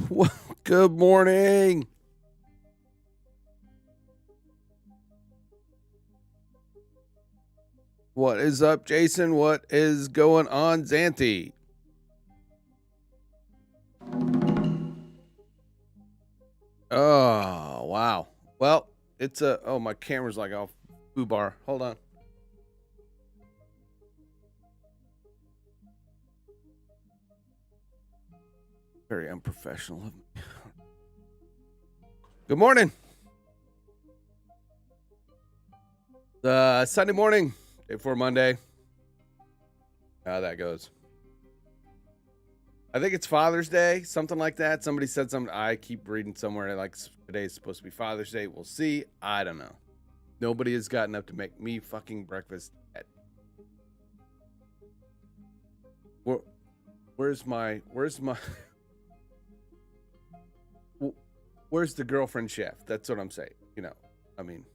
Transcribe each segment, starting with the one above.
Well, good morning. What is up, Jason? What is going on, Xanthi? Oh, wow. Well, it's a... Oh, my camera's like off foobar. Hold on. Very unprofessional of me. Good morning. Sunday morning, day before Monday. How that goes. I think it's Father's Day, something like that. Somebody said something. I keep reading somewhere like today's supposed to be Father's Day. We'll see. I don't know. Nobody has gotten up to make me fucking breakfast yet. Where's my where's the girlfriend chef? That's what I'm saying. You know, I mean,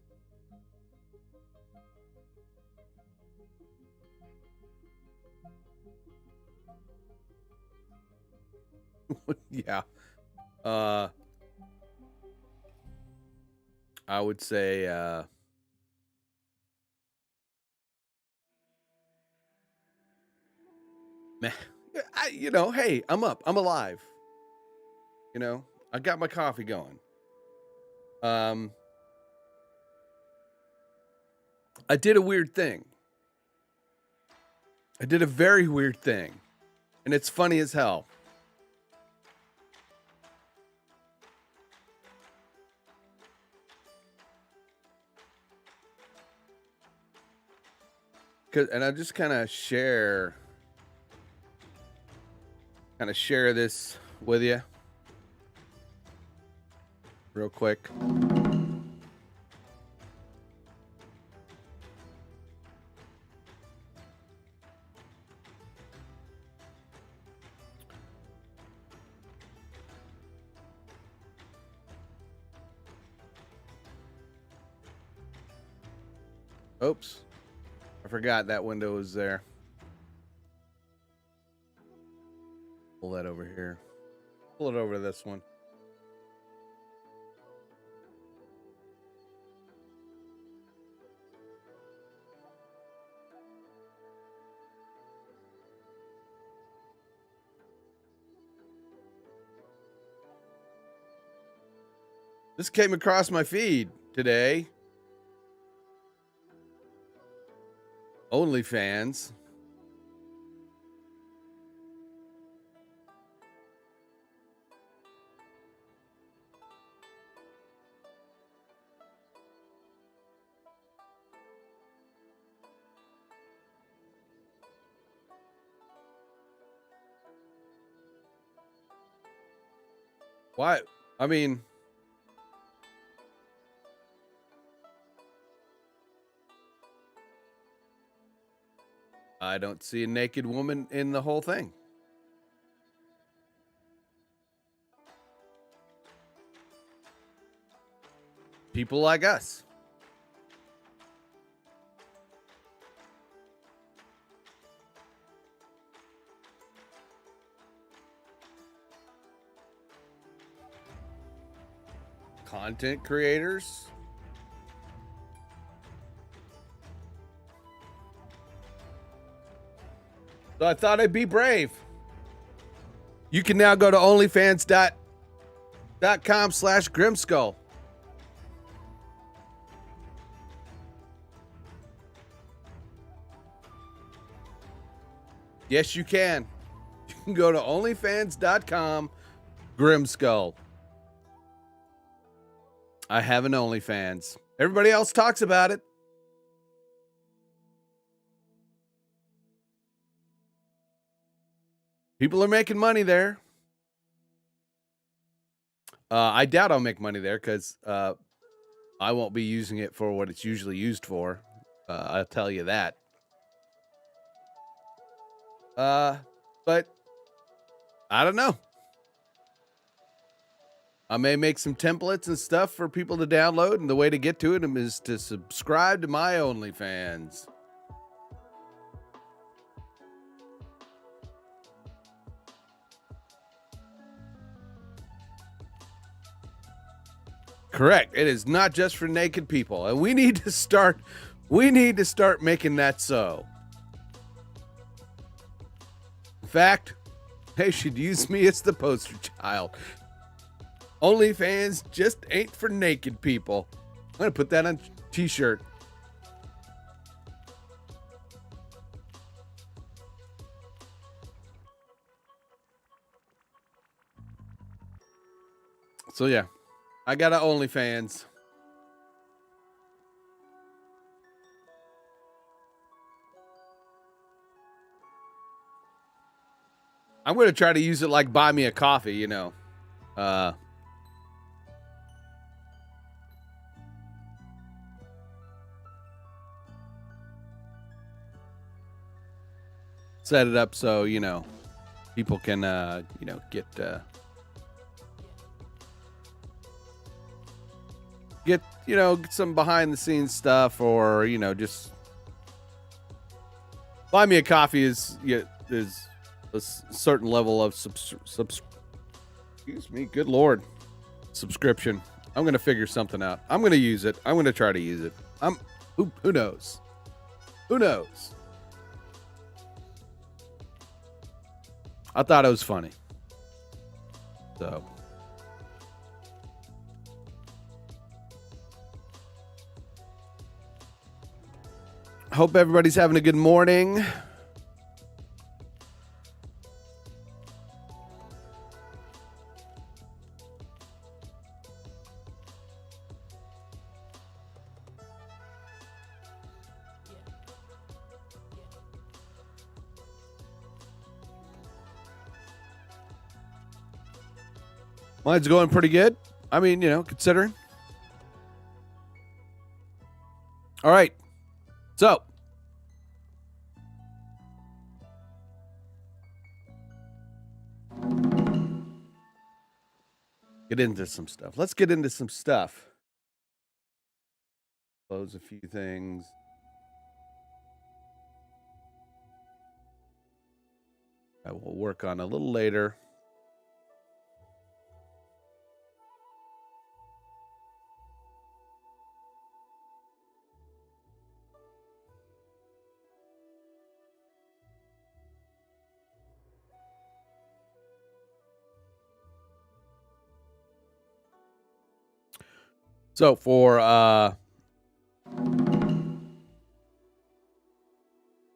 yeah. I would say meh. Hey, I'm up. I'm alive. You know, I got my coffee going. I did a weird thing. I did a very weird thing. And it's funny as hell. And I just kind of share this with you real quick. Oops. I forgot that window was there. Pull that over here. Pull it over to this one. This came across my feed today. OnlyFans. Why? I mean, I don't see a naked woman in the whole thing. People like us. content creators. So I thought I'd be brave. You can now go to onlyfans.com/Grimskull. Yes, you can. You can go to onlyfans.com/Grimskull. I have an OnlyFans. Everybody else talks about it. People are making money there. I doubt I'll make money there because I won't be using it for what it's usually used for. I'll tell you that. But I don't know. I may make some templates and stuff for people to download, and the way to get to it is to subscribe to my OnlyFans. Correct. It is not just for naked people, and we need to start making that so. In fact, they should use me as the poster child. OnlyFans just ain't for naked people. I'm gonna put that on a t-shirt. So yeah, I got an OnlyFans. I'm going to try to use it like buy me a coffee, you know. Set it up so, you know, people can, you know, get you know, get some behind the scenes stuff, or, you know, just buy me a coffee is a certain level of excuse me, good Lord, subscription. I'm going to figure something out. I'm going to use it. I'm going to try to use it. Who knows? Who knows? I thought it was funny. So. Hope everybody's having a good morning. Mine's going pretty good. I mean, you know, considering. All right. So. Get into some stuff. Let's get into some stuff. Close a few things. I will work on a little later. So for well,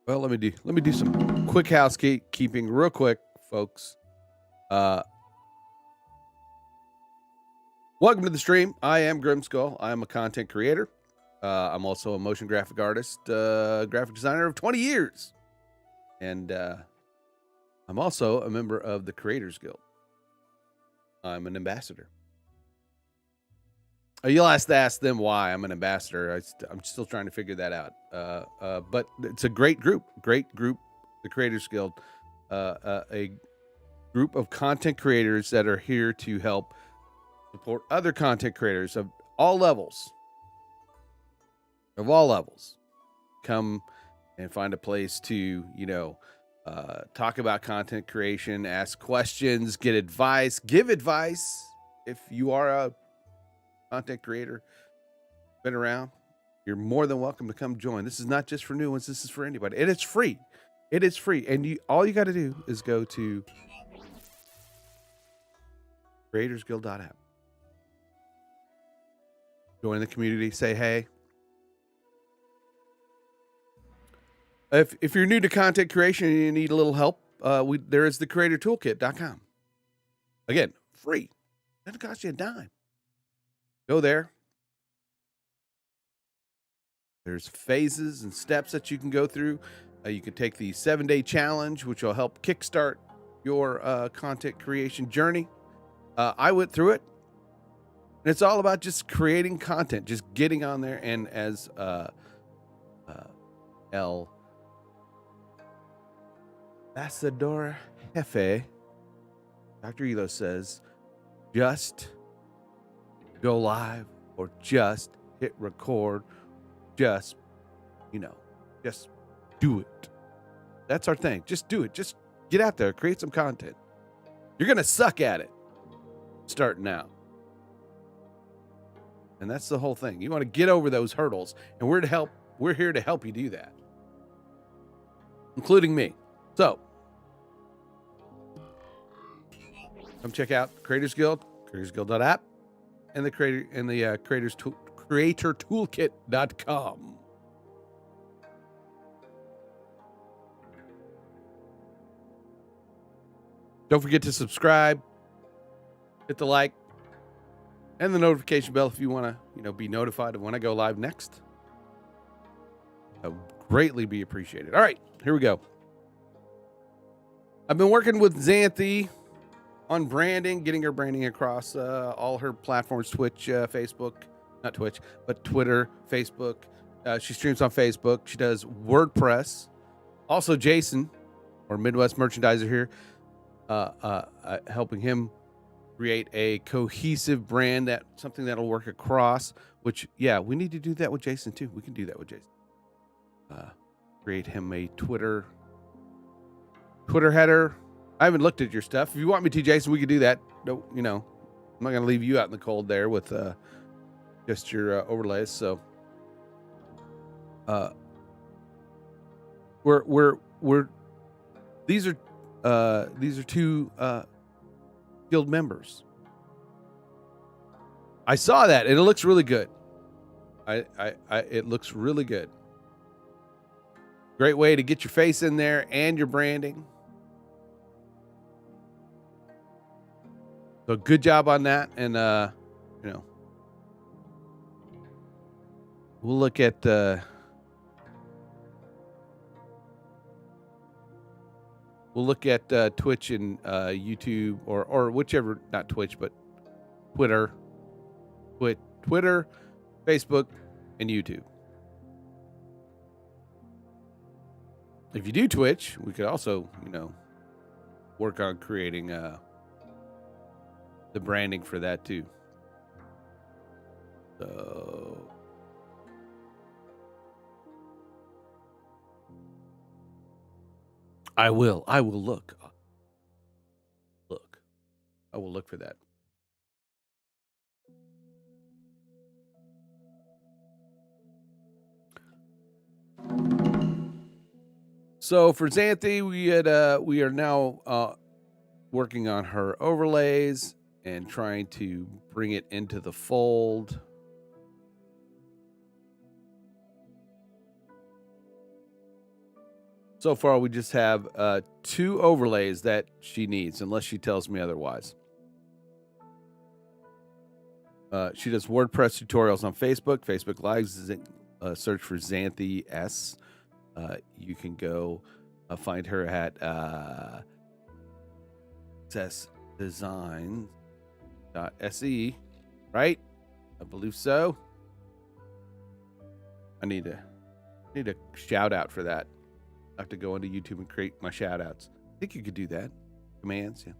let me do some quick housekeeping real quick, folks. Welcome to the stream. I am Grimskull. I am a content creator. I'm also a motion graphic artist, graphic designer of 20 years. And I'm also a member of the Creators Guild. I'm an ambassador. You'll have to ask them why I'm an ambassador. I'm still trying to figure that out. But it's a great group, the Creators Guild, a group of content creators that are here to help support other content creators of all levels. Come and find a place to, you know, talk about content creation, ask questions, get advice, give advice. If you are content creator, been around, you're more than welcome to come join. This is not just for new ones. This is for anybody. And it's free. It is free. And all you got to do is go to creatorsguild.app. Join the community. Say hey. If you're new to content creation and you need a little help, there is the creatortoolkit.com. Again, free. Doesn't cost you a dime. Go there. There's phases and steps that you can go through. You can take the 7-day challenge, which will help kickstart your content creation journey. I went through it. And it's all about just creating content, just getting on there. And as El Ambassador Jefe, Dr. Elo says, just go live or just hit record. Just do it. That's our thing. Just do it. Just get out there, create some content. You're going to suck at it starting out. And that's the whole thing. You want to get over those hurdles, and we're here to help you do that, including me. So come check out Creators Guild, creatorsguild.app, and the creatortoolkit.com. Don't forget to subscribe, hit the like, and the notification bell if you want to, be notified of when I go live next. That would greatly be appreciated. All right, here we go. I've been working with Xanthi on branding, getting her branding across all her platforms, Twitch, Facebook, not Twitch, but Twitter, Facebook. She streams on Facebook. She does WordPress. Also, Jason, our Midwest merchandiser here, helping him create a cohesive brand, something that'll work across, which, we need to do that with Jason too. We can do that with Jason. Create him a Twitter header. I haven't looked at your stuff. If you want me to, Jason, we could do that. No, I'm not going to leave you out in the cold there with just your overlays. So these are two guild members. I saw that and it looks really good. It looks really good. Great way to get your face in there and your branding. So good job on that. And we'll look at Twitch and YouTube or whichever, not Twitch, but Twitter, Facebook, and YouTube. If you do Twitch, we could also, work on creating the branding for that too. So I will look. I will look for that. So for Xanthi, we are now working on her overlays and trying to bring it into the fold. So far, we just have 2 overlays that she needs, unless she tells me otherwise. She does WordPress tutorials on Facebook. Facebook Lives, search for Xanthi S. You can go find her at successdesigns.se, right? I believe so. I need a shout out for that. I have to go into YouTube and create my shout outs. I think you could do that. Commands, yeah.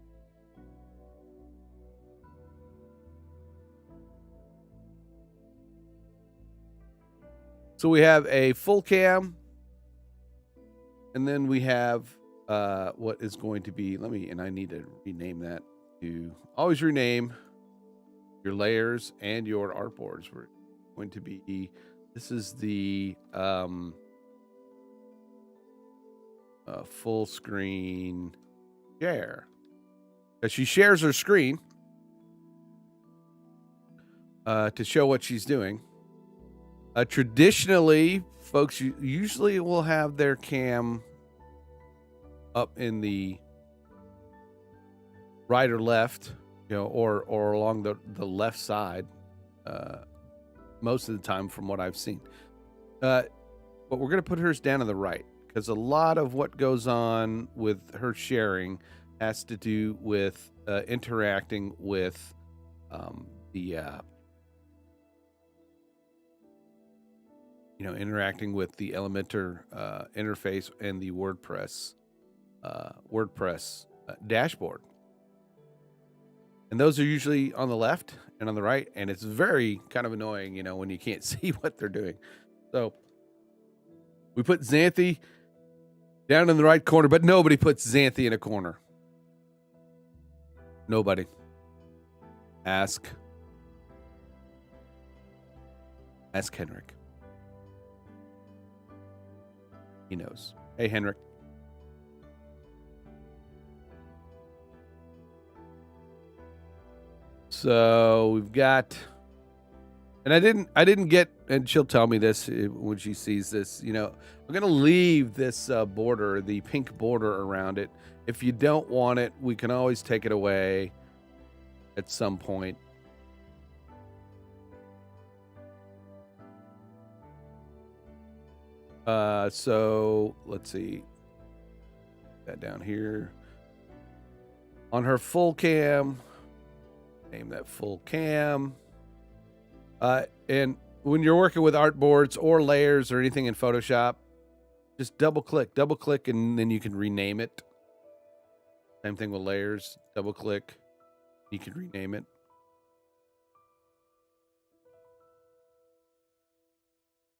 So we have a full cam, and then we have what is going to be, I need to rename that to, always rename your layers and your artboards. We're going to be, this is the full screen share. Because she shares her screen to show what she's doing. Traditionally, folks usually will have their cam up in the right or left, or along the left side, most of the time from what I've seen. But we're going to put hers down on the right, because a lot of what goes on with her sharing has to do with interacting with interacting with the Elementor interface and the WordPress dashboard. And those are usually on the left and on the right, and it's very kind of annoying, when you can't see what they're doing. So we put Xanthi down in the right corner, but nobody puts Xanthi in a corner. Nobody. Ask Henrik. He knows. Hey, Henrik. So we've got, and I didn't get, and she'll tell me this when she sees this, I'm going to leave this border, the pink border around it. If you don't want it, we can always take it away at some point. So let's see that down here on her full cam. Name that full cam. And when you're working with artboards or layers or anything in Photoshop, just double click, and then you can rename it. Same thing with layers. Double click, you can rename it.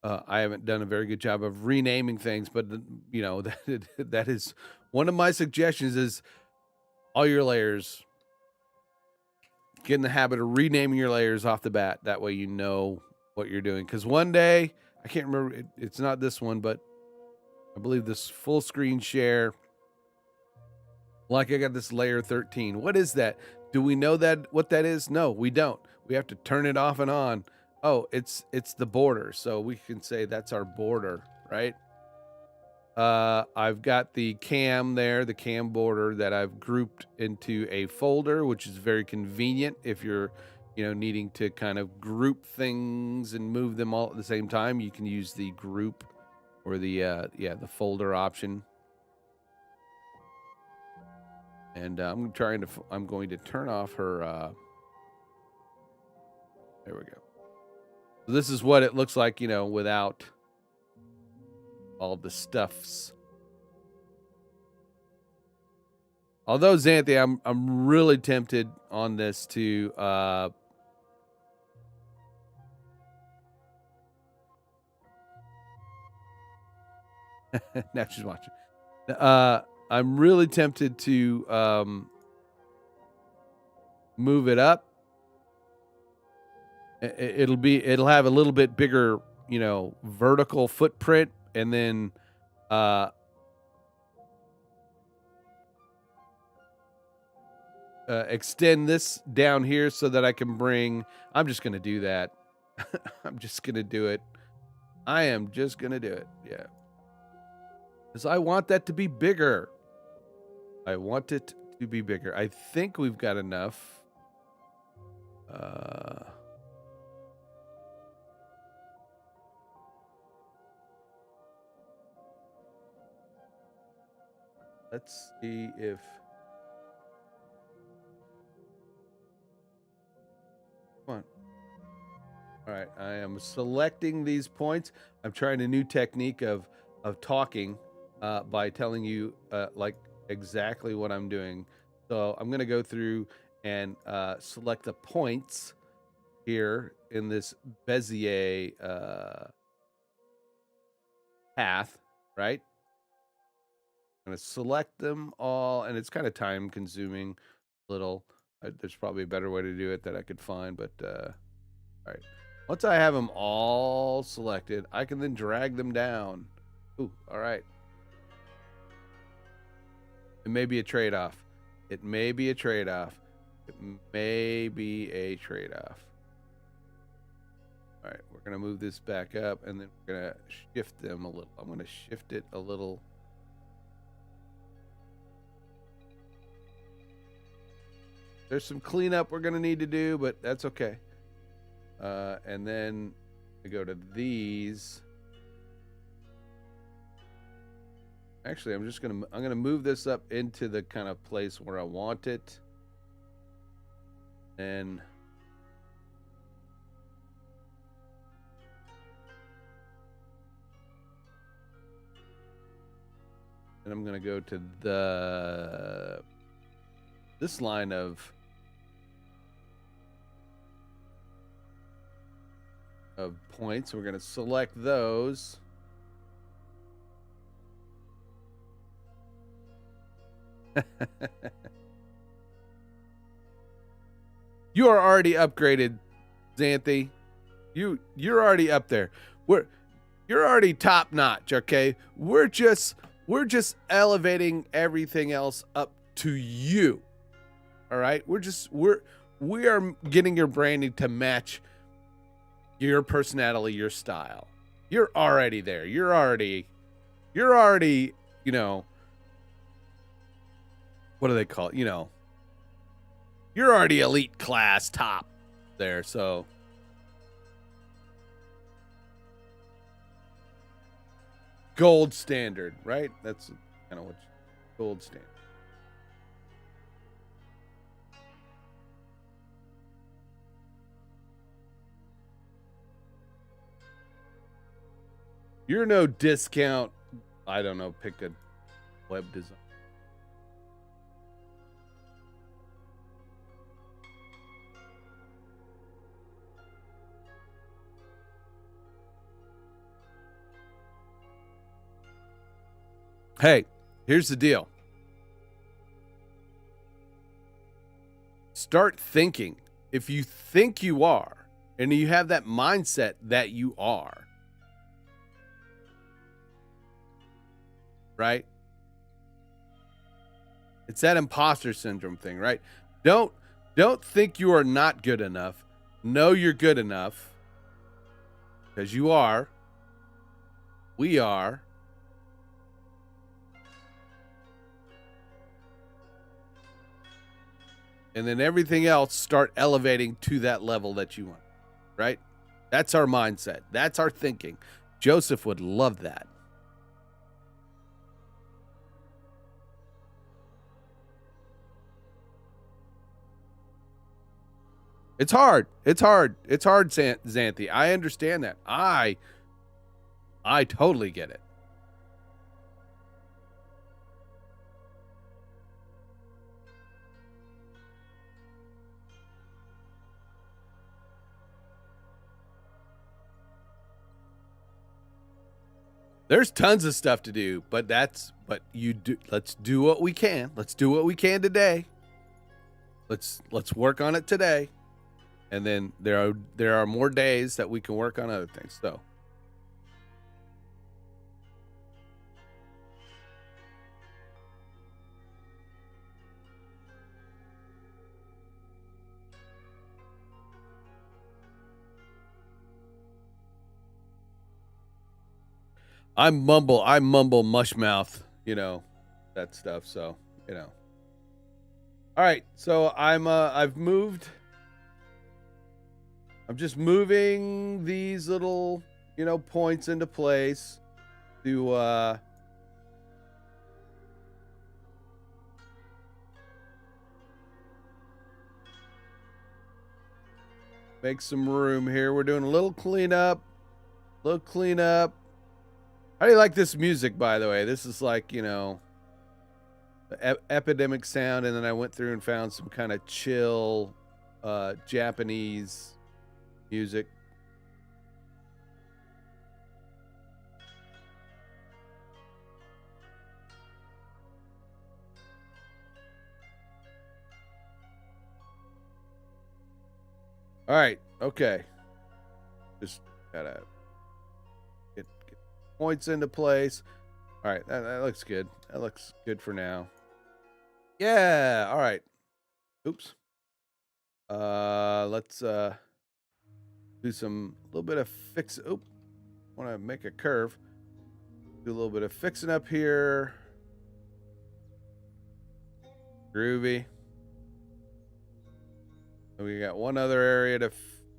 I haven't done a very good job of renaming things, but that is one of my suggestions. Is all your layers, get in the habit of renaming your layers off the bat. That way you know what you're doing. Because one day, I can't remember, it's not this one, but I believe this full screen share, like I got this layer 13. What is that? Do we know what that is? No, we don't. We have to turn it off and on. Oh, it's the border. So we can say that's our border, right? I've got the cam there, the cam border that I've grouped into a folder, which is very convenient if you're, needing to kind of group things and move them all at the same time. You can use the group or the folder option. And I'm going to turn off her. There we go. So this is what it looks like, without all the stuffs. Although Xanthi, I'm really tempted on this to now she's watching. I'm really tempted to move it up. It'll have a little bit bigger, vertical footprint, and then extend this down here so that I can bring, I'm just going to do that. I'm just going to do it. I am just going to do it. Yeah. Because I want that to be bigger. I want it to be bigger. I think we've got enough. Let's see if... Come on. All right, I am selecting these points. I'm trying a new technique of talking by telling you like exactly what I'm doing. So I'm going to go through and select the points here in this Bezier path, right? I'm going to select them all, and it's kind of time consuming little. There's probably a better way to do it that I could find, but all right. Once I have them all selected, I can then drag them down. Ooh, all right. It may be a trade-off. It may be a trade-off. It may be a trade-off. All right, we're going to move this back up, and then we're going to shift them a little. I'm going to shift it a little. There's some cleanup we're going to need to do, but that's okay. And then I go to these. Actually, I'm going to move this up into the kind of place where I want it. And I'm going to go to this line of points. We're going to select those. You are already upgraded, Xanthi. You're already up there. You're already top notch, okay? We're just elevating everything else up to you. All right? We are getting your branding to match your personality, your style. You're already there. You're already, you know, what do they call it? You know, you're already elite class top there, so gold standard, right? That's kind of what gold standard. You're no discount. I don't know, pick a web design. Hey, here's the deal. Start thinking. If you think you are, and you have that mindset that you are, right? It's that imposter syndrome thing, right? Don't think you are not good enough. Know you're good enough, because you are. We are. And then everything else start elevating to that level that you want, right? That's our mindset. That's our thinking. Joseph would love that. It's hard. It's hard. It's hard, Xanthi. I understand that. I totally get it. There's tons of stuff to do, but let's do what we can. Let's do what we can today. Let's work on it today. And then there are more days that we can work on other things. So I mumble mush mouth, you know, that stuff. So, you know. All right. So I've moved. I'm just moving these little, you know, points into place to make some room here. We're doing a little cleanup. How do you like this music, by the way? This is like, you know, epidemic sound, and then I went through and found some kind of chill Japanese music. All right. Okay. Just gotta get points into place. All right. That looks good. That looks good for now. Yeah. All right. Oops. Let's do some little bit of fix. Oop. Want to make a curve. Do a little bit of fixing up here. Groovy. And we got one other area to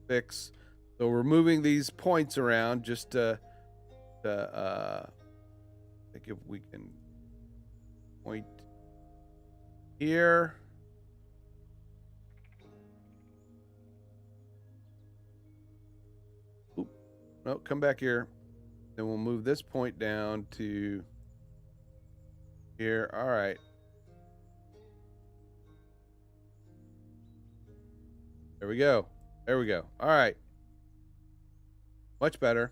fix. So we're moving these points around just to think if we can point here. Oop. No, come back here. Then we'll move this point down to here. All right. There we go. There we go. All right. Much better.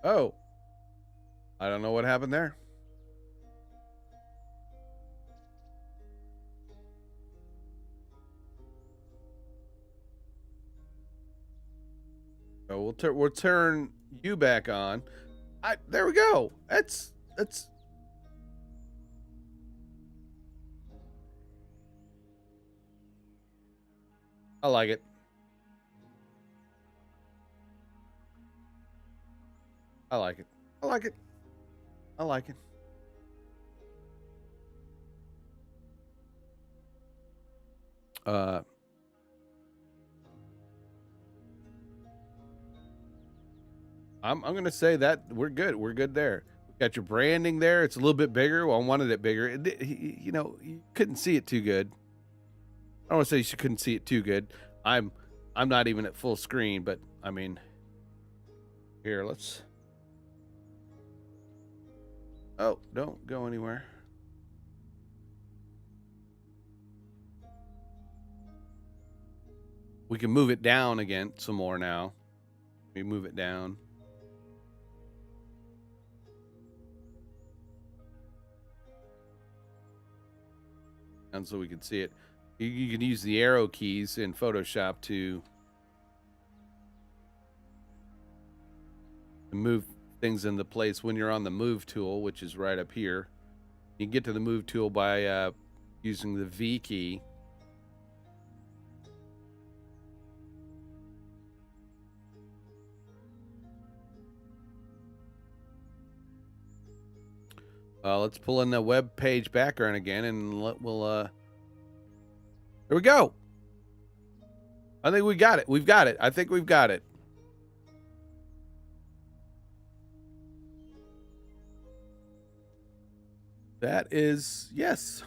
Oh. I don't know what happened there. So we'll turn you back on. There we go. That's I like it. I like it. I like it. I like it. I'm gonna say that we're good. We're good there. We got your branding there. It's a little bit bigger. Well, I wanted it bigger. You know, you couldn't see it too good. I don't want to say you couldn't see it too good. I'm not even at full screen, but I mean, here, let's. Oh, don't go anywhere. We can move it down again some more now. We move it down. And so we can see it. You can use the arrow keys in Photoshop to move things into place when you're on the move tool, which is right up here. You can get to the move tool by using the V key. Let's pull in the web page background again, and we'll there we go. I think we got it. We've got it. I think we've got it. That is, yes.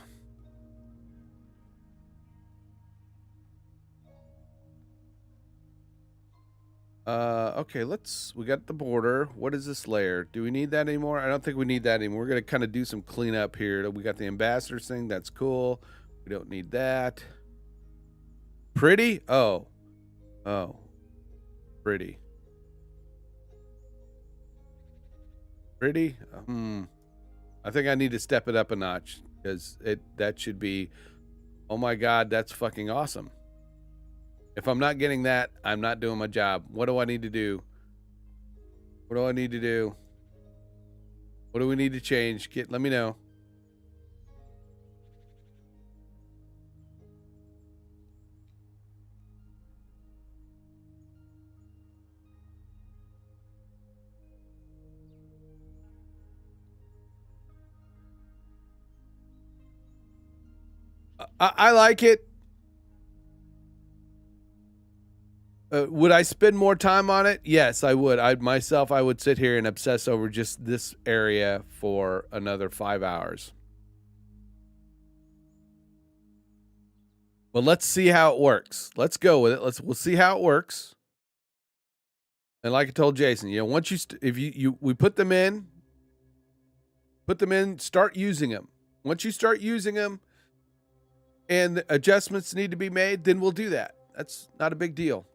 Okay, we got the border. What is this layer? Do we need that anymore? I don't think we need that anymore. We're going to kind of do some cleanup here. We got the ambassadors thing. That's cool. We don't need that. Pretty? Oh. Pretty. Pretty? I think I need to step it up a notch because that should be, oh my God, that's fucking awesome. If I'm not getting that, I'm not doing my job. What do I need to do? What do I need to do? What do we need to change? Let me know. I like it. Would I spend more time on it? Yes, I would. I would sit here and obsess over just this area for another 5 hours. But let's see how it works. Let's go with it. We'll see how it works. And like I told Jason, you know, once we put them in, start using them. Once you start using them and adjustments need to be made, then we'll do that. That's not a big deal.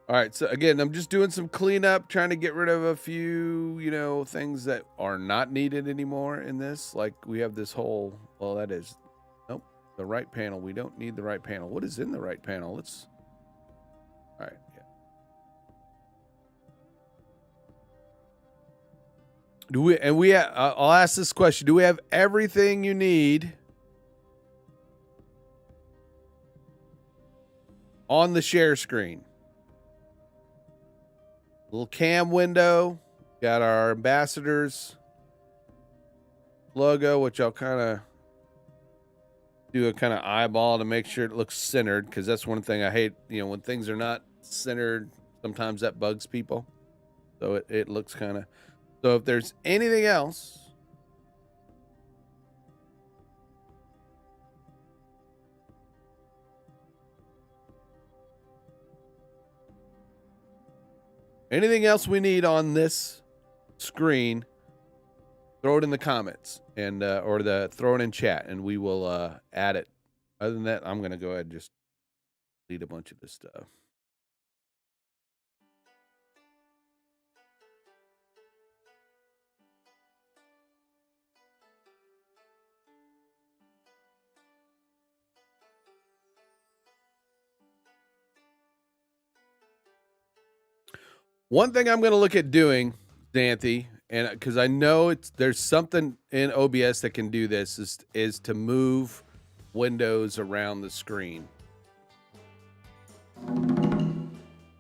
All right, so again, I'm just doing some cleanup, trying to get rid of a few, things that are not needed anymore in this. Like we have this whole, well, that is, nope, the right panel. We don't need the right panel. What is in the right panel? All right, yeah. I'll ask this question. Do we have everything you need on the share screen? Little cam window, got our ambassadors logo, which I'll kind of do a kind of eyeball to make sure it looks centered, because that's one thing I hate, when things are not centered, sometimes that bugs people. So it looks kind of, so if there's anything else, we need on this screen, throw it in the comments and or throw it in chat, and we will add it. Other than that, I'm gonna go ahead and just delete a bunch of this stuff. One thing I'm gonna look at doing, Xanthi, and because I know there's something in OBS that can do this, is to move windows around the screen. And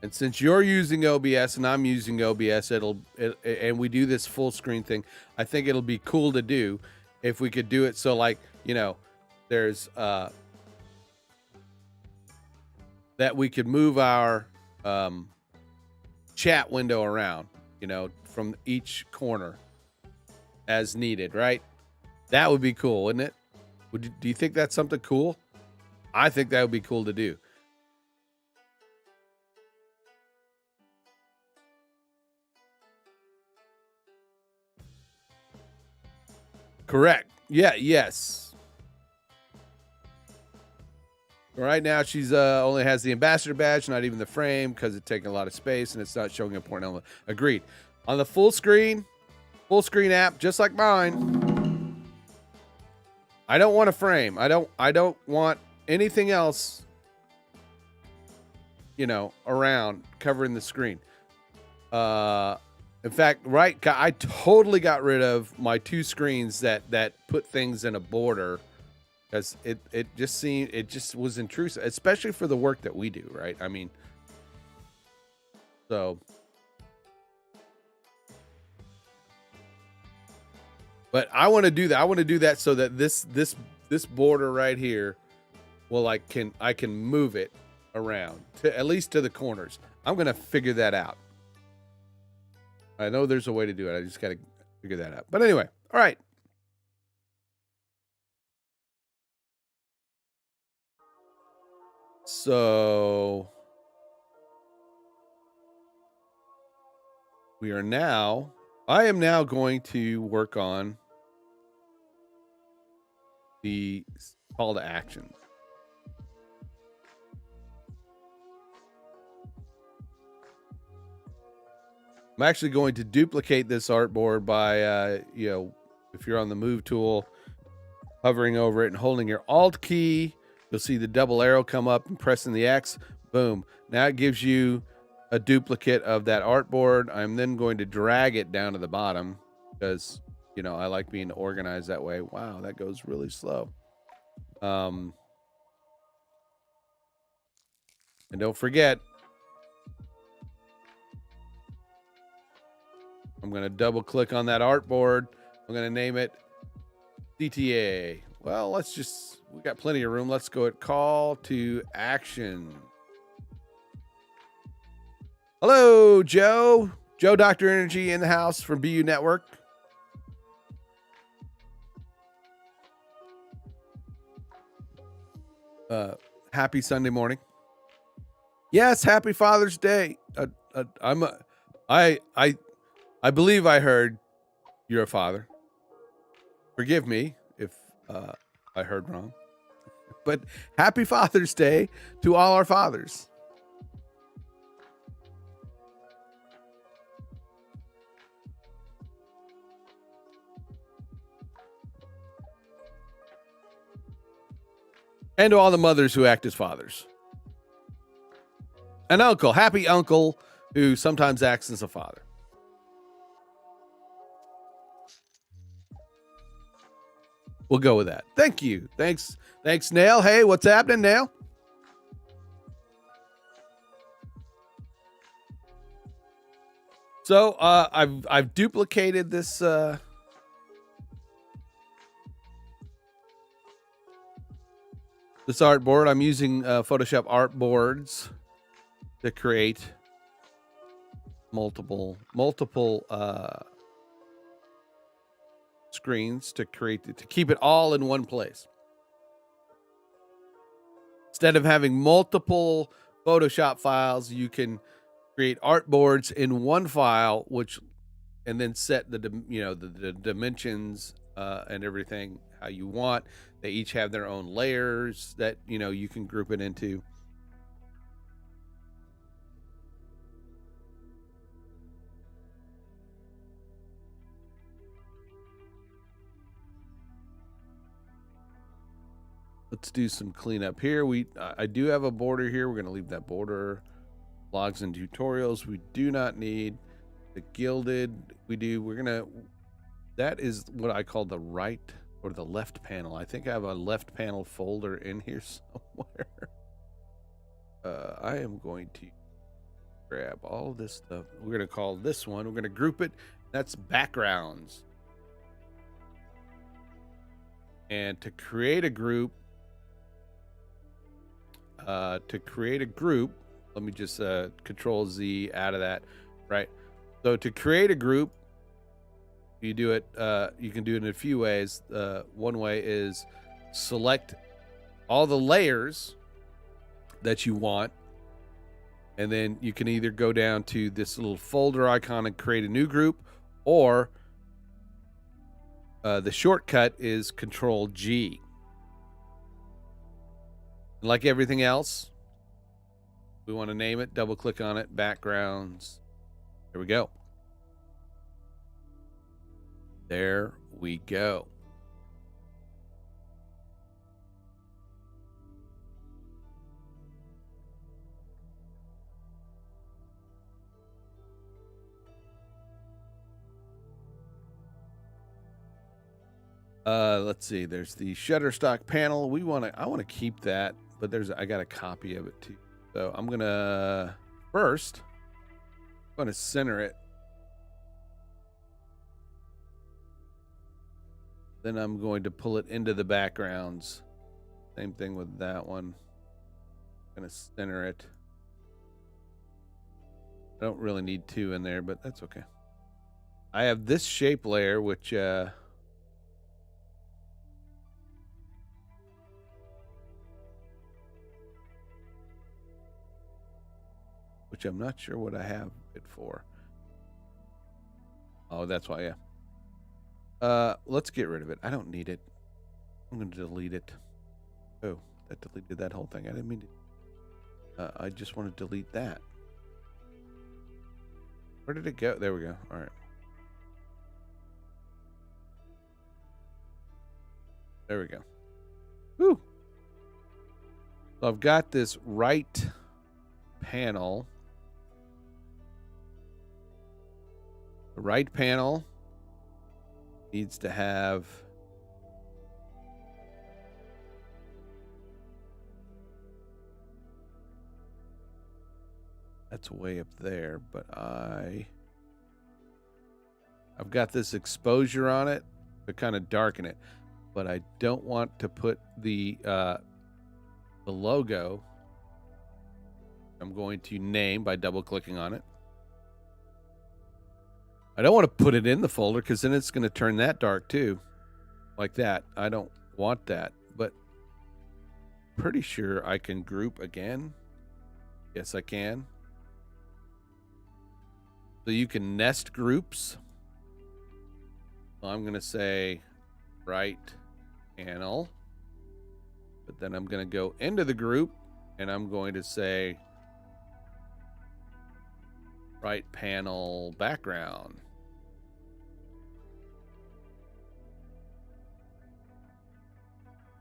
since you're using OBS and I'm using OBS, and we do this full screen thing, I think it'll be cool to do if we could do it. So like, there's that we could move our chat window around, from each corner as needed, right? That would be cool, wouldn't it? Do you think that's something cool? I think that would be cool to do. Correct. Yeah, yes. Right now, she's only has the ambassador badge, not even the frame, because it's taking a lot of space and it's not showing important element. Agreed. On the full screen app, just like mine, I don't want a frame. I don't want anything else, around covering the screen. In fact, right, I totally got rid of my two screens that put things in a border. Because it just was intrusive, especially for the work that we do, right? I mean, so, but I want to do that. I want to do that so that this border right here, well, I can move it around to at least to the corners. I'm gonna figure that out. I know there's a way to do it. I just gotta figure that out. But anyway, all right. So I am now going to work on the call to action. I'm actually going to duplicate this artboard by, if you're on the move tool, hovering over it and holding your Alt key, you'll see the double arrow come up, and pressing the X, boom. Now it gives you a duplicate of that artboard. I'm then going to drag it down to the bottom because, I like being organized that way. Wow, that goes really slow. And don't forget, I'm going to double click on that artboard. I'm going to name it CTA. Well, we got plenty of room. Let's go at call to action. Hello, Joe. Joe Dr. Energy in the house from BU Network. Happy Sunday morning. Yes, happy Father's Day. I believe I heard you're a father. Forgive me if I heard wrong. But happy Father's Day to all our fathers. And to all the mothers who act as fathers. An uncle, happy uncle who sometimes acts as a father. We'll go with that. Thank you. Thanks, Nail. Hey, what's happening, Nail? So I've duplicated this this artboard. I'm using Photoshop artboards to create multiple screens to keep it all in one place. Instead of having multiple Photoshop files, you can create artboards in one file, and then set the dimensions and everything how you want. They each have their own layers that you can group it into. Let's do some cleanup here. I do have a border here. We're going to leave that border. Logs and tutorials. We do not need the gilded. That is what I call the right or the left panel. I think I have a left panel folder in here somewhere. I am going to grab all of this stuff. We're going to call this one. We're going to group it. That's backgrounds. And to create a group, let me just Control Z out of that, right? So to create a group, you do it. You can do it in a few ways. One way is select all the layers that you want, and then you can either go down to this little folder icon and create a new group, or the shortcut is Control G. Like everything else, we want to name it, double click on it, backgrounds. There we go. There we go. Let's see. There's the Shutterstock panel. I want to keep that, but I got a copy of it too. So I'm gonna center it. Then I'm going to pull it into the backgrounds. Same thing with that one. I'm gonna center it. I don't really need two in there, but that's okay. I have this shape layer, which I'm not sure what I have it for. Oh, that's why, yeah. Let's get rid of it. I don't need it. I'm going to delete it. Oh, that deleted that whole thing. I didn't mean to. I just want to delete that. Where did it go? There we go. All right. There we go. Woo! So I've got this right panel. The right panel needs to have that's way up there, but I've got this exposure on it to kind of darken it, but I don't want to put the logo. I'm going to name by double clicking on it. I don't want to put it in the folder because then it's going to turn that dark too. Like that. I don't want that, but pretty sure I can group again. Yes, I can. So you can nest groups. So I'm going to say right panel, but then I'm going to go into the group and I'm going to say right panel background.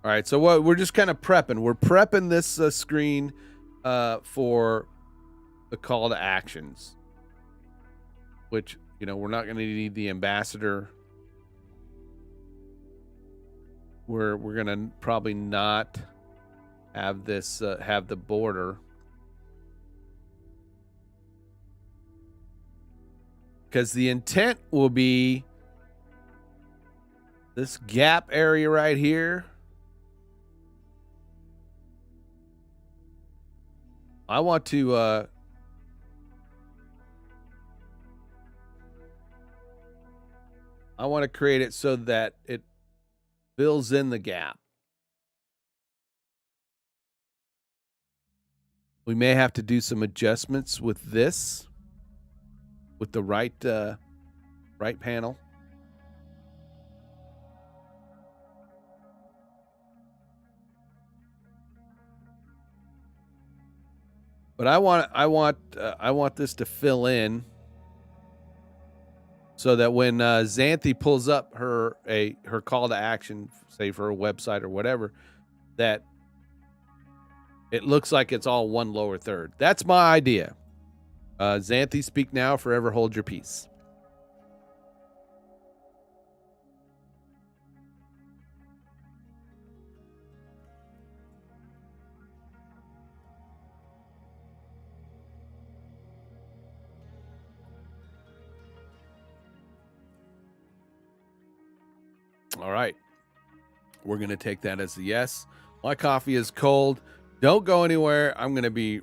All right, so what we're just kind of prepping. We're prepping this screen for the call to actions, which, you know, we're not going to need the ambassador. We're going to probably not have this have the border, because the intent will be this gap area right here. I want to create it so that it fills in the gap. We may have to do some adjustments with this, with the right panel. But I want this to fill in so that when Xanthi pulls up her call to action, say for a website or whatever, that it looks like it's all one lower third. That's my idea. Xanthi, speak now, forever hold your peace. All right. We're going to take that as a yes. My coffee is cold. Don't go anywhere. I'm going to be...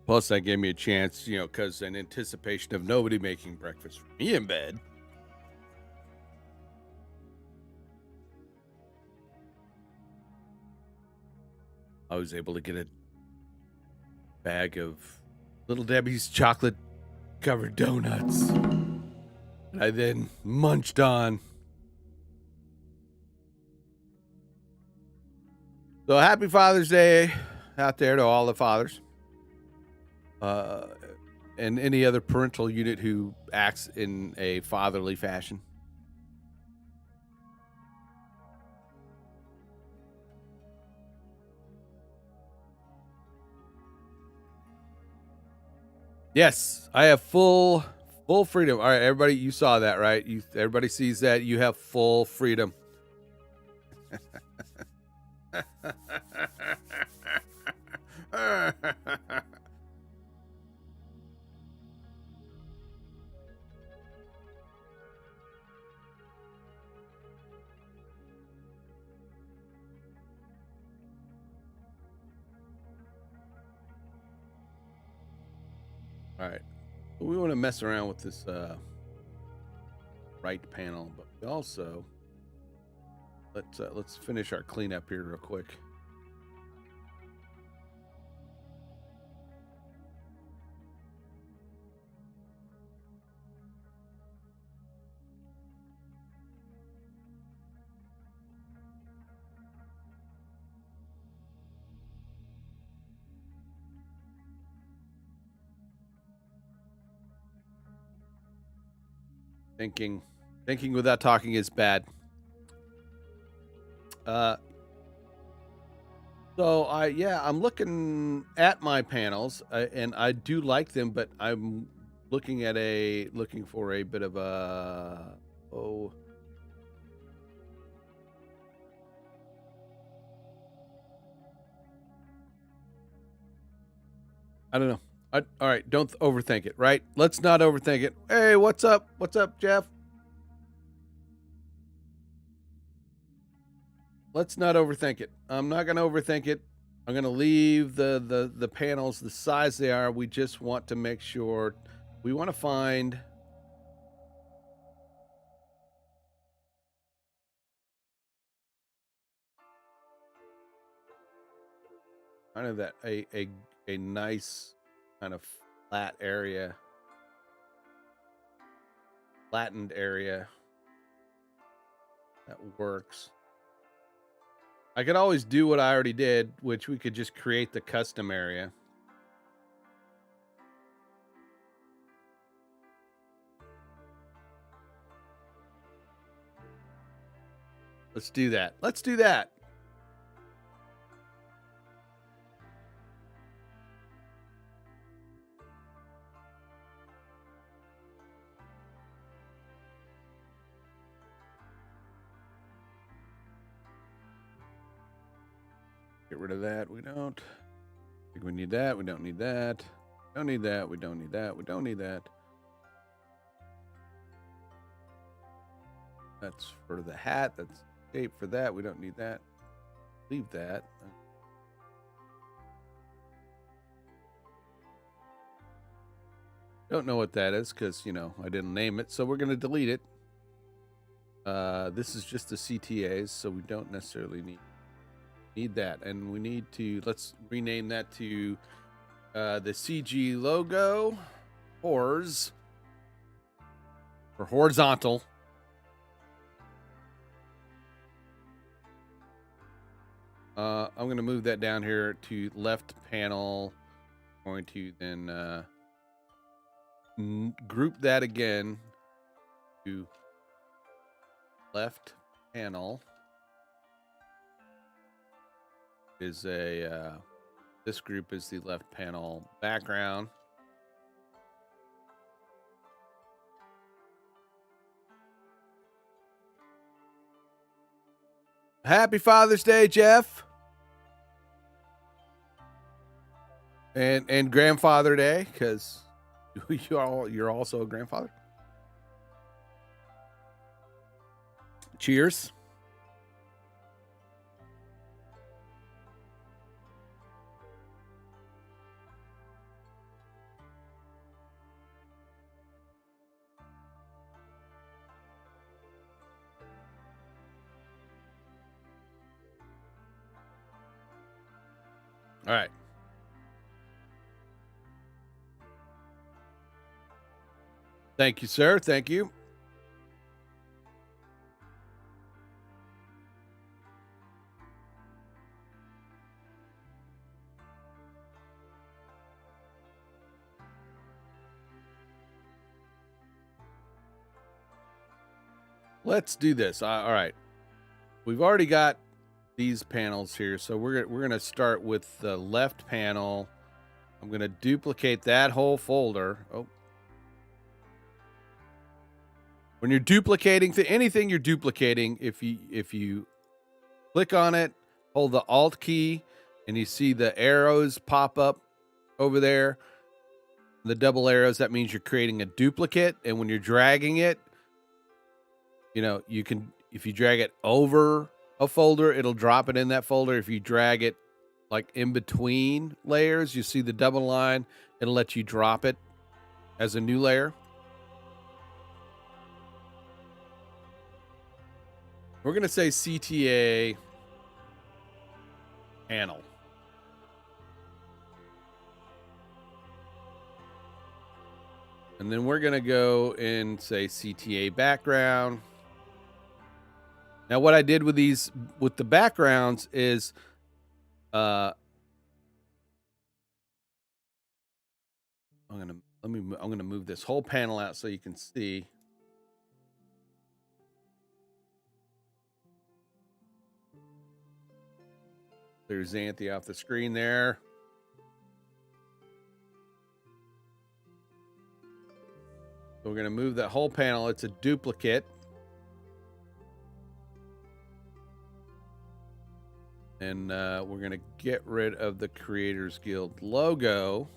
Plus, that gave me a chance, you know, because in anticipation of nobody making breakfast for me in bed. I was able to get a bag of Little Debbie's chocolate covered donuts. I then munched on. So happy Father's Day out there to all the fathers. And any other parental unit who acts in a fatherly fashion. Yes, I have full freedom. All right, everybody, you saw that, right? Everybody sees that. You have full freedom. All right, we want to mess around with this right panel, but we also let's finish our cleanup here real quick. Thinking without talking is bad. So I'm looking at my panels, and I do like them, but I'm looking for a bit of a I don't know. All right, don't overthink it, right? Let's not overthink it. Hey, what's up? What's up, Jeff? Let's not overthink it. I'm not going to overthink it. I'm going to leave the panels the size they are. We just want to make sure we want to find kind of that a nice kind of flat area, flattened area that works. I could always do what I already did, which we could just create the custom area. Let's do that. Let's do that. Get rid of that. We don't. I think we need that. We don't need that. Don't need that. We don't need that. We don't need that. That's for the hat. That's shape for that. We don't need that. Leave that. Don't know what that is because, you know, I didn't name it. So we're going to delete it. This is just the CTAs, so we don't necessarily need that. And we need to, let's rename that to the CG logo, HORS, or horizontal. I'm going to move that down here to left panel. I'm going to then group that again to left panel is a this group is the left panel background. Happy Father's Day, Jeff. And Grandfather Day, because you're also a grandfather. Cheers. All right. Thank you, sir. Thank you. Let's do this. All right. We've already got these panels here, so we're going to start with the left panel. I'm going to duplicate that whole folder. Oh. When you're duplicating anything you're duplicating, if you click on it, hold the Alt key, and you see the arrows pop up over there, the double arrows, that means you're creating a duplicate. And when you're dragging it, you know, you can, if you drag it over a folder, it'll drop it in that folder. If you drag it like in between layers, you see the double line, it'll let you drop it as a new layer. We're going to say CTA panel. And then we're going to go and say CTA background. Now, what I did with these, with the backgrounds is, I'm going to move this whole panel out so you can see. There's Xanthi off the screen there. So we're going to move that whole panel. It's a duplicate. And we're going to get rid of the Creators Guild logo.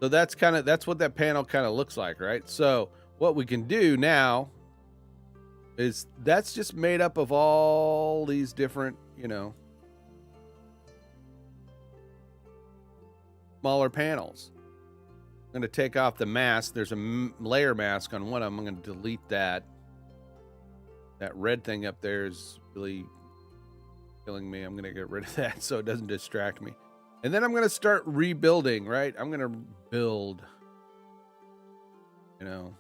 So that's what that panel kind of looks like, right? So what we can do now is that's just made up of all these different, smaller panels. I'm going to take off the mask. There's a layer mask on one of them. I'm going to delete that. That red thing up there is really killing me. I'm going to get rid of that so it doesn't distract me. And then I'm going to start rebuilding, right? I'm going to build, I'm going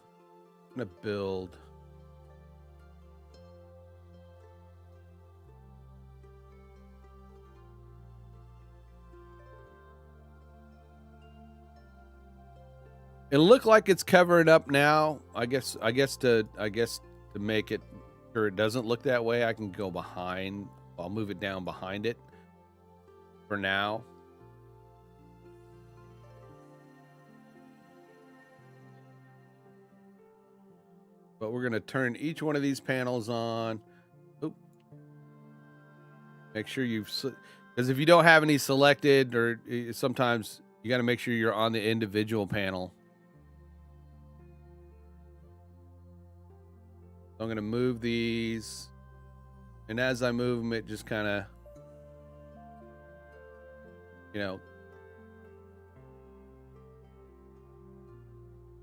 to build. It looked like it's covering up now. I guess to make it sure it doesn't look that way, I can go behind. I'll move it down behind it for now. But we're going to turn each one of these panels on. Oop. Make sure because if you don't have any selected, or sometimes you got to make sure you're on the individual panel. I'm going to move these, and as I move them, it just kind of,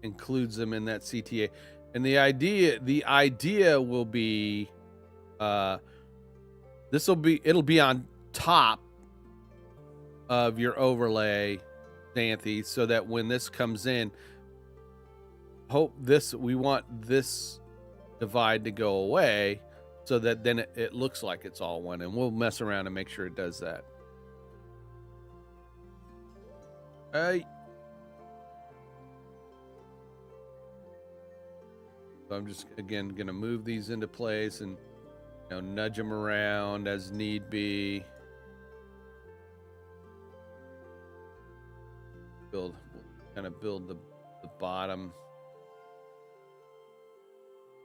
includes them in that CTA. And the idea will be, it'll be on top of your overlay, Xanthe, so that when this comes in, we want this divide to go away, so that then it looks like it's all one, and we'll mess around and make sure it does that. So I'm just again gonna move these into place and nudge them around as need be. Build the bottom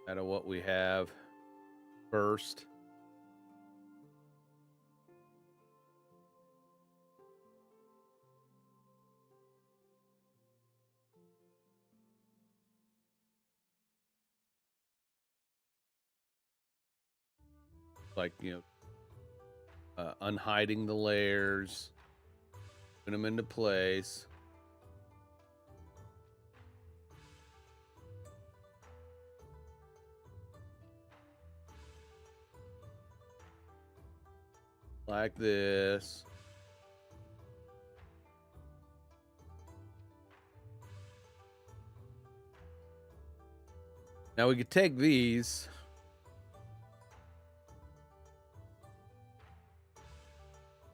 out of what we have first. Like, unhiding the layers, put them into place. Like this. Now we could take these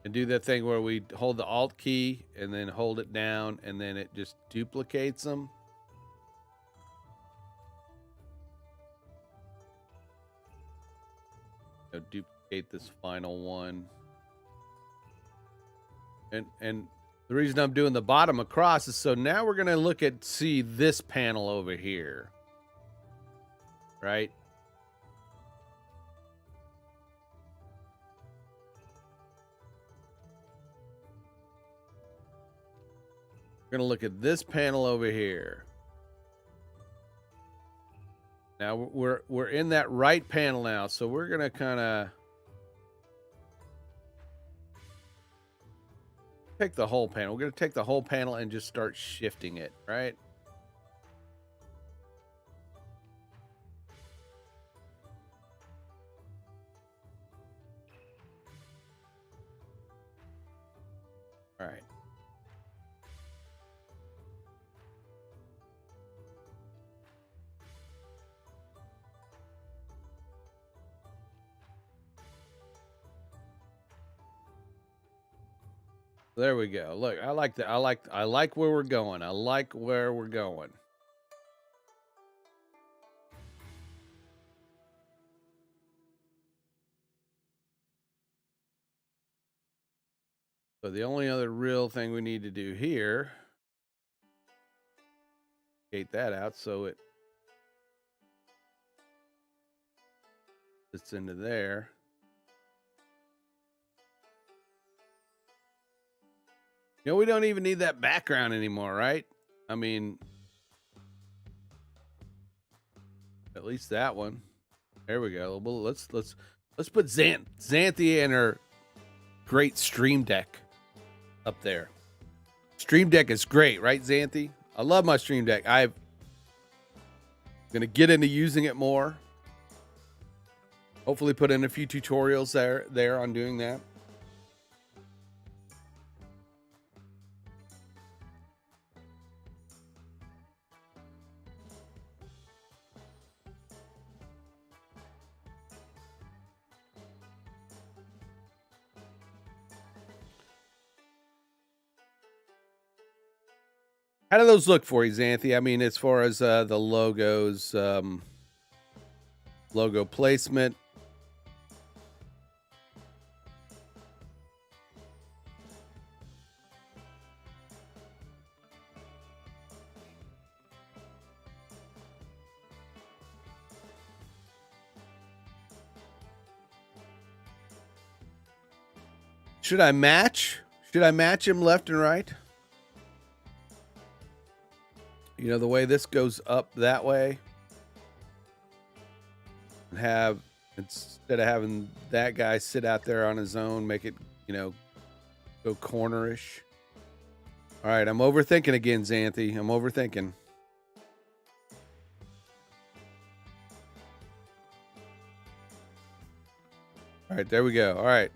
and do that thing where we hold the Alt key and then hold it down, and then it just duplicates them. Duplicate this final one. And the reason I'm doing the bottom across is so now we're going to see this panel over here. Right? We're going to look at this panel over here. Now we're in that right panel now, so we're going to kind of take the whole panel. We're going to take the whole panel and just start shifting it, right? All right. There we go. Look, I like that. I like where we're going. I like where we're going. So the only other real thing we need to do here, take that out so it fits into there. We don't even need that background anymore, right? I mean, at least that one. There we go. Well, let's put Xanthi and her great Stream Deck up there. Stream Deck is great, right, Xanthi? I love my Stream Deck. I'm gonna get into using it more. Hopefully, put in a few tutorials there on doing that. How do those look for you, Xanthi? I mean, as far as the logos, logo placement. Should I match? Should I match him left and right? You know, the way this goes up that way. And have, instead of having that guy sit out there on his own, make it, you know, go cornerish. All right, I'm overthinking again, Xanthi. I'm overthinking. All right, there we go. All right.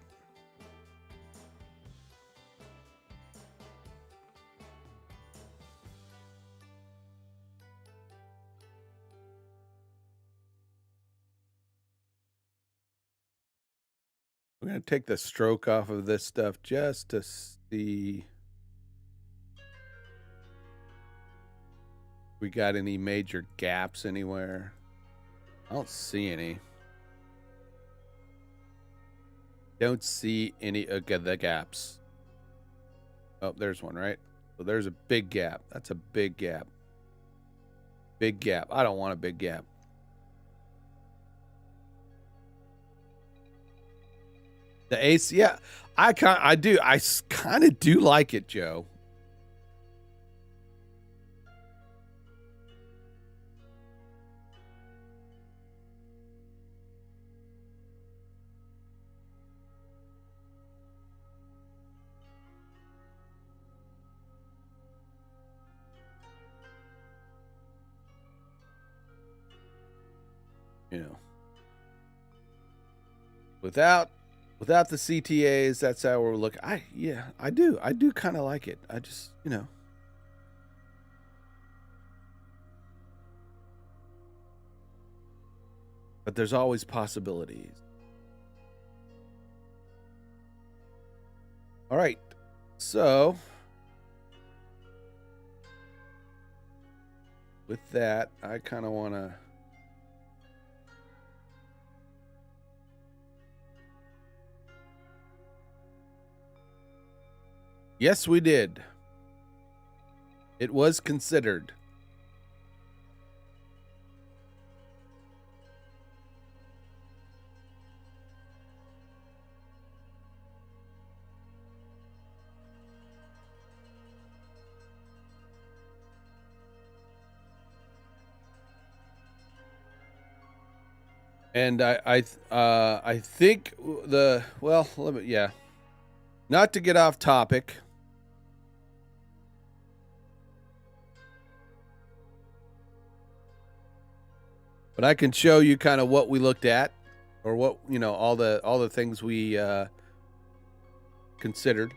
We're going to take the stroke off of this stuff just to see if we got any major gaps anywhere. I don't see any. Don't see any of the gaps. Oh, there's one, right? So there's a big gap. That's a big gap. Big gap. I don't want a big gap. The ace, yeah, I kind of do like it, Joe. You know, without the CTAs, that's how we're looking. I do kind of like it. I just, you know. But there's always possibilities. All right. So with that, I kind of want to Yes, we did. It was considered. And I think yeah. Not to get off topic. But I can show you kind of what we looked at, or what, you know, all the things we considered.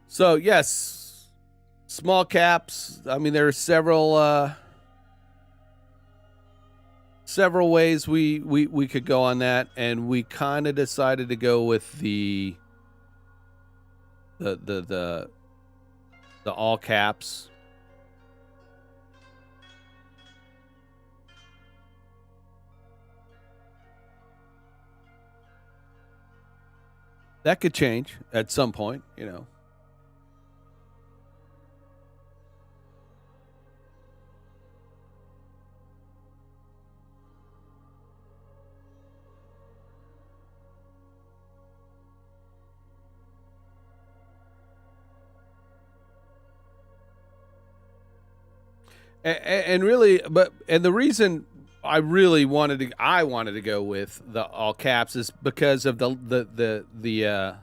So yes, small caps. I mean, there are several ways we could go on that, and we kind of decided to go with the all caps. That could change at some point, you know. And really, and the reason I wanted to go with the all caps is because of the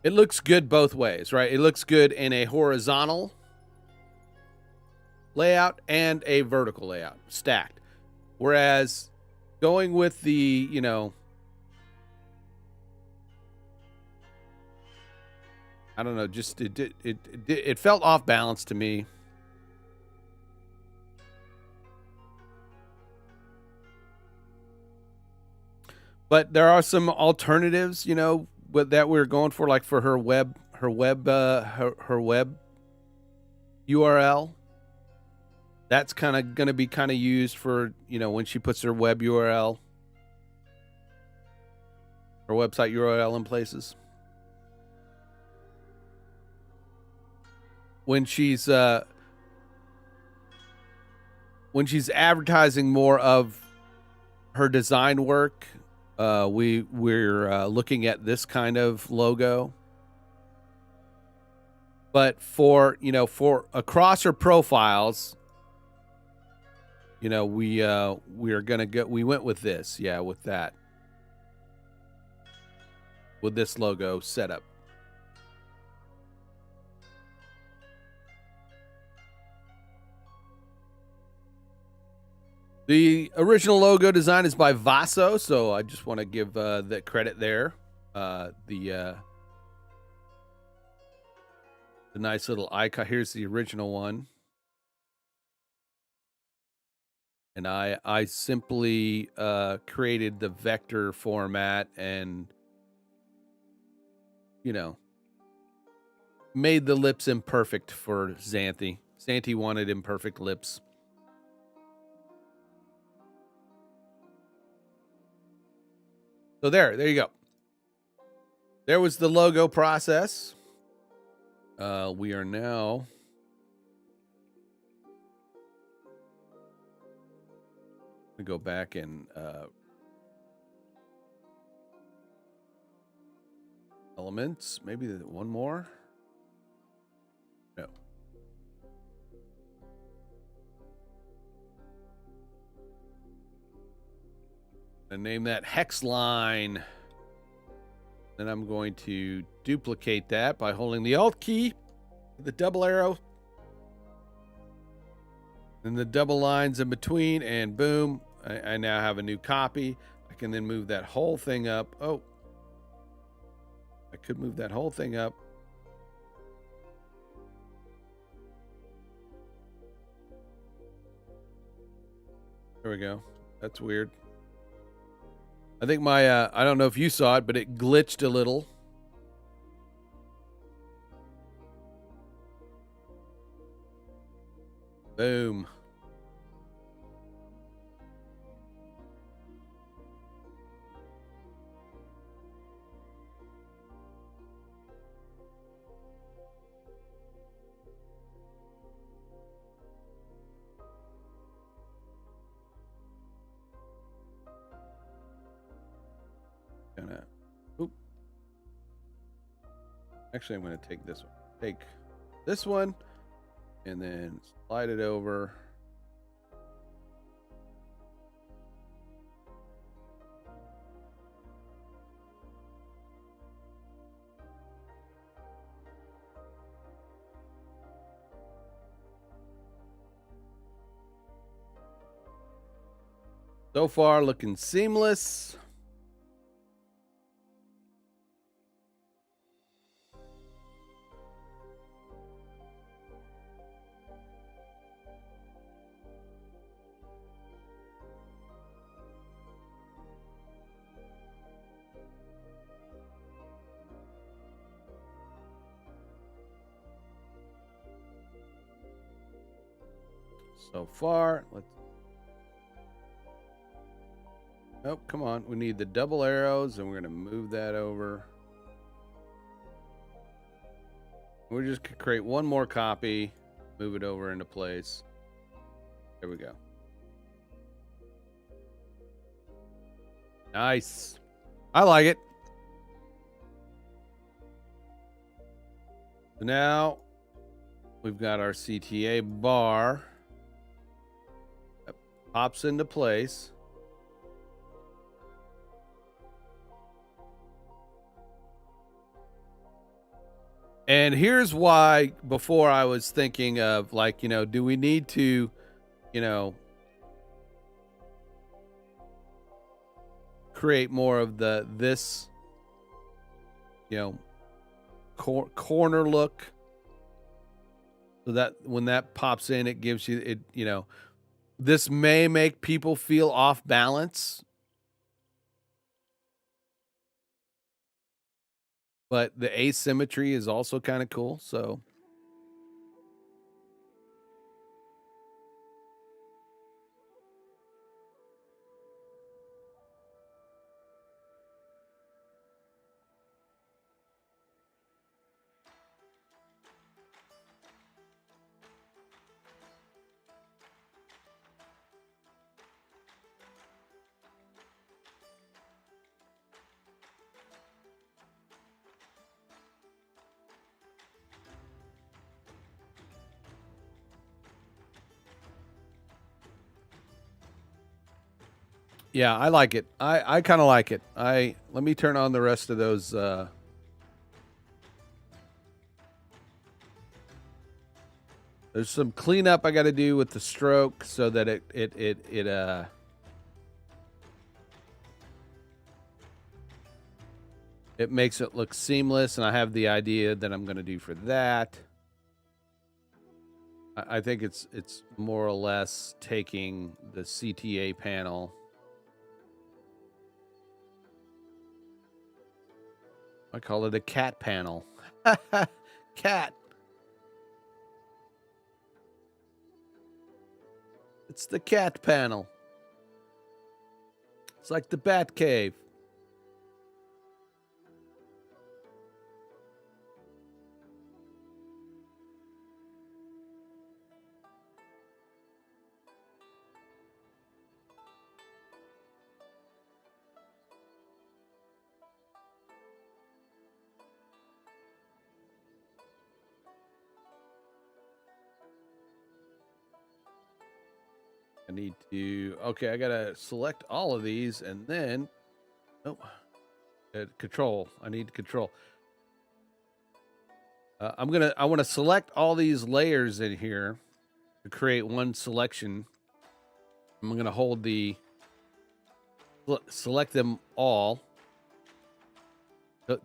it looks good both ways, right? It looks good in a horizontal layout and a vertical layout, stacked. Whereas going with the, you know, I don't know, just it felt off balance to me. But there are some alternatives, you know, that we're going for, like for her web URL. That's kind of going to be kind of used for, you know, when she puts her web URL, her website URL in places. When she's advertising more of her design work, we're looking at this kind of logo. But for, you know, for across her profiles, you know, we went with this, with that, with this logo setup. The original logo design is by Vaso, so I just want to give the credit there. The nice little icon. Here's the original one. And I simply created the vector format and, you know, made the lips imperfect for Xanthi. Xanthi wanted imperfect lips. So there you go. There was the logo process. We are now going to go back and elements. Maybe one more. No. And name that hex line. Then I'm going to duplicate that by holding the Alt key, the double arrow, and the double lines in between, and boom, I now have a new copy. I can then move that whole thing up. Oh, I could move that whole thing up. There we go. That's weird. I think my, I don't know if you saw it, but it glitched a little. Boom. Actually, I'm going to take this one. Take this one and then slide it over. So far, looking seamless. So far, let's Oh, come on. We need the double arrows, and we're going to move that over. We're just going to create one more copy, move it over into place. There we go. Nice. I like it. So now we've got our CTA bar. That pops into place. And here's why, before I was thinking of, like, you know, do we need to, you know, create more of this, you know, corner look, so that when that pops in, it gives you it, you know, this may make people feel off balance, but the asymmetry is also kind of cool. So yeah, I like it. I kind of like it. Let me turn on the rest of those. There's some cleanup I got to do with the stroke so that it makes it look seamless, and I have the idea that I'm going to do for that. I think it's more or less taking the CTA panel. I call it a cat panel. Cat. It's the cat panel. It's like the Bat Cave. I need to, okay, I gotta select all of these, and then, oh, control. I need control. I want to select all these layers in here to create one selection. I'm going to hold the, select them all.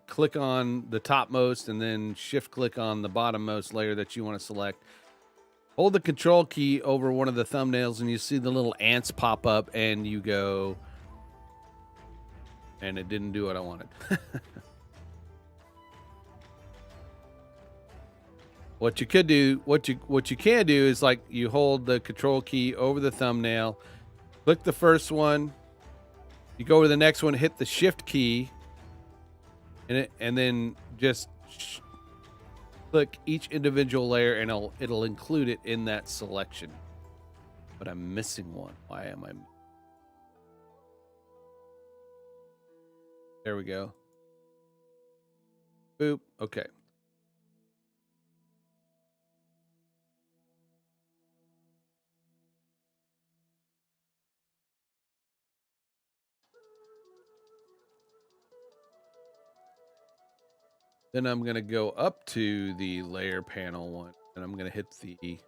Click on the topmost, and then shift click on the bottommost layer that you want to select. Hold the control key over one of the thumbnails, and you see the little ants pop up, and you go, and it didn't do what I wanted. What you could do, what you can do is, like, you hold the control key over the thumbnail, click the first one, you go to the next one, hit the shift key, and then just click each individual layer, and it'll include it in that selection. But I'm missing one. Why am I? There we go. Boop. Okay. Then I'm going to go up to the layer panel one, and I'm going to hit the,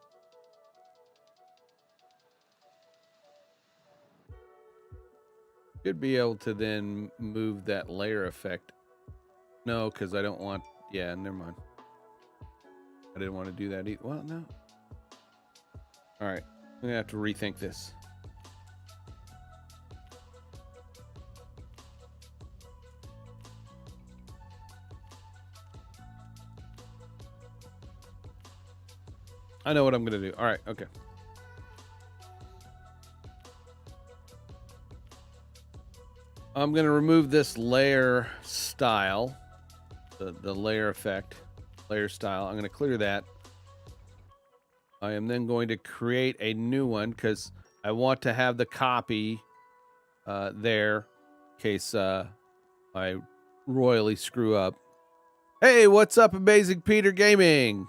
should be able to then move that layer effect. No, because I don't want, yeah, never mind. I didn't want to do that either. Well, no. All right. I'm going to have to rethink this. I know what I'm going to do. All right. Okay. I'm going to remove this layer style, the layer effect, layer style. I'm going to clear that. I am then going to create a new one because I want to have the copy there in case I royally screw up. Hey, what's up, Amazing Peter Gaming?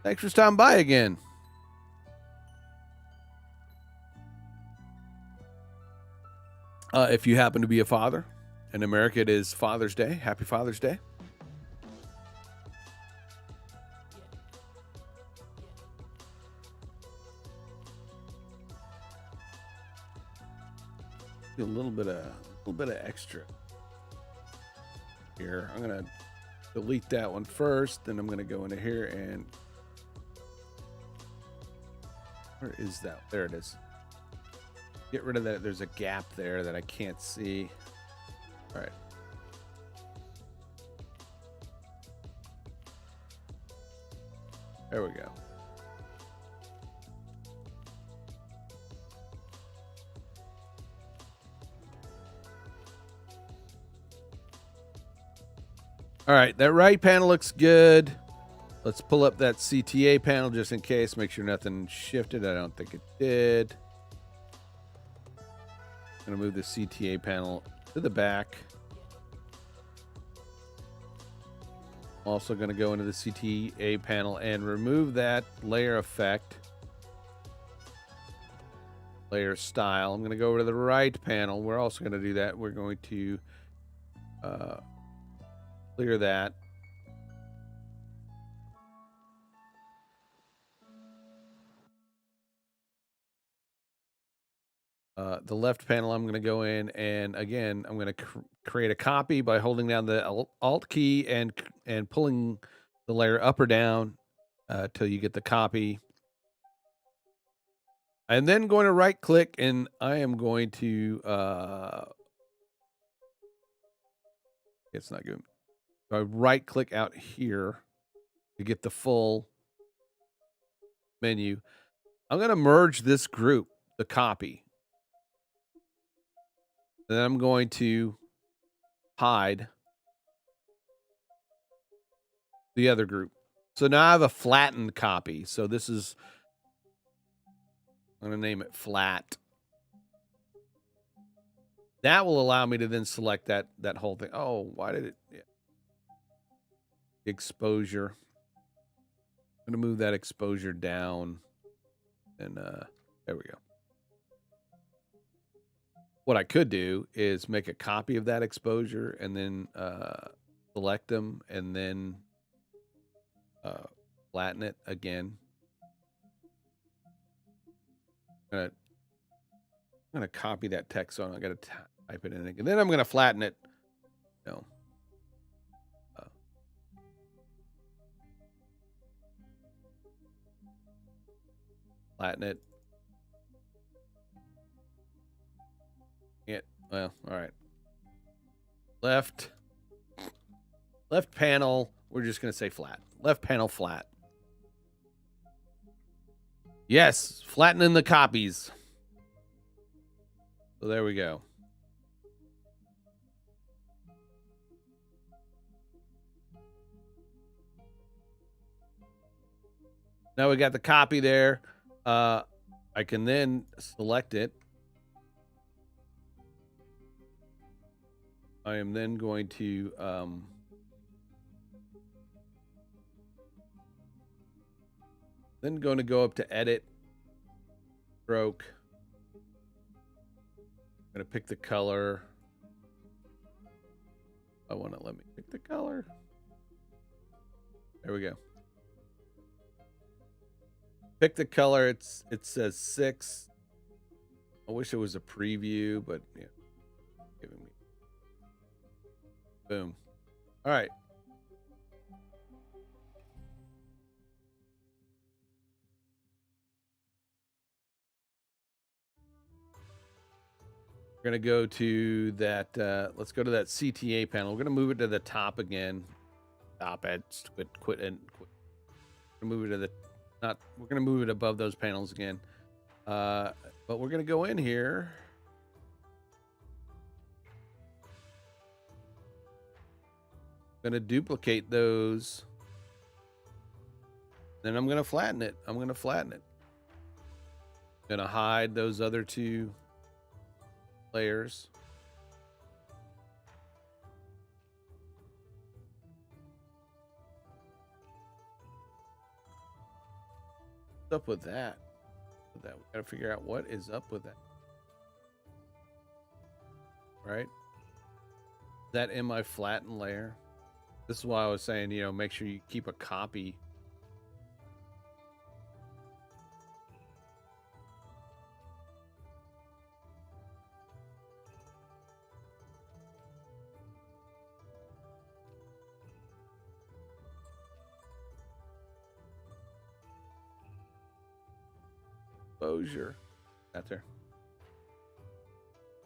Thanks for stopping by again. If you happen to be a father, in America it is Father's Day. Happy Father's Day. A little bit of extra here. I'm gonna delete that one first, then I'm gonna go into here and where is that? There it is. Get rid of that. There's a gap there that I can't see. All right. There we go. All right, that right panel looks good. Let's pull up that CTA panel just in case. Make sure nothing shifted. I don't think it did. I'm going to move the CTA panel to the back. I'm also going to go into the CTA panel and remove that layer effect. Layer style. I'm going to go over to the right panel. We're also going to do that. We're going to clear that. The left panel, I'm going to go in and again, I'm going to create a copy by holding down the Alt key and pulling the layer up or down till you get the copy. And then going to right click and I am going to, it's not good. So I right click out here to get the full menu. I'm going to merge this group, the copy. Then I'm going to hide the other group. So now I have a flattened copy. So this is, I'm going to name it flat. That will allow me to then select that whole thing. Oh, why did it? Yeah. Exposure. I'm going to move that exposure down. And there we go. What I could do is make a copy of that exposure and then select them and then flatten it again. I'm gonna copy that text, so I gotta type it in again. Then I'm gonna flatten it. No. Flatten it. Well, all right. Left panel, we're just going to say flat. Left panel flat. Yes, flattening the copies. So there we go. Now we got the copy there. I can then select it. I am then going to go up to edit, stroke. I'm going to pick the color. I want to let me pick the color. There we go. Pick the color. It says 6. I wish it was a preview, but yeah. Giving me. Boom. All right. We're going to go to that. Let's go to that CTA panel. We're going to move it to the top again. Stop it. Quit. Move it to the, not, we're going to move it above those panels again. But we're going to go in here. I'm going to duplicate those. Then I'm going to flatten it. I'm going to hide those other two layers. What's up with that? We got to figure out what is up with that. Right? Is that in my flattened layer? This is why I was saying, you know, make sure you keep a copy. Exposure. Out there.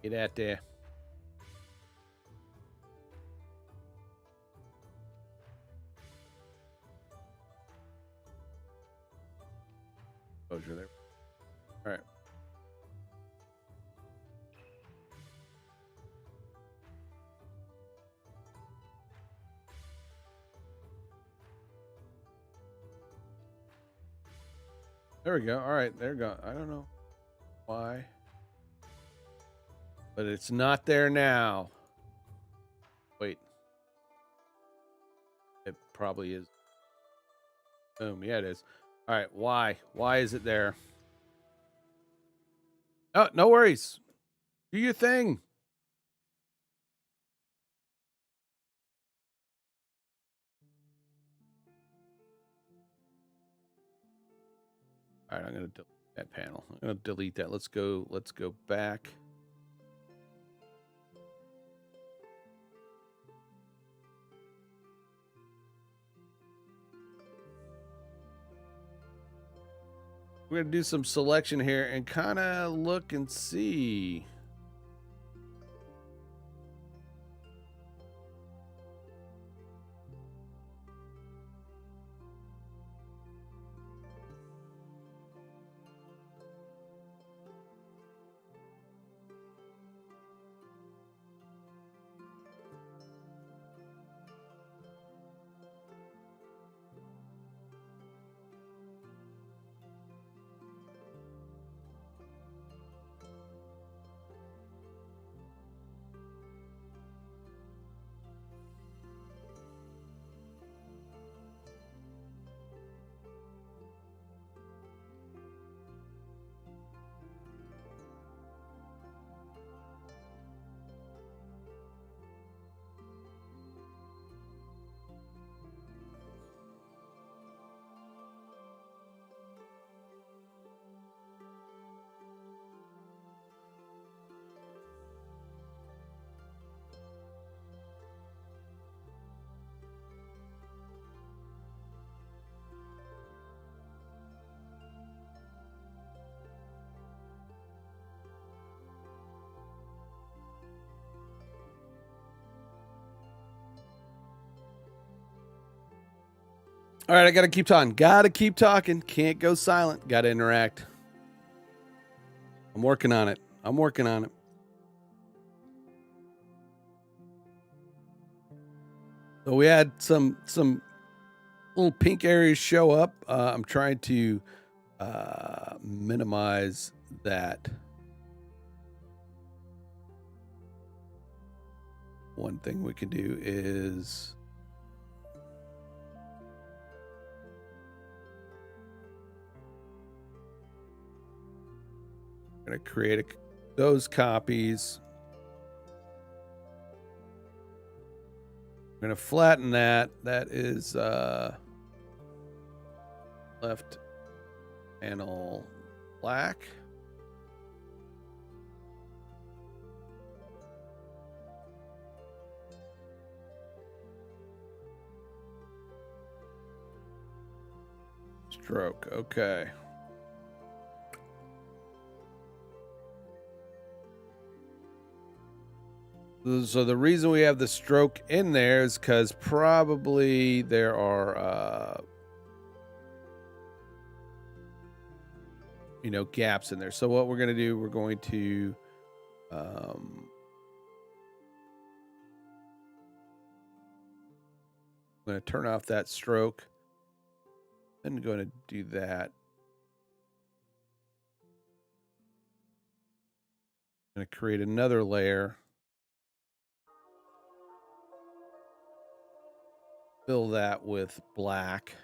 Get out there. Exposure there. All right. There we go. All right, there we go. I don't know why, but it's not there now. Wait. It probably is. Boom. Yeah, it is. All right. Why? Why is it there? Oh, no worries. Do your thing. All right, I'm going to delete that panel. I'm going to delete that. Let's go back. We're going to do some selection here and kind of look and see. All right, I got to keep talking. Got to keep talking. Can't go silent. Got to interact. I'm working on it. So we had some little pink areas show up. I'm trying to minimize that. One thing we can do is going to create those copies. I'm going to flatten that. That is left panel black. Stroke. Okay. So the reason we have the stroke in there is because probably there are gaps in there. So what we're going to do, we're going to I'm going to turn off that stroke. I'm going to do that. I'm going to create another layer. Fill that with black.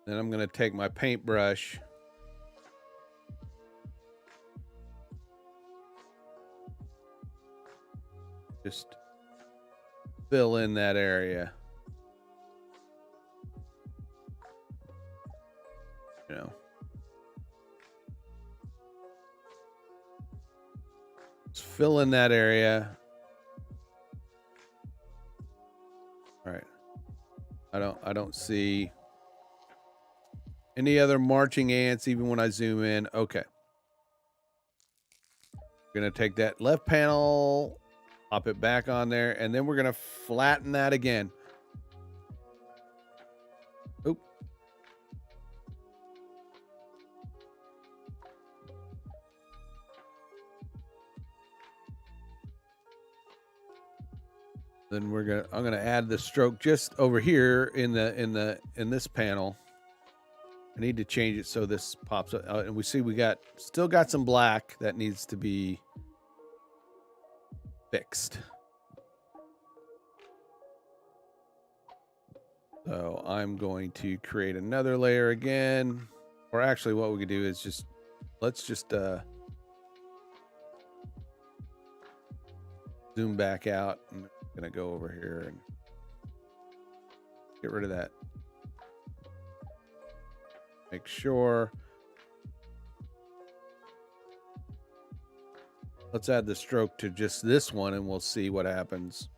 Then I'm going to take my paintbrush. Just fill in that area. Just fill in that area. All right. I don't see any other marching ants even when I zoom in. Okay. We're going to take that left panel, pop it back on there, and then we're going to flatten that again. Oop. Then I'm gonna add the stroke just over here in this panel. I need to change it so this pops up, and we see we still got some black that needs to be fixed. So I'm going to create another layer again, or actually what we could do is let's just zoom back out. I'm gonna go over here and get rid of that. Make sure. Let's add the stroke to just this one and we'll see what happens.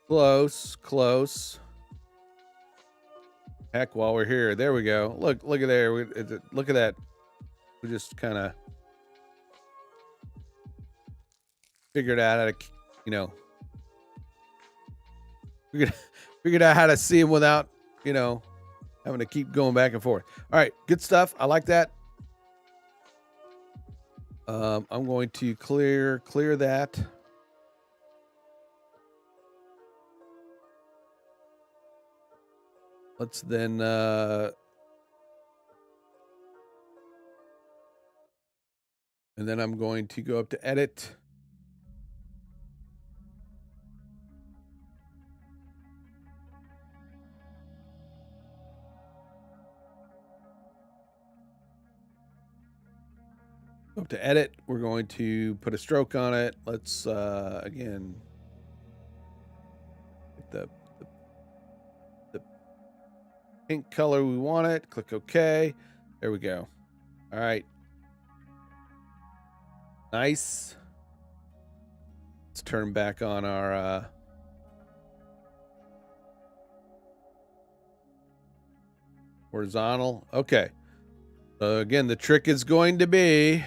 Close. Heck, while we're here, there we go. Look at there. Look at that. We just kind of figured out how to, figured out how to see them without, having to keep going back and forth. All right, good stuff. I like that. I'm going to clear that. Let's then and then I'm going to go up to edit. Up to edit. We're going to put a stroke on it. Let's again get the pink color we want it. Click OK. There we go. All right. Nice. Let's turn back on our horizontal. Okay. So again, the trick is going to be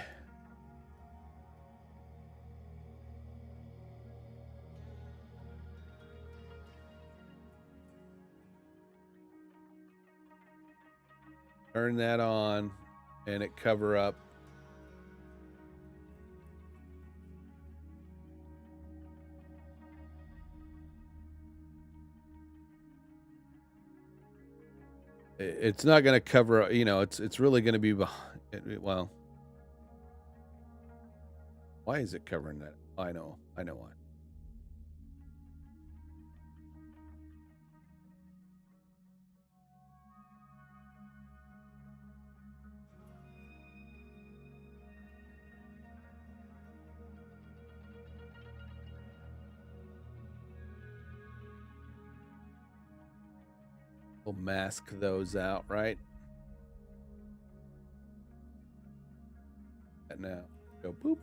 turn that on and it cover up. It's not going to cover, it's really going to be behind. Well, why is it covering that? I know why. We'll mask those out, right? And now go boop.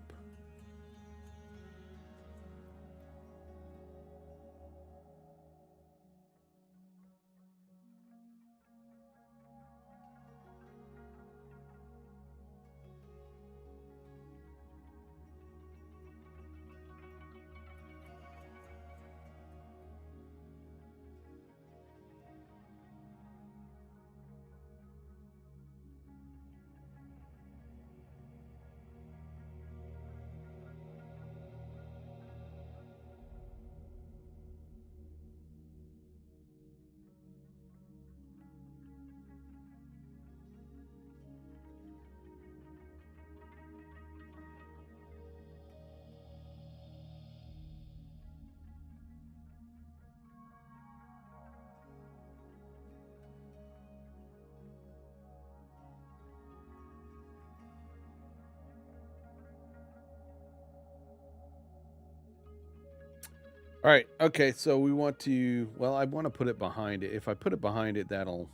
All right. Okay. So we want to, well, I want to put it behind it. If I put it behind it, that'll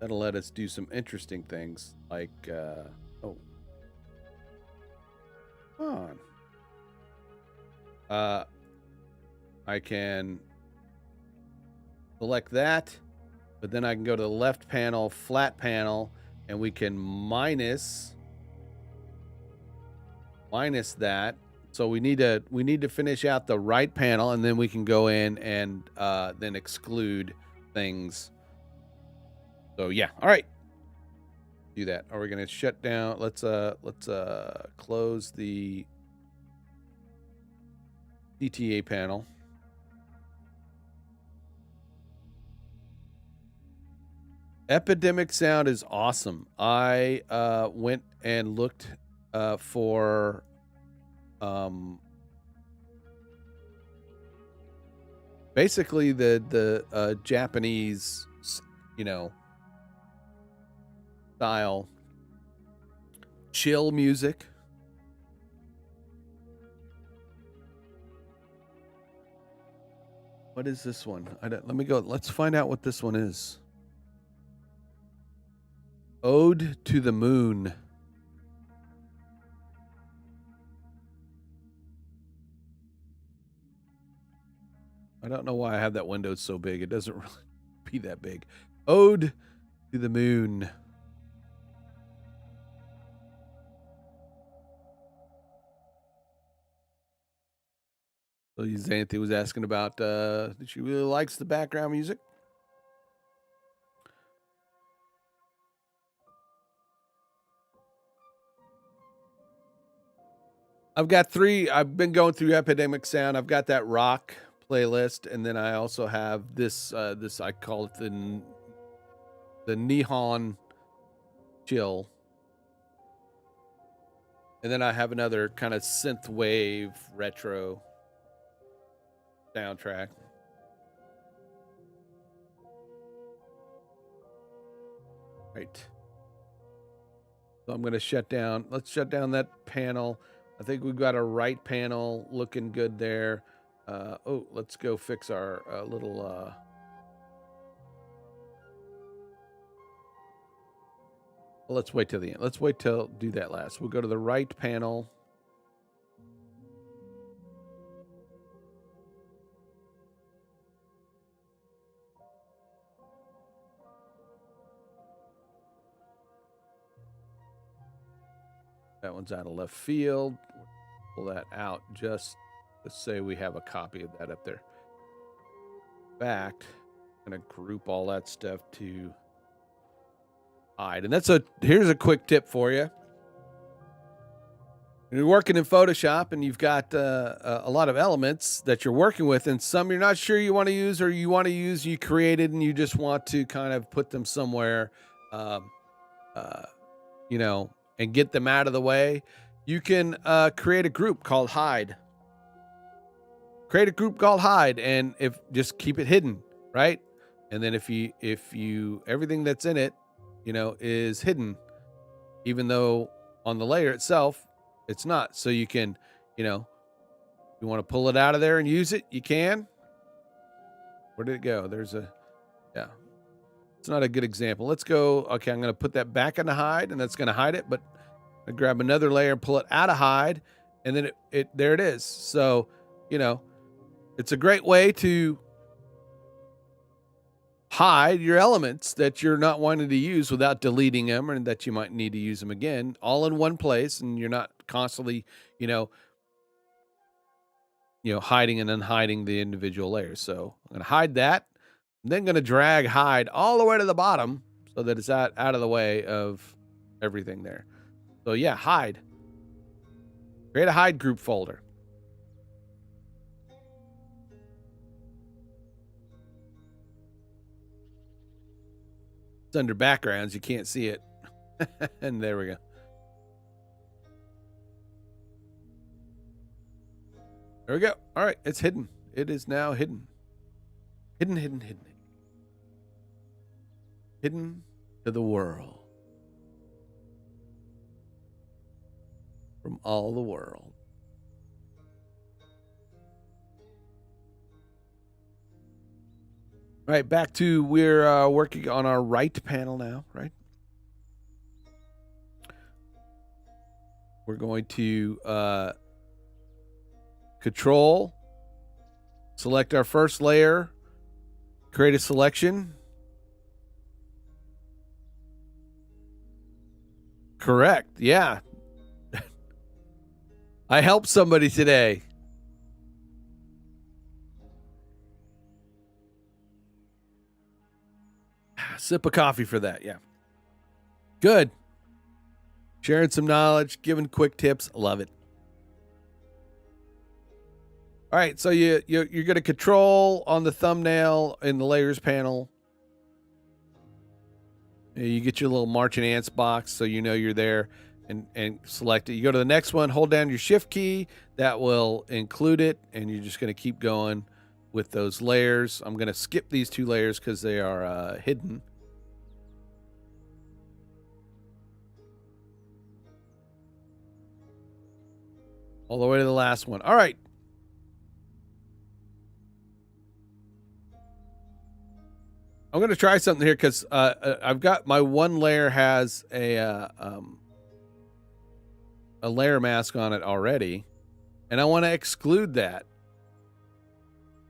let us do some interesting things like, oh, come on. I can select that, but then I can go to the left panel, flat panel, and we can minus that. So we need to finish out the right panel, and then we can go in and then exclude things. So yeah, all right. Do that. Are we going to shut down? Let's close the CTA panel. Epidemic sound is awesome. I went and looked for basically the Japanese, style chill music. What is this one? Let me go. Let's find out what this one is. Ode to the Moon. I don't know why I have that window so big. It doesn't really be that big. Ode to the Moon. So Xanthi was asking about she really likes the background music. I've got 3. I've been going through Epidemic Sound. I've got that rock playlist, and then I also have this this, I call it the Nihon Chill. And then I have another kind of synth wave retro soundtrack. Right. So I'm going to shut down. Let's shut down that panel. I think we've got a right panel looking good there. Oh, let's go fix our little... well, let's wait till the end. Let's wait till do that last. We'll go to the right panel. That one's out of left field. Pull that out just to say we have a copy of that up there. In fact, I'm going to group all that stuff to hide. And here's a quick tip for you. You're working in Photoshop and you've got a lot of elements that you're working with, and some you're not sure you want to use, or you created and you just want to kind of put them somewhere, and get them out of the way. You can create a group called hide. Create a group called hide, and just keep it hidden, right? And then if you everything that's in it, is hidden, even though on the layer itself it's not. So you can, you want to pull it out of there and use it, you can. Where did it go? Yeah. It's not a good example. Let's go. Okay, I'm going to put that back in the hide, and that's going to hide it, but I grab another layer and pull it out of hide, and then there it is. So, it's a great way to hide your elements that you're not wanting to use without deleting them, and that you might need to use them again, all in one place, and you're not constantly, hiding and unhiding the individual layers. So I'm going to hide that. I'm then going to drag hide all the way to the bottom so that it's out of the way of everything there. So yeah, hide. Create a hide group folder. It's under backgrounds. You can't see it. And there we go. There we go. All right. It's hidden. It is now hidden. Hidden. Hidden to the world. From all the world. All right, back to we're working on our right panel now, right? We're going to control, select our first layer, create a selection. Correct. Yeah. I helped somebody today. Sip of coffee for that. Yeah. Good. Sharing some knowledge, giving quick tips. Love it. All right. So you're going to control on the thumbnail in the layers panel. You get your little marching ants box so you know you're there and select it. You go to the next one, hold down your shift key. That will include it. And you're just going to keep going with those layers. I'm going to skip these 2 layers because they are hidden. All the way to the last one. All right. I'm going to try something here because I've got my one layer has a layer mask on it already, and I want to exclude that.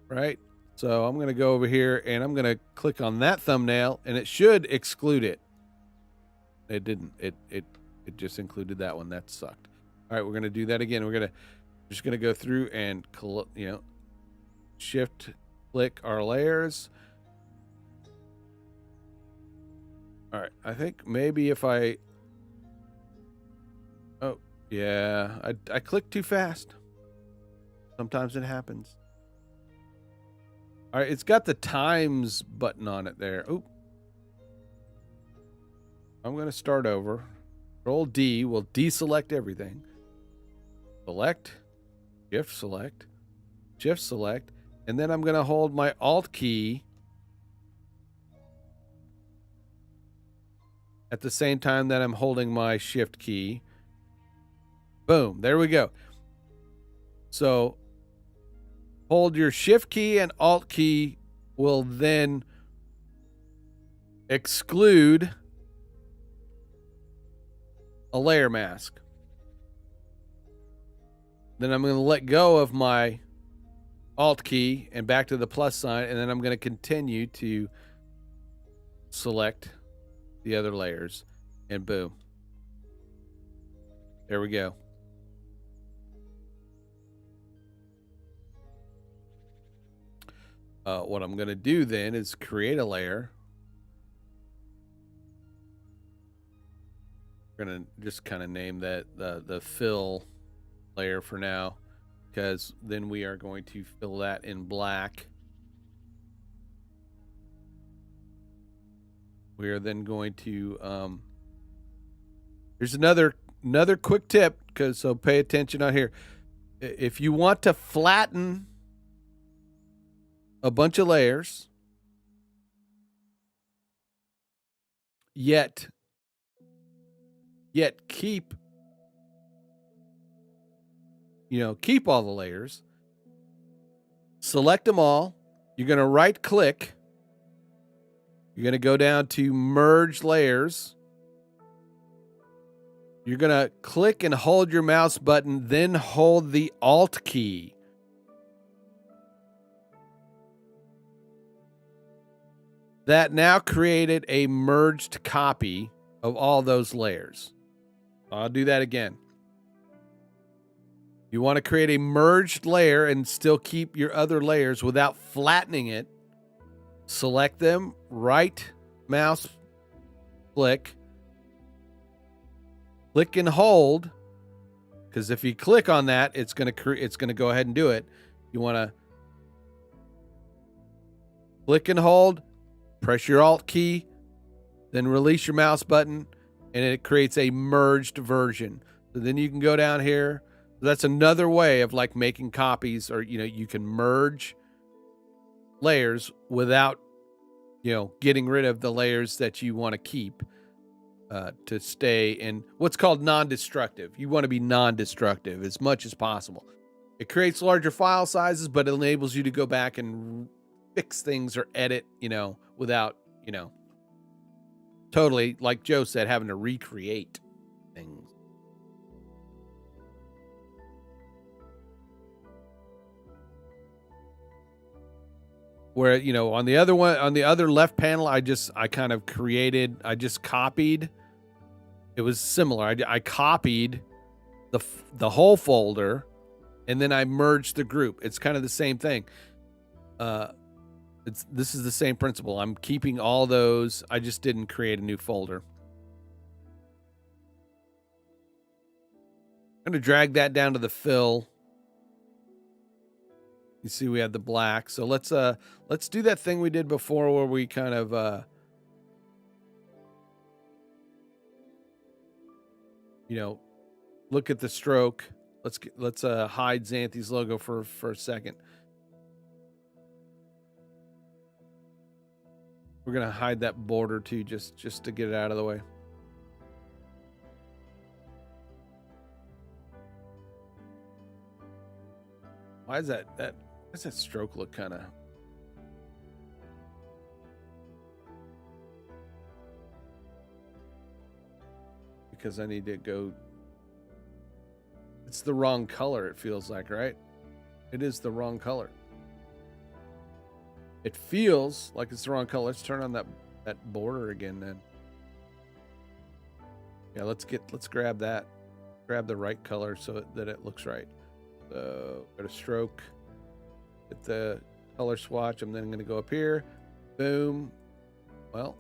Right? So I'm going to go over here and I'm going to click on that thumbnail, and it should exclude it. It didn't. It just included that one. That sucked. All right, we're going to do that again. We're just going to go through and shift click our layers. All right, I think maybe if I I clicked too fast. Sometimes it happens. All right, it's got the times button on it there. Oh, I'm going to start over. Control D will deselect everything. Select, shift select, and then I'm going to hold my Alt key at the same time that I'm holding my shift key. Boom, there we go. So hold your shift key and Alt key will then exclude a layer mask. Then I'm going to let go of my Alt key and back to the plus sign, and then I'm going to continue to select the other layers, and boom. There we go. What I'm going to do then is create a layer. We're going to just kind of name that the fill layer for now, because then we are going to fill that in black. We are then going to here's another quick tip, so pay attention on here. If you want to flatten a bunch of layers, yet keep all the layers, select them all. You're going to right click. You're going to go down to merge layers. You're going to click and hold your mouse button, then hold the Alt key. That now created a merged copy of all those layers. I'll do that again. You want to create a merged layer and still keep your other layers without flattening it. Select them, right mouse click and hold, because if you click on that, it's going to go ahead and do it. You want to click and hold, press your Alt key, then release your mouse button, and it creates a merged version. So then you can go down here. That's another way of like making copies, or you can merge layers without getting rid of the layers that you want to keep to stay in what's called non-destructive. You want to be non-destructive as much as possible. It creates larger file sizes, but it enables you to go back and fix things or edit, without, totally, like Joe said, having to recreate things. Where, on the other left panel, I just copied. It was similar. I copied the whole folder, and then I merged the group. It's kind of the same thing. This is the same principle. I'm keeping all those. I just didn't create a new folder. I'm going to drag that down to the fill. You see we have the black. So let's do that thing we did before where we kind of look at the stroke. Let's hide Xanthi's logo for a second. We're going to hide that border too, just to get it out of the way. Why is that stroke look kind of... Because I need to go... It's the wrong color, it feels like, right? It is the wrong color. It feels like it's the wrong color. Let's turn on that border again then. Yeah, let's grab that. Grab the right color so that it looks right. So go to stroke. Hit the color swatch. I'm then going to go up here. Boom. Well,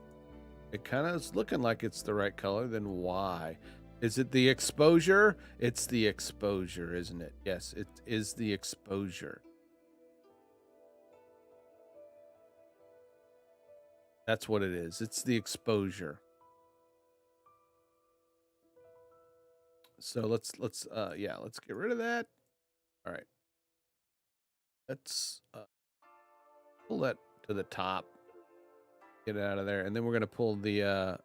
it kind of is looking like it's the right color. Then why? Is it the exposure? It's the exposure, isn't it? Yes, it is the exposure. That's what it is. It's the exposure. So let's get rid of that. All right. Let's pull that to the top. Get it out of there. And then we're going to pull the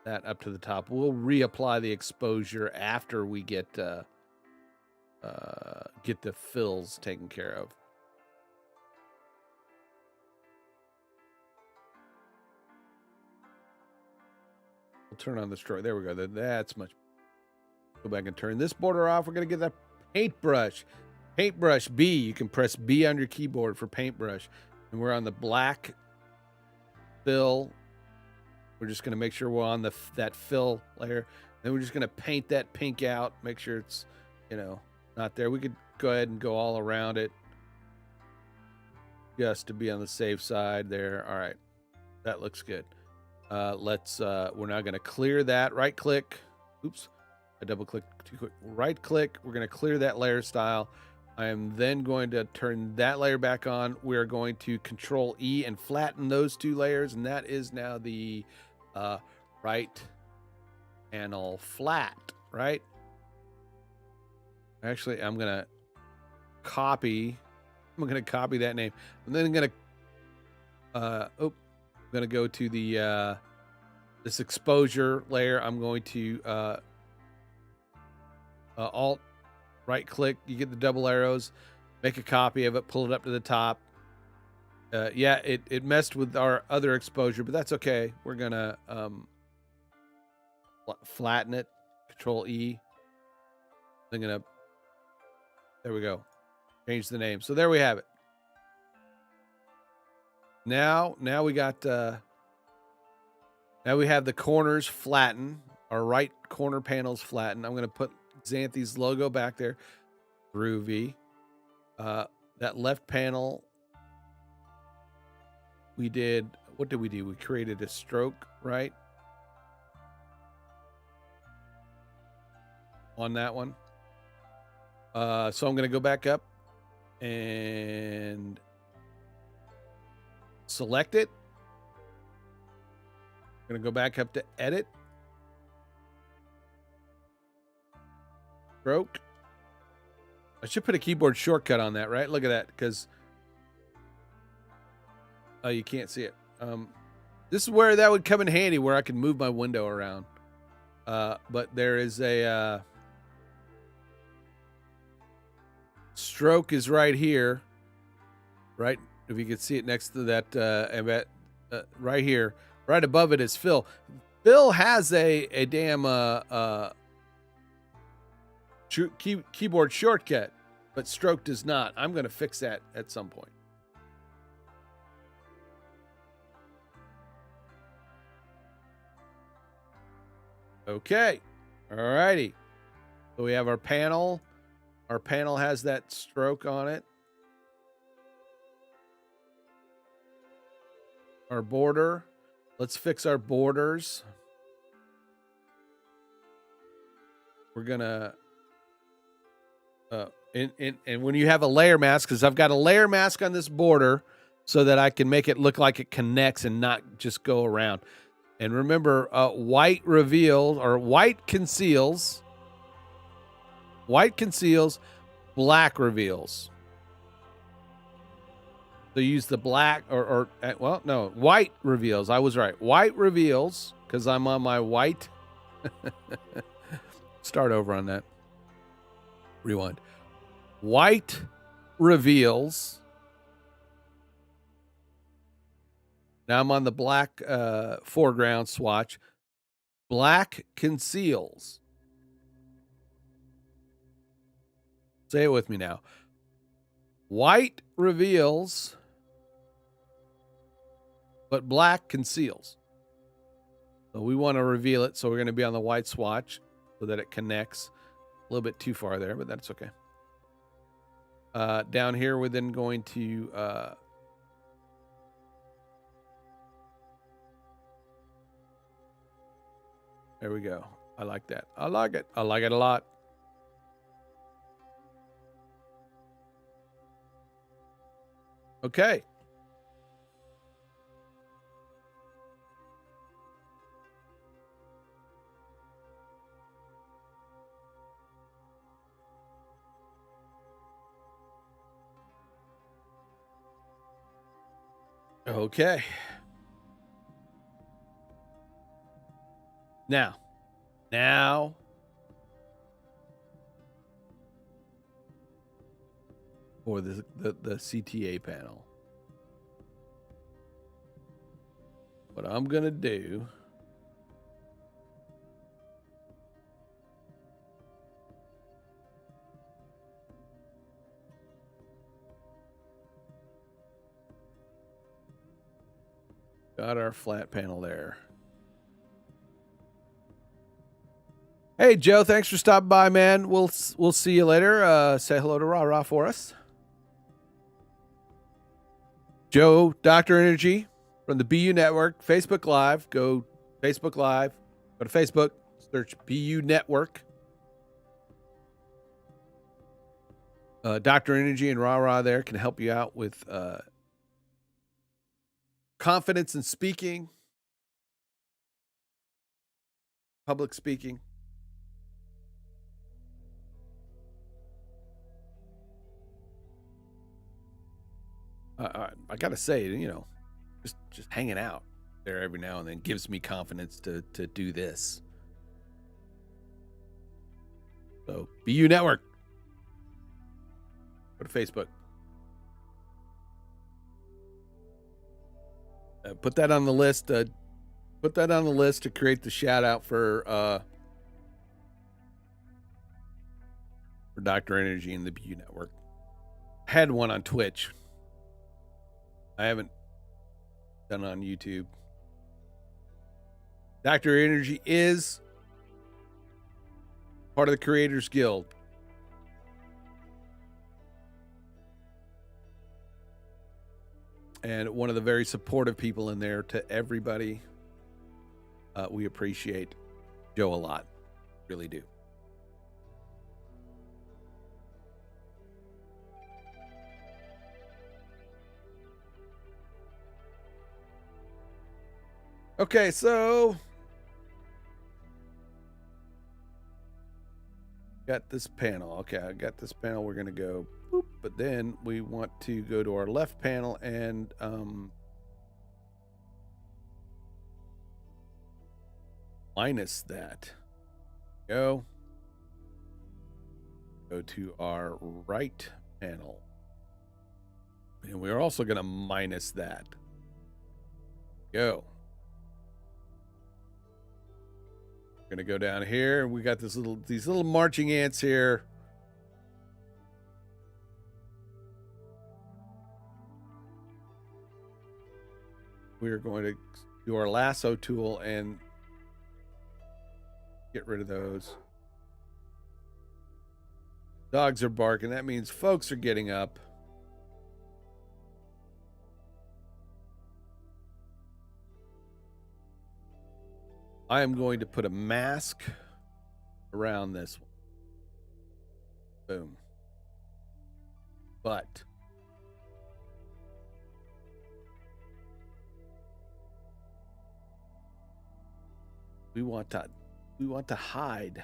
that up to the top. We'll reapply the exposure after we get the fills taken care of. We'll turn on the stroke. There we go. That's much. Go back and turn this border off. We're going to get that paintbrush. Paintbrush B. You can press B on your keyboard for paintbrush. And we're on the black fill. We're just going to make sure we're on that fill layer. Then we're just going to paint that pink out. Make sure it's, not there. We could go ahead and go all around it just to be on the safe side there. All right. That looks good. We're now going to clear that. Right click. Oops. I double click too quick. Right click. We're going to clear that layer style. I am then going to turn that layer back on. We're going to Control E and flatten those two layers. And that is now the right panel flat, right? Actually, I'm going to copy that name. And then I'm going to go to the this exposure layer. I'm going to alt right click. You get the double arrows, make a copy of it, pull it up to the top. Yeah, it messed with our other exposure, but that's okay. We're gonna flatten it. Control E. I'm gonna. There we go. Change the name. So there we have it. Now we got. Now we have the corners flattened. Our right corner panels flattened. I'm gonna put Xanthi's logo back there. Groovy. That left panel. We did. What did we do? We created a stroke, right? On that one. So I'm going to go back up and select it. I'm going to go back up to edit. Stroke. I should put a keyboard shortcut on that, right? Look at that, because you can't see it. This is where that would come in handy, where I can move my window around. But there is a stroke is right here, right If you can see it next to that, right here, right above it is Phil. Phil has a damn keyboard shortcut, but Stroke does not. I'm going to fix that at some point. Okay. All righty. So we have our panel. Our panel has that stroke on it. Our border. Let's fix our borders. We're gonna and when you have a layer mask, because I've got a layer mask on this border so that I can make it look like it connects and not just go around. And remember, white reveals or white conceals. White conceals, black reveals. So use the black or well, no, white reveals. I was right. White reveals, because I'm on my white. Start over on that. Rewind. White reveals. Now I'm on the black foreground swatch. Black conceals. Say it with me now. White reveals, but black conceals. So we want to reveal it, so we're going to be on the white swatch so that it connects. A little bit too far there, but that's okay. Down here, we're then going to there we go. I like that. I like it. I like it a lot. Okay. Okay. Now for the CTA panel. What I'm going to do got our flat panel there. Hey, Joe, thanks for stopping by, man. We'll see you later. Say hello to Ra for us. Joe, Dr. Energy from the BU Network, Facebook Live. Go Facebook Live. Go to Facebook. Search BU Network. Dr. Energy and Ra there can help you out with confidence in speaking, public speaking. I gotta say, just hanging out there every now and then gives me confidence to do this. So BU Network. Go to Facebook. Put that on the list. Put that on the list to create the shout out for Dr. Energy and the BU Network. I had one on Twitch. I haven't done it on YouTube. Dr. Energy is part of the Creators Guild. And one of the very supportive people in there to everybody. We appreciate Joe a lot. Really do. Okay, so got this panel. Okay, I got this panel. We're going to go boop, but then we want to go to our left panel and minus that. Go to our right panel. And we're also going to minus that. Go. We're going to go down here. We got these little marching ants here. We're going to do our lasso tool and get rid of those. Dogs are barking. That means folks are getting up. I am going to put a mask around this one. Boom. But we want to hide.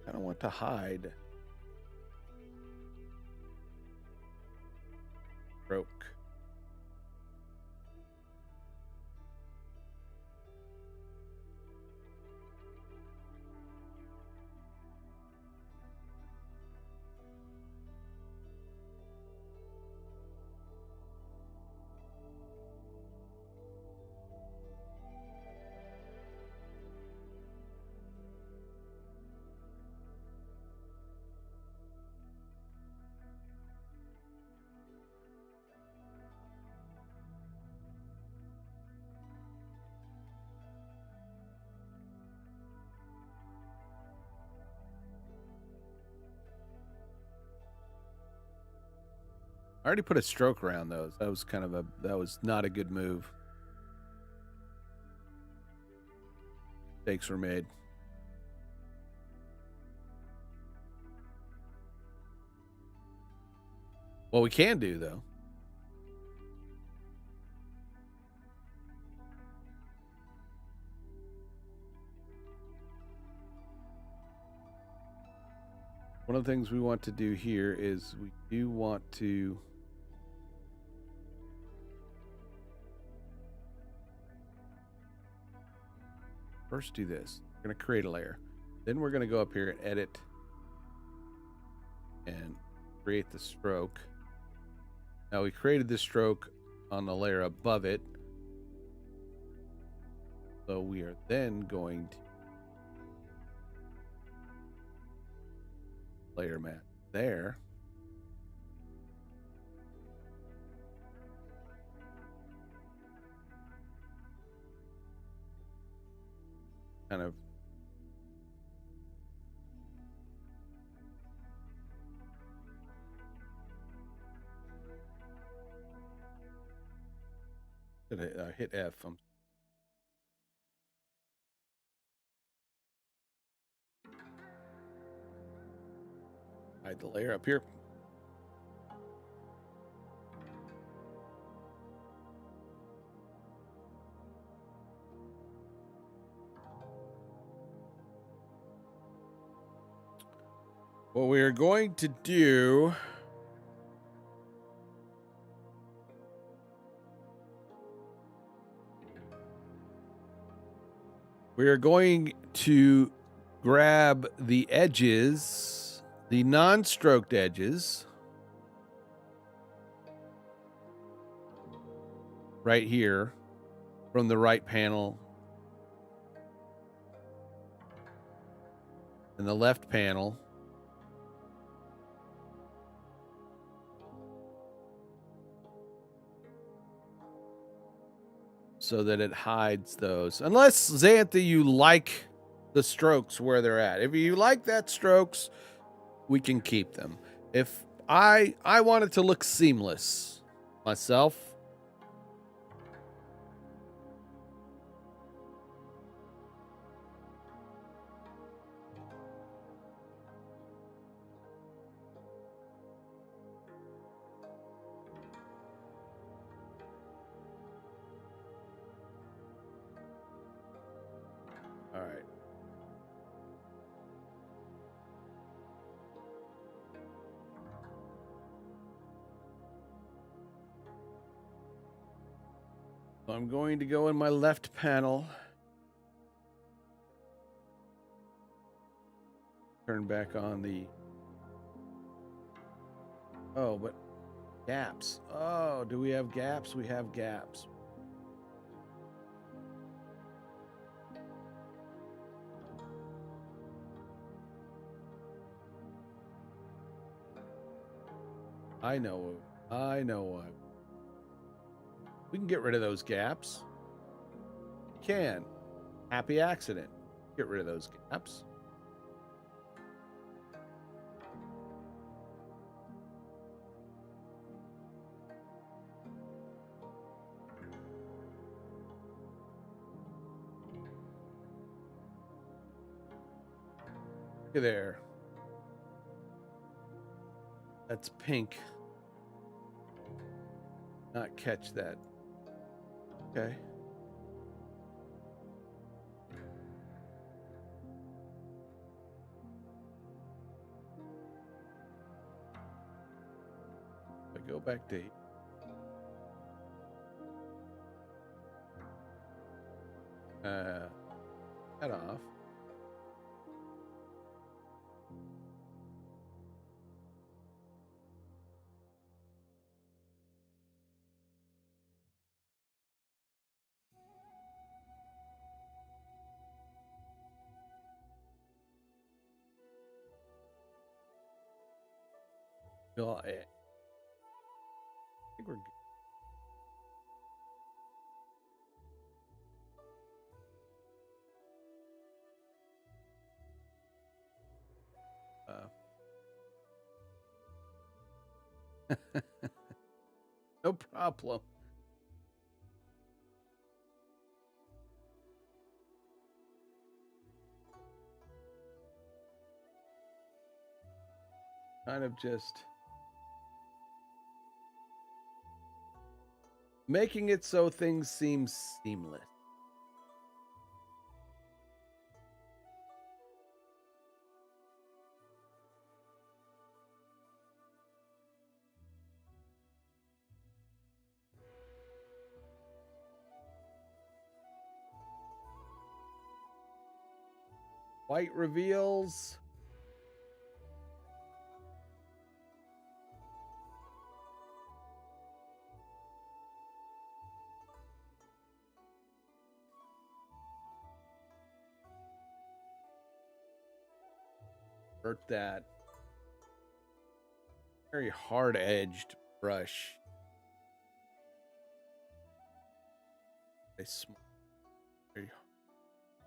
I don't want to hide. Broke. I already put a stroke around those. That was not a good move. Mistakes were made. What we can do, though, one of the things we want to do here is we do want to first do this. We're going to create a layer. Then we're going to go up here and edit and create the stroke. Now we created this stroke on the layer above it. So we are then going to layer mask there. Kind of hit F. Hide the layer up here. What we are going to do we are going to grab the edges, the non-stroked edges right here from the right panel and the left panel. So that it hides those. Unless, Xantha, you like the strokes where they're at. If you like that strokes, we can keep them. If I want it to look seamless myself. All right. So I'm going to go in my left panel. turn back on the... Oh, but gaps. Oh, do we have gaps? We have gaps. I know. We can get rid of those gaps. We can. Happy accident. Get rid of those gaps. Look at there. That's pink. Not catch that. Okay. I go back to... that off. Well, I think we're good. No problem. Kind of just making it so things seem seamless. White reveals. Hurt that. Very hard-edged brush. A very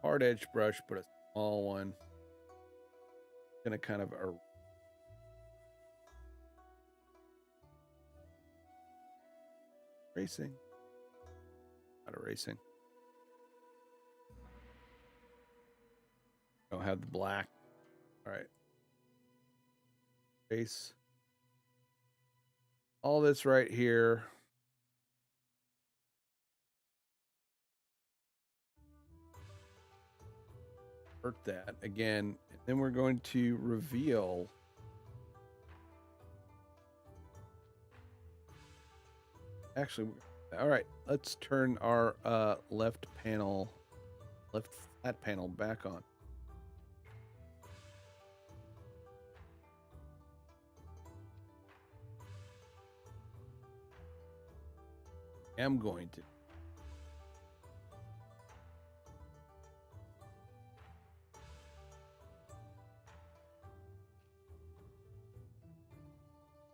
hard-edged brush, but a small one. Gonna kind of erasing. Not erasing. Don't have the black. All right. Erase. All this right here. Hurt that again. And then we're going to reveal. Actually, all right. Let's turn our left flat panel back on. I'm going to.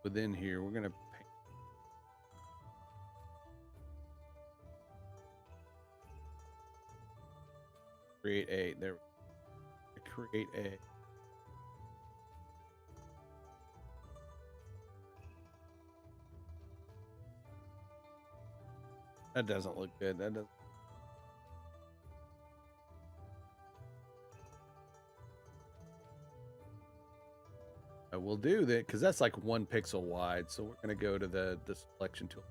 Within here, we're going to paint. Create a, there, create a. That doesn't look good. That doesn't. We'll do that because that's like 1 pixel wide. So we're going to go to the selection tool.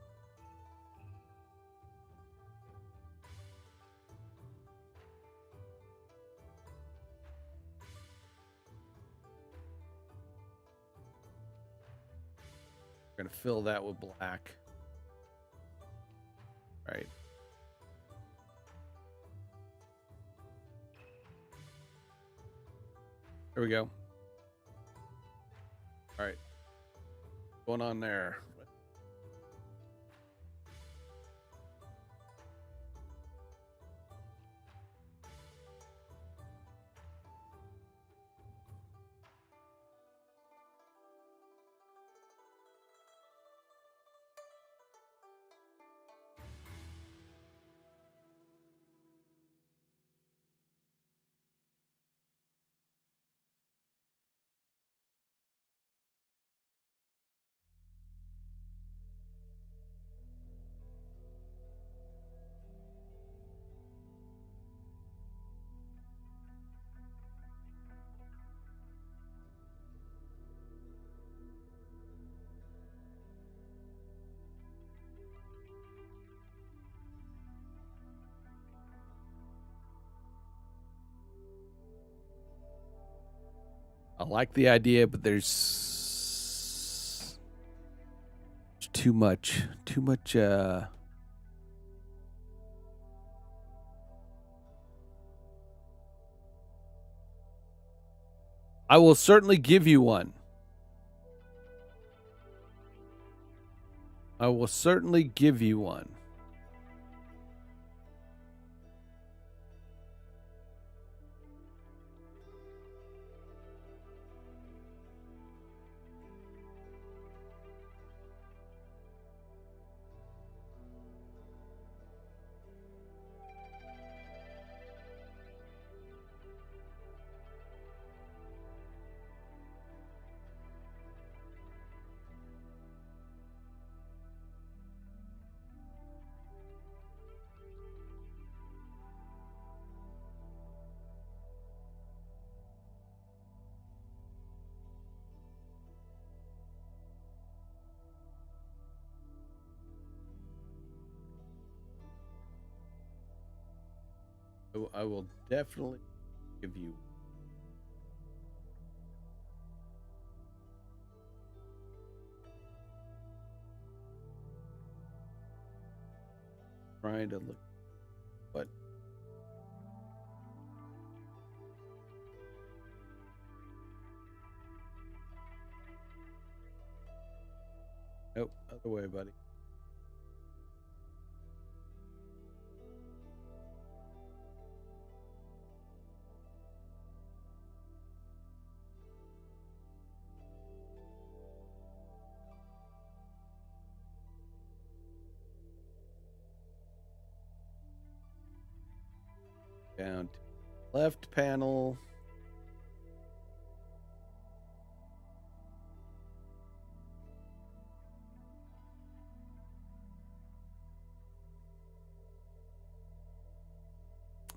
We're going to fill that with black. Right. There we go. All right. What's going on there? I like the idea, but there's too much. I will certainly give you one. I will certainly give you one. I will definitely give you. Trying to look what. Nope, other way, buddy. Down to left panel.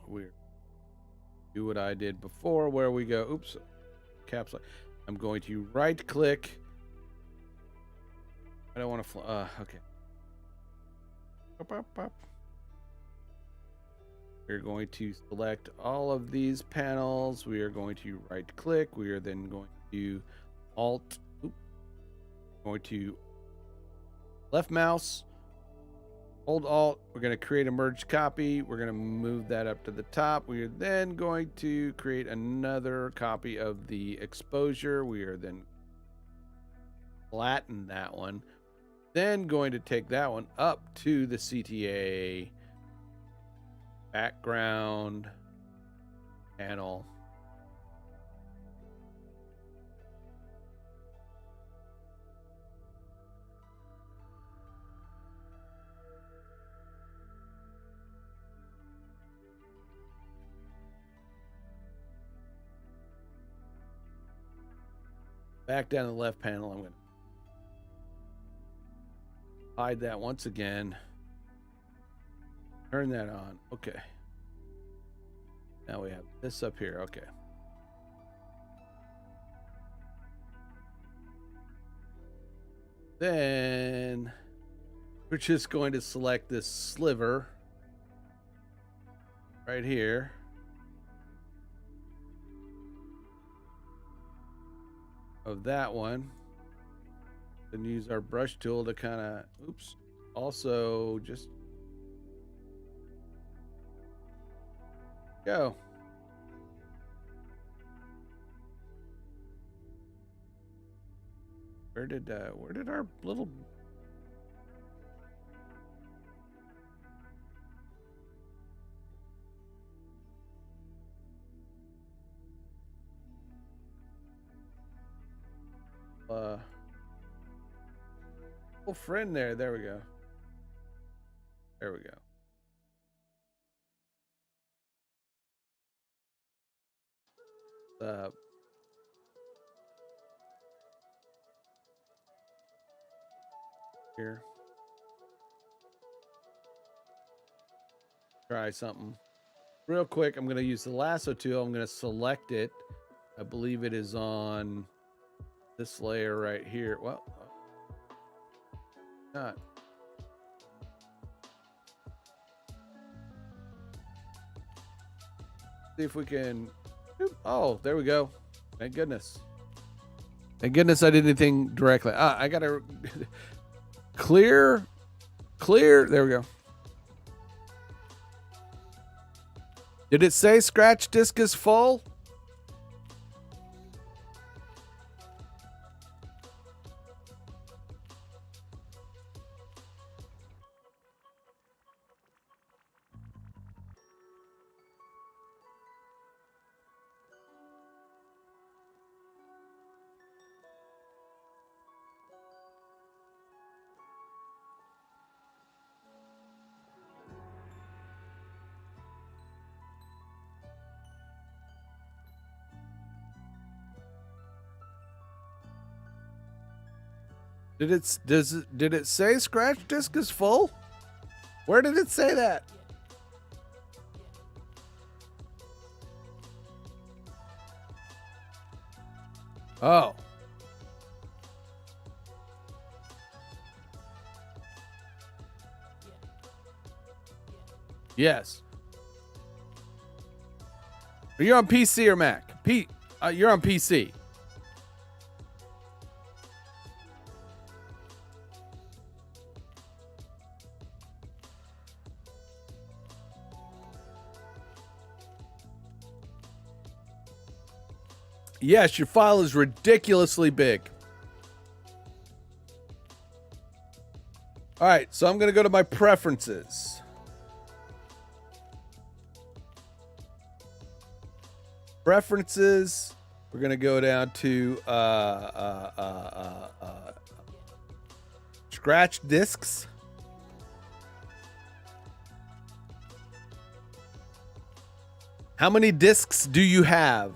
Weird. Do what I did before, where we go. Oops, caps lock. I'm going to right click. I don't want to. Okay. Up, up, up. We're going to select all of these panels. We are going to right click. We are then going to alt. Going to left mouse. Hold alt. We're going to create a merged copy. We're going to move that up to the top. We are then going to create another copy of the exposure. We are then flatten that one. Then going to take that one up to the CTA background panel. Back down to the left panel. I'm going to hide that once again. Turn that on. Okay. Now we have this up here. Okay. Then we're just going to select this sliver right here. Of that one. Then use our brush tool to kind of, oops, also just go. Where did our little little friend there? There we go. There we go. Here. Try something real quick. I'm going to use the lasso tool. I'm going to select it. I believe it is on this layer right here. Well, not. See if we can. Oh, there we go. Thank goodness. Thank goodness I did anything directly. I got to clear. There we go. Did it say scratch disk is full? Did it say scratch disk is full? Where did it say that? Oh. Yes. Are you on PC or Mac? You're on PC. Yes, your file is ridiculously big. All right, so I'm going to go to my preferences. Preferences. We're going to go down to scratch disks. How many disks do you have?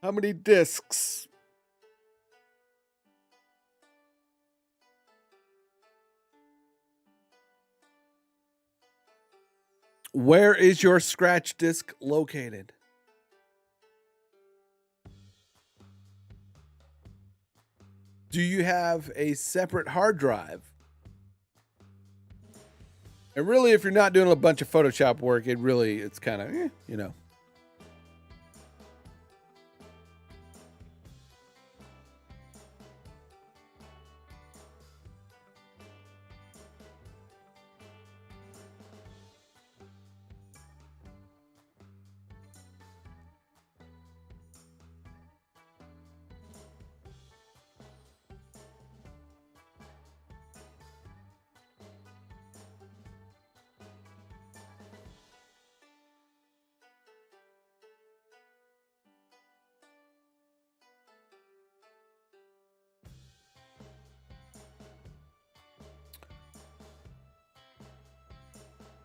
How many disks? Where is your scratch disk located? Do you have a separate hard drive? And really, if you're not doing a bunch of Photoshop work, it's kind of, you know.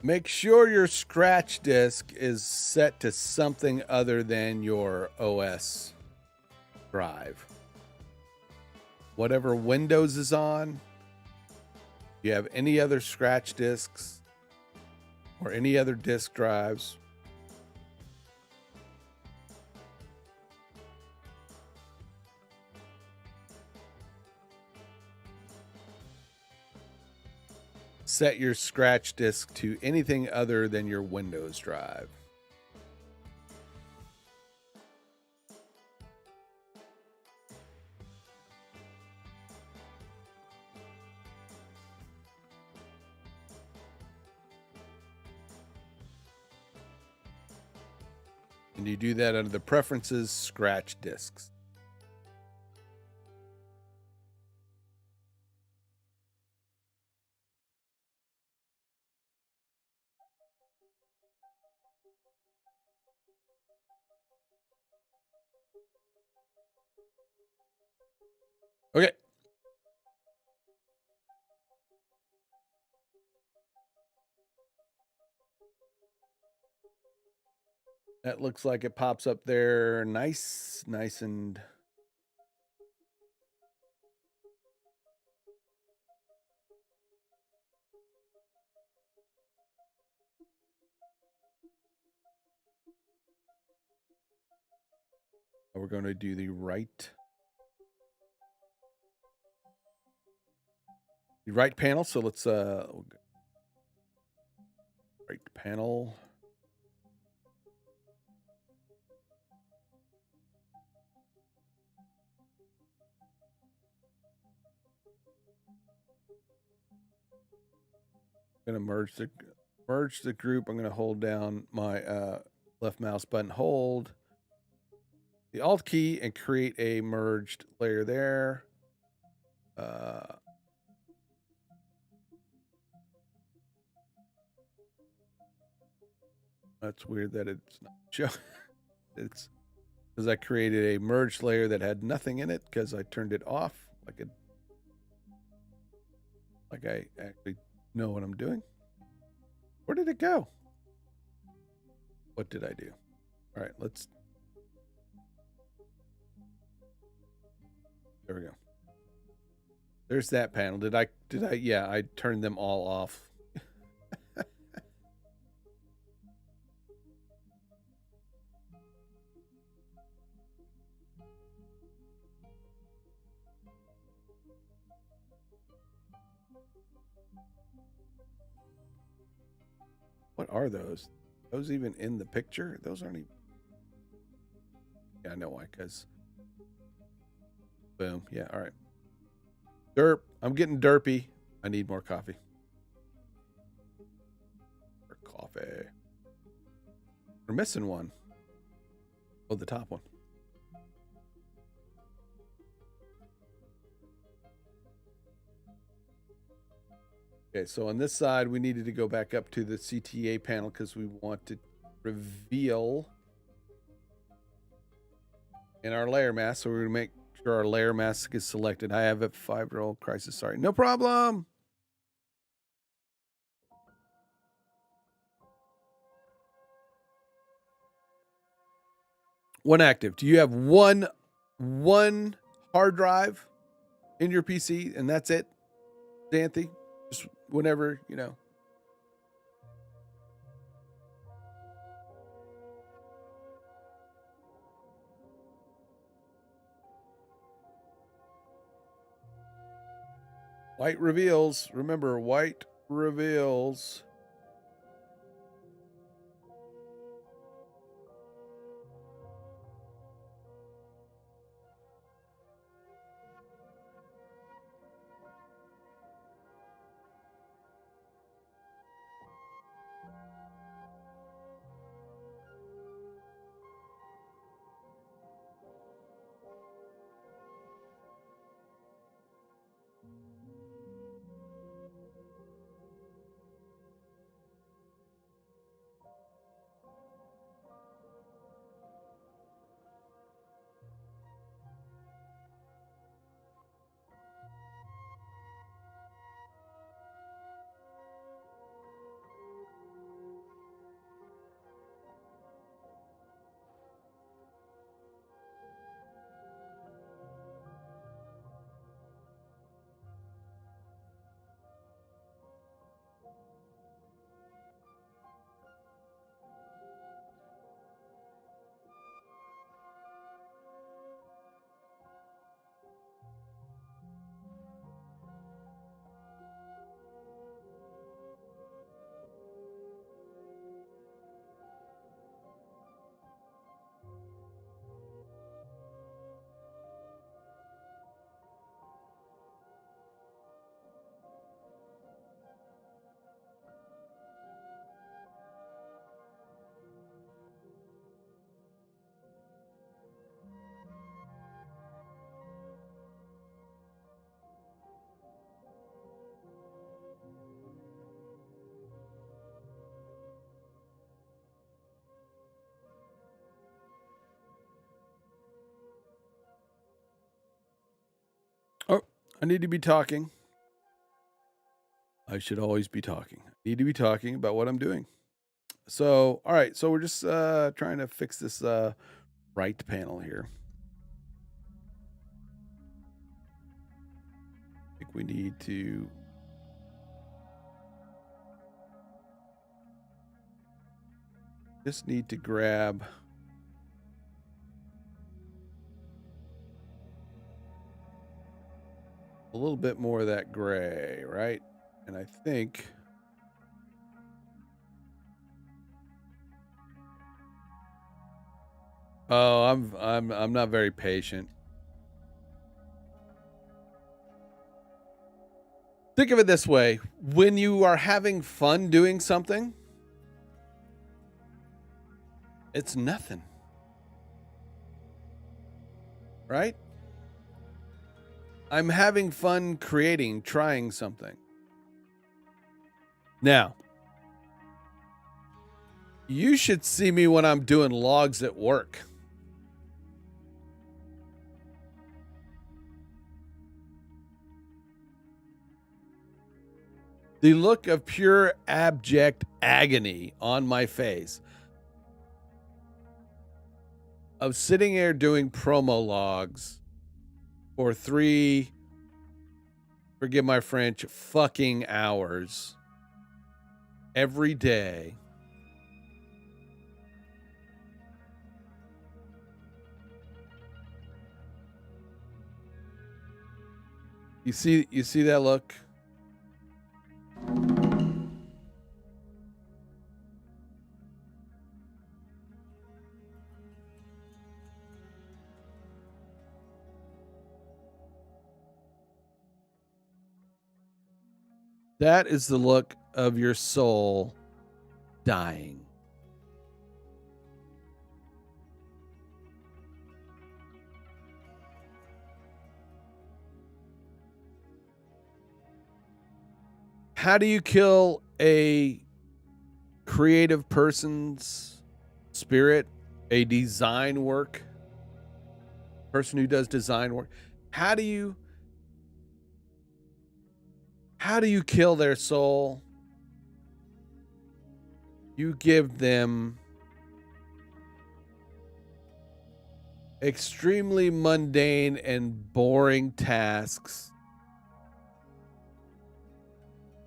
Make sure your scratch disk is set to something other than your OS drive. Whatever Windows is on, if you have any other scratch disks or any other disk drives, set your scratch disk to anything other than your Windows drive. And you do that under the preferences, scratch disks. Okay. That looks like it pops up there. Nice and we're going to do the right panel. So let's right panel. I'm going to merge the group. I'm going to hold down my left mouse button, hold the Alt key, and create a merged layer there. That's weird that it's not showing. It's because I created a merged layer that had nothing in it because I turned it off like I actually know what I'm doing. Where did it go? What did I do? All right, there we go. There's that panel. Did I, yeah, I turned them all off. What are those? Those even in the picture? Those aren't even. Yeah, I know why, because boom. Yeah, all right. Derp. I'm getting derpy. I need more coffee. We're missing one. Oh, the top one. Okay, so on this side, we needed to go back up to the CTA panel because we want to reveal in our layer mask. So we're going to make sure our layer mask is selected. I have a 5-year-old crisis. Sorry. No problem. One active. Do you have one hard drive in your PC and that's it, Xanthi? Just whenever, you know. White reveals. Remember, white reveals. I need to be talking. I should always be talking. I need to be talking about what I'm doing. So, all right. So we're just trying to fix this right panel here. I think we need to grab a little bit more of that gray, right? And I think I'm not very patient. Think of it this way. When you are having fun doing something, it's nothing. Right? I'm having fun creating, trying something. Now, you should see me when I'm doing logs at work. The look of pure abject agony on my face of sitting there doing promo logs for 3, forgive my French, fucking hours every day. You see that look? That is the look of your soul dying. How do you kill a creative person's spirit, a design work, person who does design work? How do you kill their soul? You give them extremely mundane and boring tasks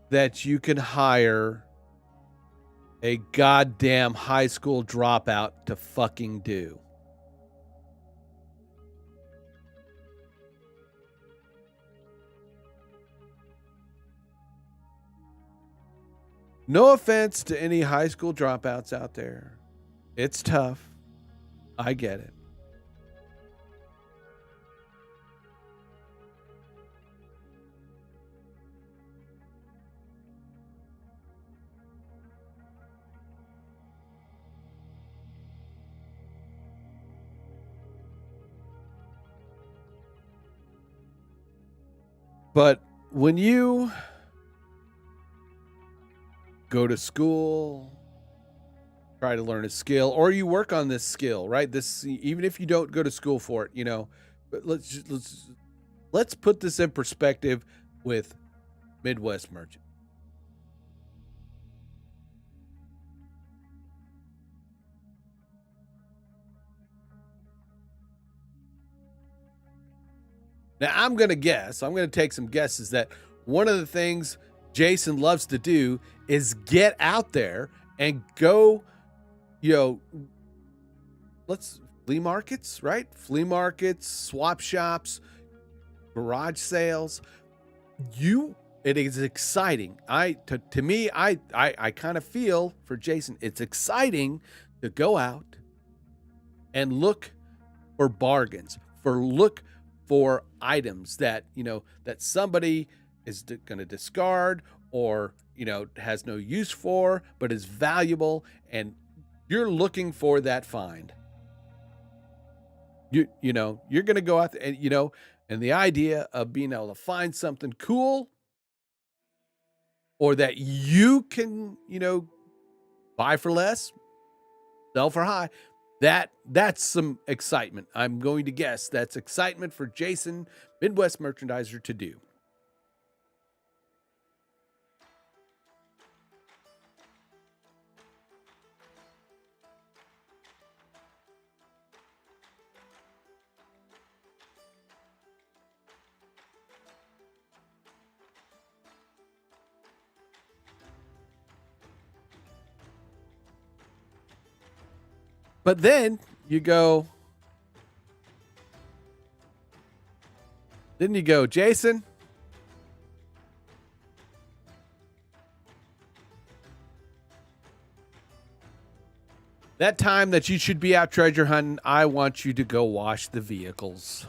that you can hire a goddamn high school dropout to fucking do. No offense to any high school dropouts out there. It's tough. I get it. But when you go to school, try to learn a skill, or you work on this skill, right? This, even if you don't go to school for it, you know, but let's put this in perspective with Midwest Merchant. Now, I'm going to take some guesses that one of the things Jason loves to do is get out there and go, you know, flea markets, right? Flea markets, swap shops, garage sales. It is exciting. To me, I kind of feel for Jason, it's exciting to go out and look for bargains, look for items that, you know, that somebody is going to discard or, you know, has no use for, but is valuable. And you're looking for that find. You know, you're going to go out there and, you know, and the idea of being able to find something cool or that you can, you know, buy for less, sell for high. That's some excitement. I'm going to guess that's excitement for Jason, Midwest Merchandiser, to do. But then you go, Jason, that time that you should be out treasure hunting, I want you to go wash the vehicles.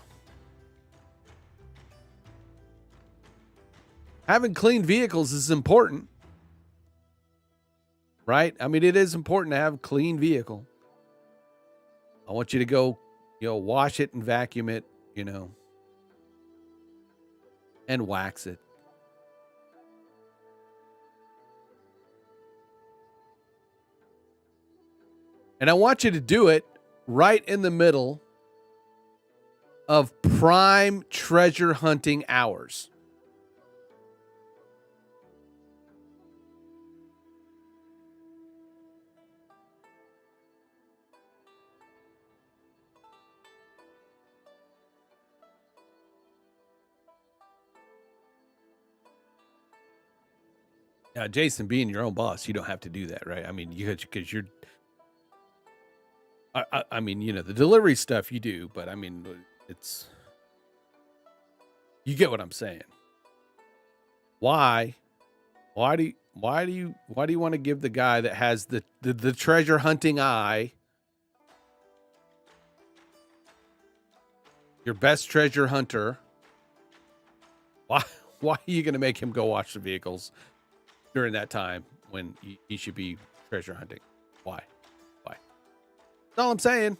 Having clean vehicles is important, right? I mean, it is important to have a clean vehicle. I want you to go, wash it and vacuum it, and wax it. And I want you to do it right in the middle of prime treasure hunting hours. Now, Jason, being your own boss, you don't have to do that, right? I mean, because you're. I mean, the delivery stuff you do, but I mean, it's. You get what I'm saying. Why do you want to give the guy that has the treasure hunting eye, your best treasure hunter? Why are you going to make him go watch the vehicles during that time when he should be treasure hunting? Why? That's all I'm saying.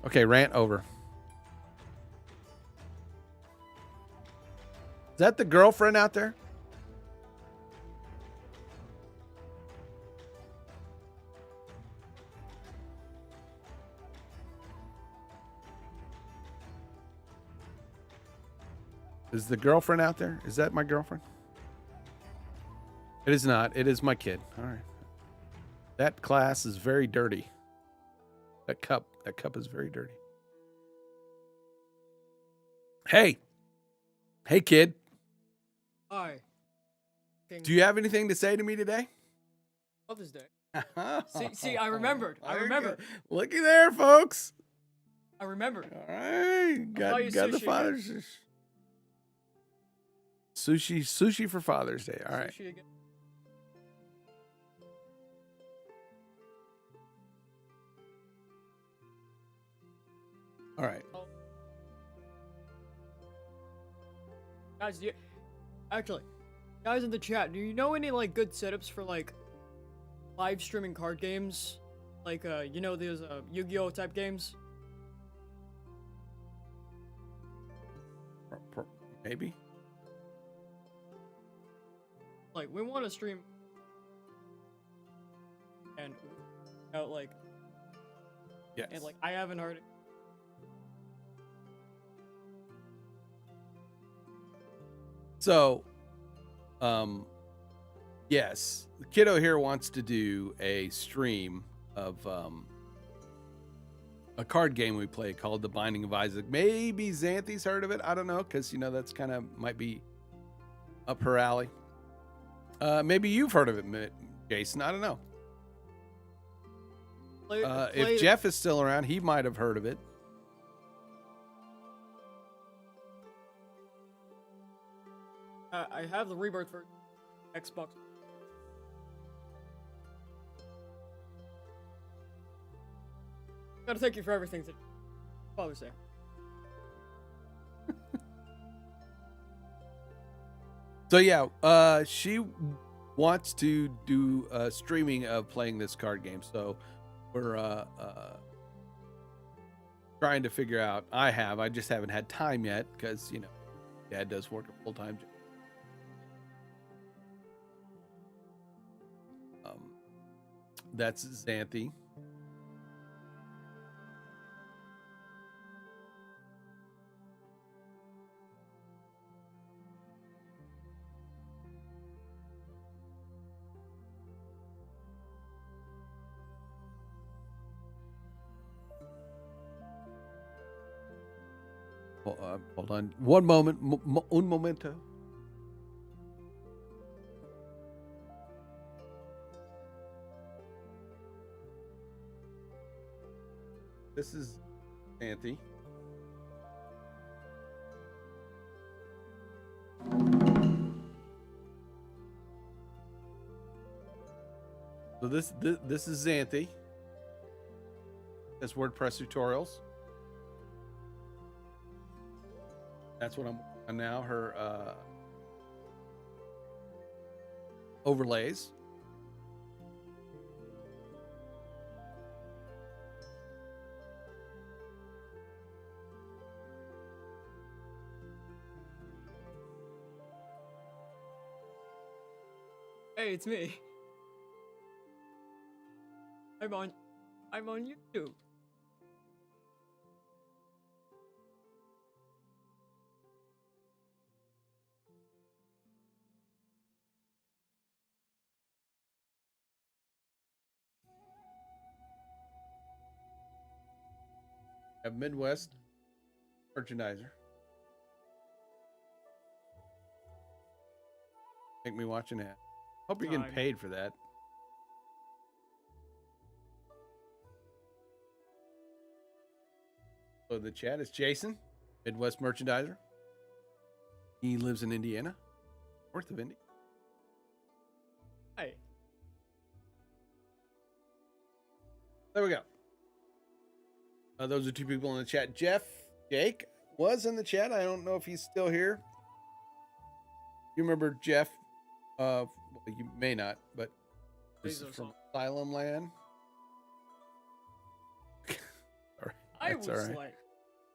Okay, rant over. Is that the girlfriend out there? Is the girlfriend out there? Is that my girlfriend? It is not. It is my kid. All right. That glass is very dirty. That cup is very dirty. Hey, kid. Hi. Do you have anything to say to me today? Mother's Day. See, I remembered. Looky there, folks. I remembered. All right, got the Father's sushi for Father's Day. All right. Sushi again. All right. Guys, guys in the chat, do you know any good setups for live streaming card games? There's Yu-Gi-Oh type games? Maybe. We want to stream and yes. And I haven't heard it. So, yes, the kiddo here wants to do a stream of a card game we play called The Binding of Isaac. Maybe Xanthi's heard of it. I don't know, because that's kind of might be up her alley. Maybe you've heard of it, Jason. I don't know. If Jeff is still around, he might have heard of it. I have the Rebirth for Xbox. Gotta thank you for everything. Father's Day. So yeah, she wants to do streaming of playing this card game. So we're trying to figure out. I just haven't had time yet because Dad does work a full-time job. That's Xanthi. Hold on. One moment. Un momento. This is Xanthi. So this is Xanthi. That's WordPress tutorials. That's what I'm on now. Her overlays. Hey, it's me. I'm on YouTube. Have Midwest merchandiser. Make me watch an ad. Hope you're getting paid for that. So the chat is Jason, Midwest merchandiser. He lives in Indiana, north of Indy. Hey. There we go. Those are two people in the chat. Jake was in the chat. I don't know if he's still here. You remember Jeff? Well, you may not, but this is from Asylum Land. All right. That's all right.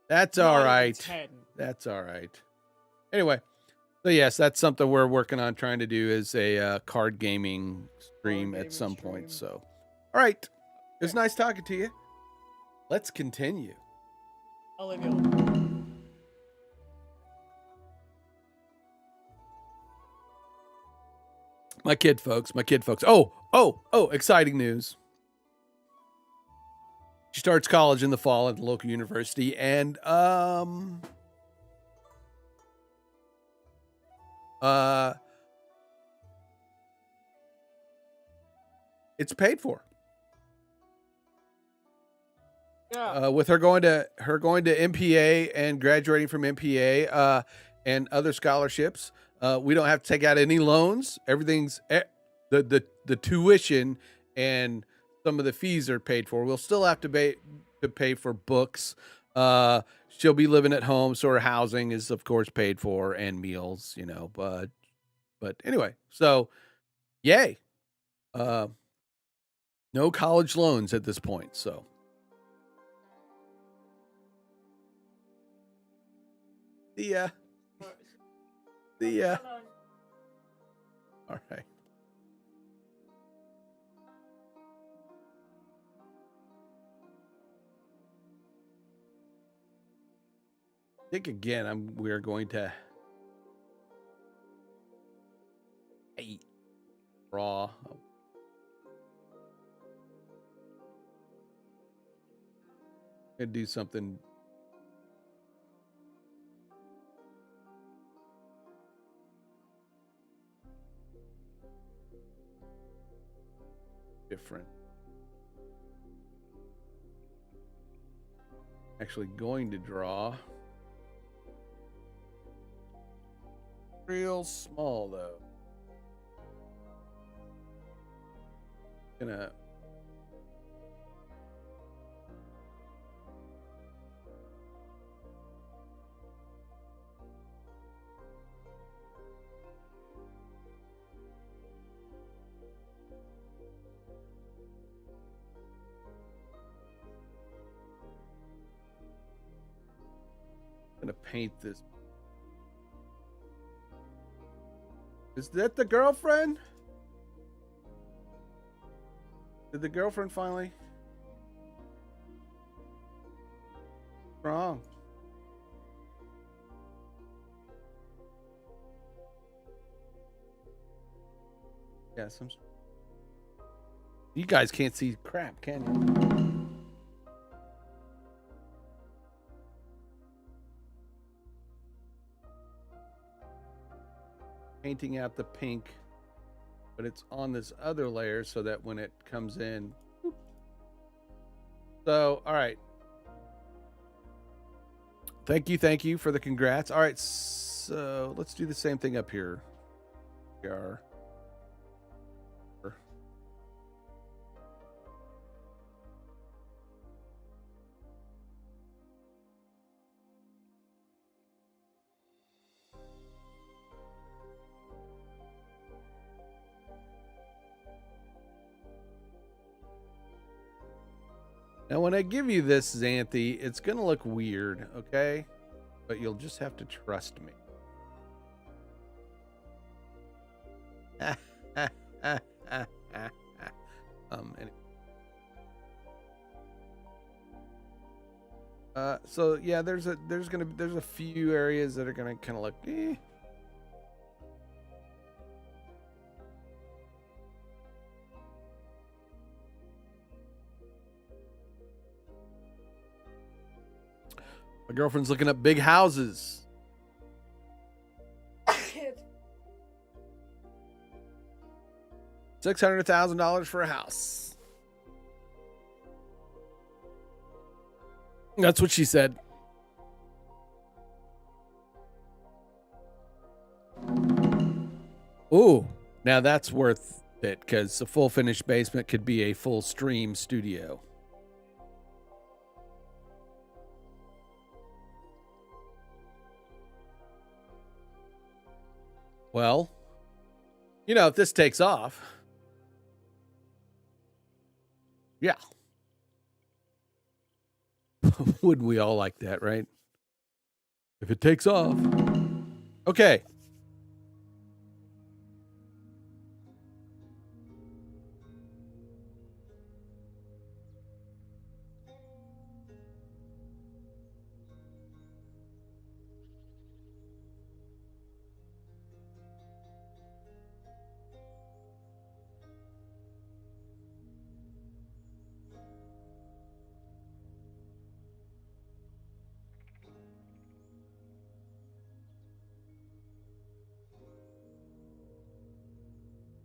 That's all right. That's all right. Anyway, so yes, that's something we're working on trying to do is a card gaming stream at some point. So, all right. It was nice talking to you. Let's continue. I'll leave you alone. My kid folks. Oh, exciting news. She starts college in the fall at the local university, and it's paid for. Yeah. With her going to MPA and graduating from MPA and other scholarships, we don't have to take out any loans. Everything's the tuition and some of the fees are paid for. We'll still have to pay for books. She'll be living at home, so her housing is of course paid for and meals, you know. But anyway, so yay. No college loans at this point, so. All right. I think again, we're going to raw. Gonna do something different. Actually going to draw real small though. Gonna paint this. Is that the girlfriend? Did the girlfriend finally? What's wrong? Yeah, you guys can't see crap, can you? Painting out the pink, but it's on this other layer so that when it comes in. So, all right. Thank you for the congrats. All right, so let's do the same thing up here. We are. Now, when I give you this, Xanthi, it's going to look weird, okay? But you'll just have to trust me. Anyway. So yeah, there's a few areas that are gonna kind of look. My girlfriend's looking up big houses. $600,000 for a house. That's what she said. Ooh, now that's worth it because a full finished basement could be a full stream studio. Well, you know, if this takes off, yeah. Wouldn't we all like that, right? If it takes off. Okay.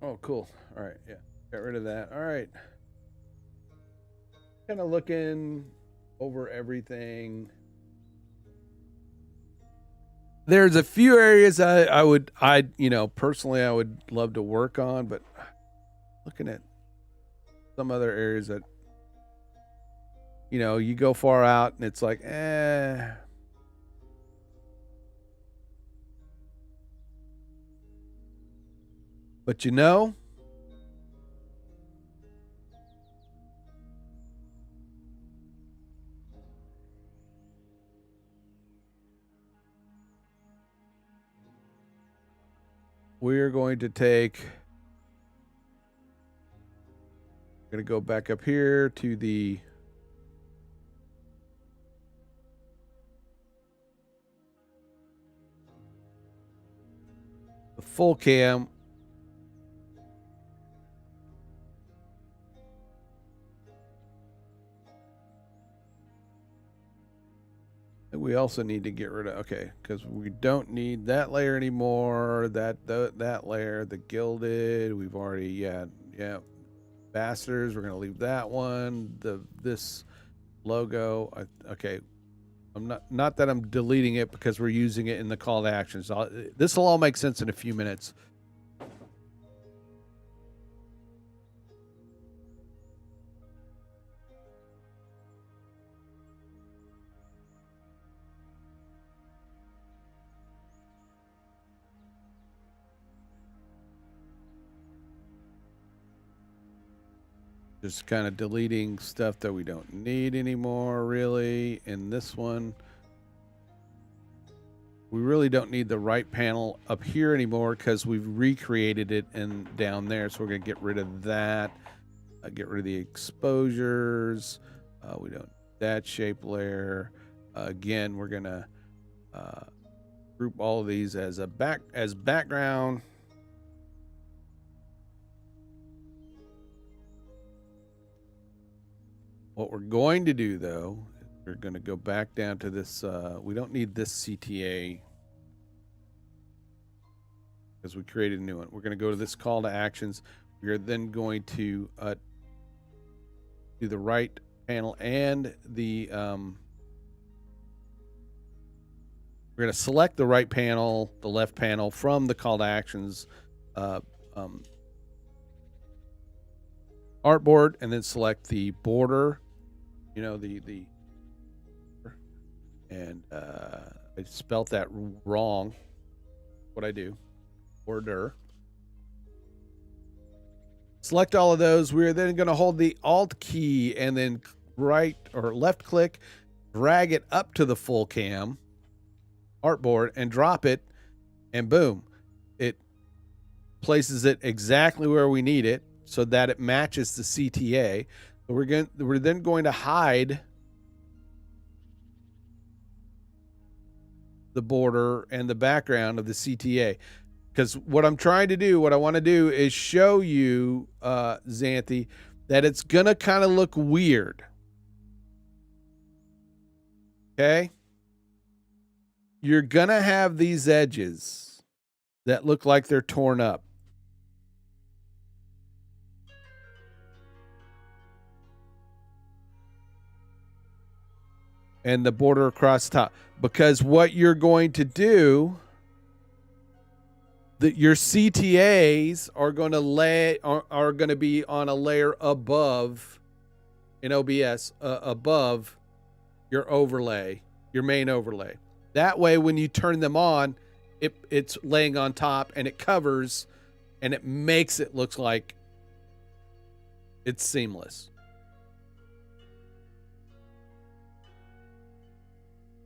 Oh, cool. All right. Yeah. Got rid of that. All right. Kind of looking over everything. There's a few areas I would personally I would love to work on, but looking at some other areas that, you go far out and it's like, But we're going to go back up here to the full cam. We also need to get rid of, because we don't need that layer anymore. That layer, the gilded, we've already, yeah. Ambassadors, we're gonna leave that one. This logo, okay. I'm not that I'm deleting it because we're using it in the call to actions. This will all make sense in a few minutes. Just kind of deleting stuff that we don't need anymore, really. In this one, we really don't need the right panel up here anymore because we've recreated it and down there. So we're going to get rid of that. Get rid of the exposures. We don't that shape layer. Again, we're gonna group all of these as background. What we're going to do, though, we're going to go back down to this. We don't need this CTA because we created a new one. We're going to go to this call to actions. We are then going to do the right panel and the we're going to select the right panel, the left panel from the call to actions artboard, and then select the border. You know, and I spelt that wrong. What I do, border. Select all of those. We're then going to hold the Alt key and then right or left click, drag it up to the full cam artboard and drop it, and boom, it places it exactly where we need it so that it matches the CTA. So we're then going to hide the border and the background of the CTA. Because what I'm trying to do, what I want to do is show you, Xanthi, that it's going to kind of look weird. Okay? You're going to have these edges that look like they're torn up. And the border across the top. Because what you're going to do, that your CTAs are going to are going to be on a layer above in OBS, above your overlay, your main overlay. That way, when you turn them on, it's laying on top and it covers and it makes it look like it's seamless.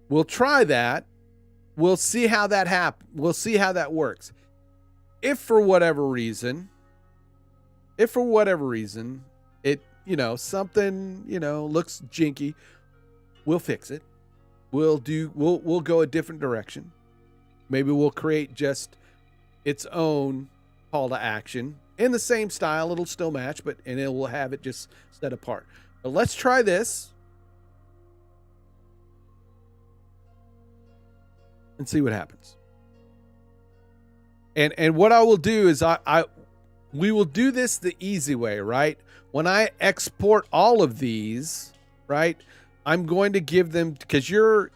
We'll try that. We'll see how that happens. We'll see how that works. If for whatever reason, it, something, looks jinky, we'll fix it. We'll go a different direction. Maybe we'll create just its own call to action in the same style. It'll still match, and it will have it just set apart. But let's try this and see what happens. And what I will do is we will do this the easy way, right? When I export all of these, right, I'm going to give them, because your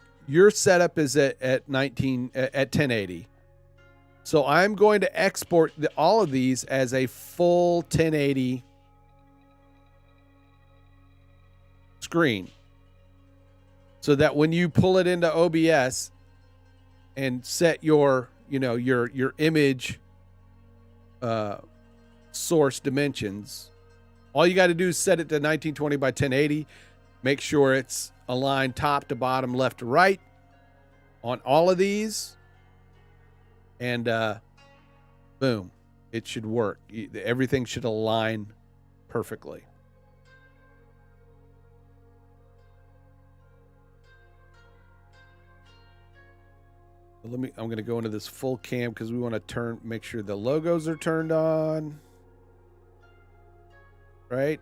setup is at 1080. So I'm going to export all of these as a full 1080 screen, so that when you pull it into OBS and set your image source dimensions, all you got to do is set it to 1920 by 1080. Make sure it's aligned top to bottom, left to right on all of these, and boom, it should work. Everything should align perfectly. I'm going to go into this full cam because we want to make sure the logos are turned on. Right?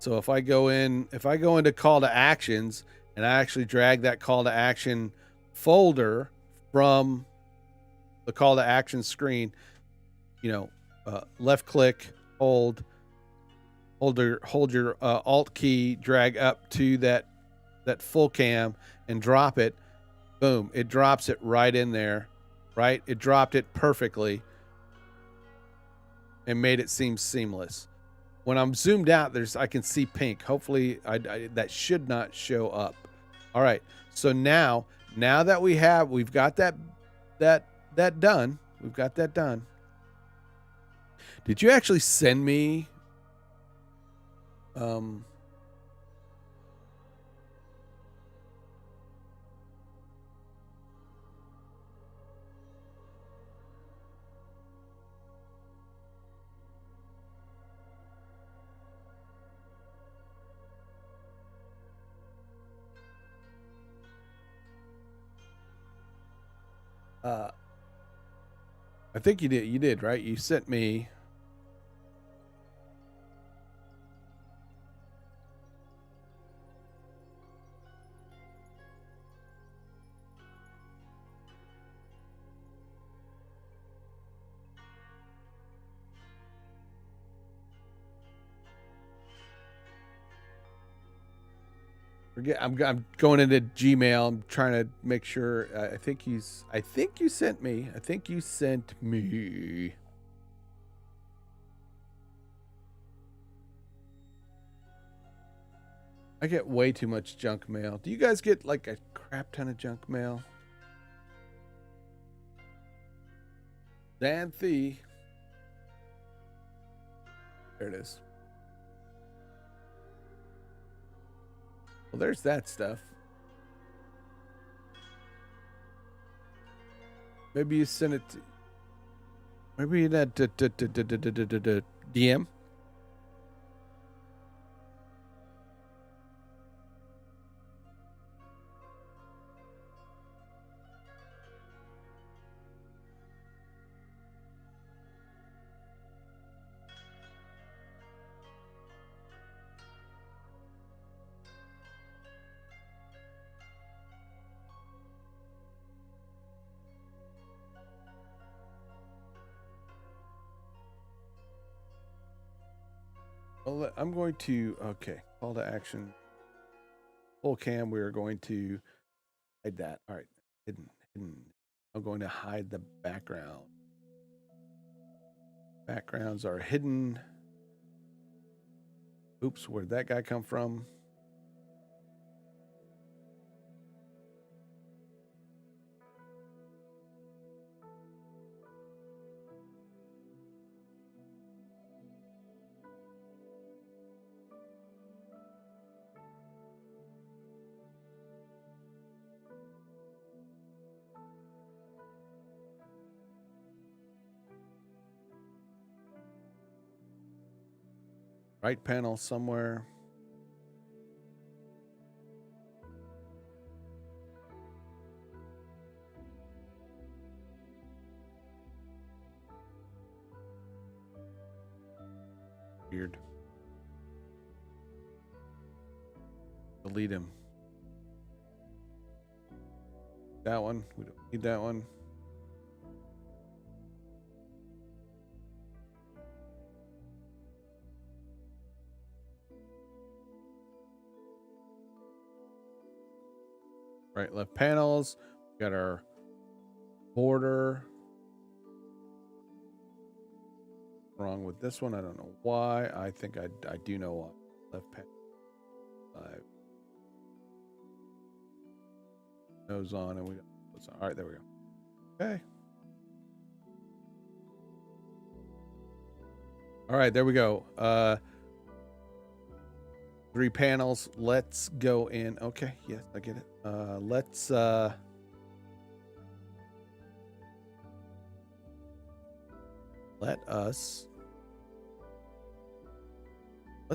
So if I go into call to actions and I actually drag that call to action folder from the call to action screen, left click, hold your Alt key, drag up to that full cam and drop it. Boom, it drops it right in there, right? It dropped it perfectly and made it seem seamless. When I'm zoomed out, I can see pink. Hopefully that should not show up. All right. So now that we've got that done. We've got that done. Did you actually send me I think you did. You did, right? You sent me. I'm going into Gmail. I'm trying to make sure. I think you sent me. I think you sent me. I get way too much junk mail. Do you guys get like a crap ton of junk mail? Xanthi. There it is. Well, there's that stuff. Maybe you sent it to, maybe that DM. Well, I'm going to, okay, call to action. Full cam, we are going to hide that. All right, hidden. I'm going to hide the background. Backgrounds are hidden. Oops, where'd that guy come from? Right panel somewhere. Weird. Delete him. That one. We don't need that one. Right, left panels. We got our border. Wrong with this one. I don't know why. I think I do know why. Left panel. 5. Nose on, and we don't. All right, there we go. Okay. All right, there we go. 3 panels. Let's go in. Okay, yes, I get it. Let's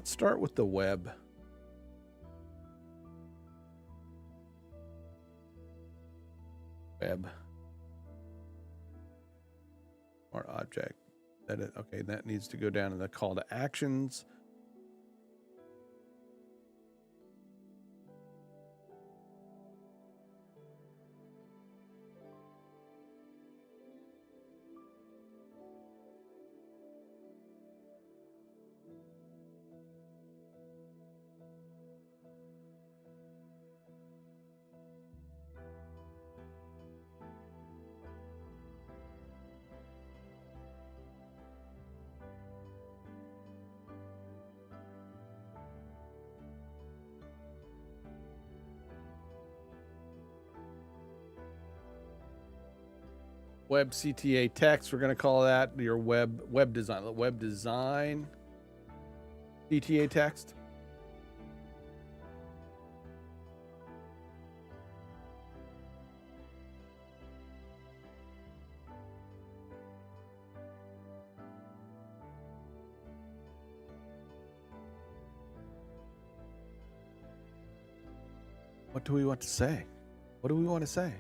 start with the web. Or object. That is okay. That needs to go down in the call to actions. Web CTA text. We're going to call that your web design. Web design CTA text. What do we want to say? What do we want to say?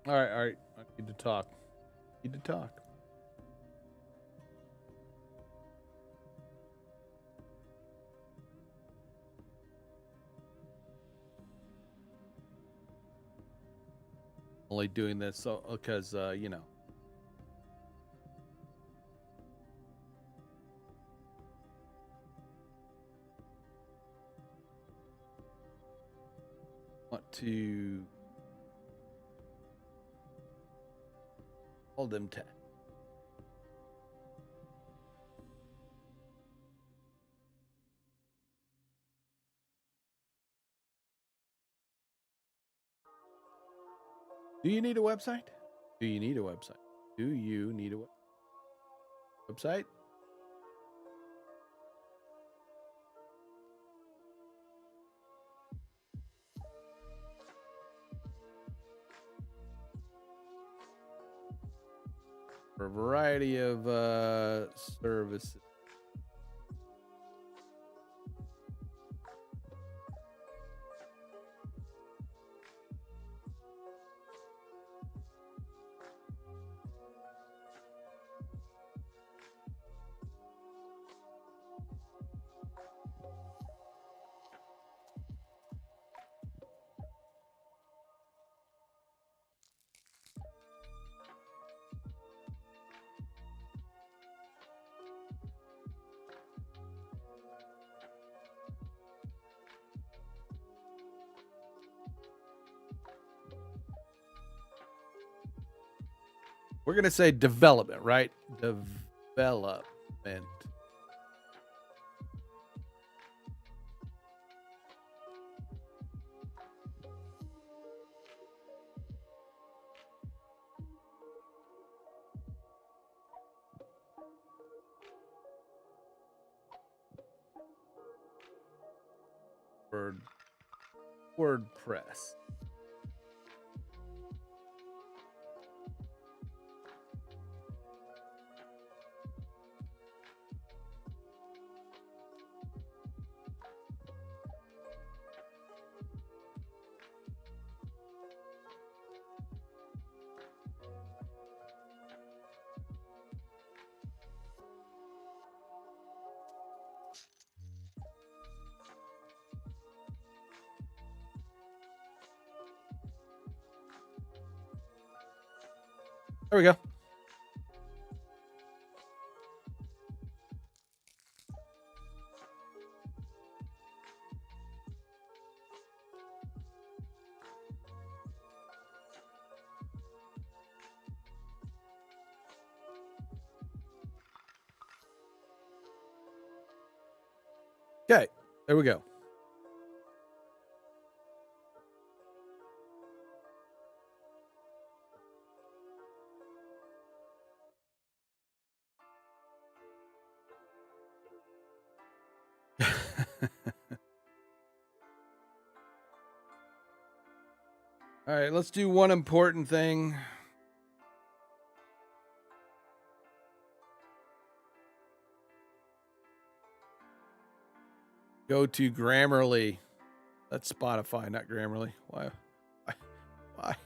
All right, all right. I need to talk. Need to talk. Only doing this so because you know. Want to hold them to. Do you need a website? Do you need a website? Do you need a website? For a variety of services. We're going to say development, right? Development. WordPress. There we go. Okay, there we go. All right, let's do one important thing. Go to Grammarly. That's Spotify, not Grammarly. Why? Why?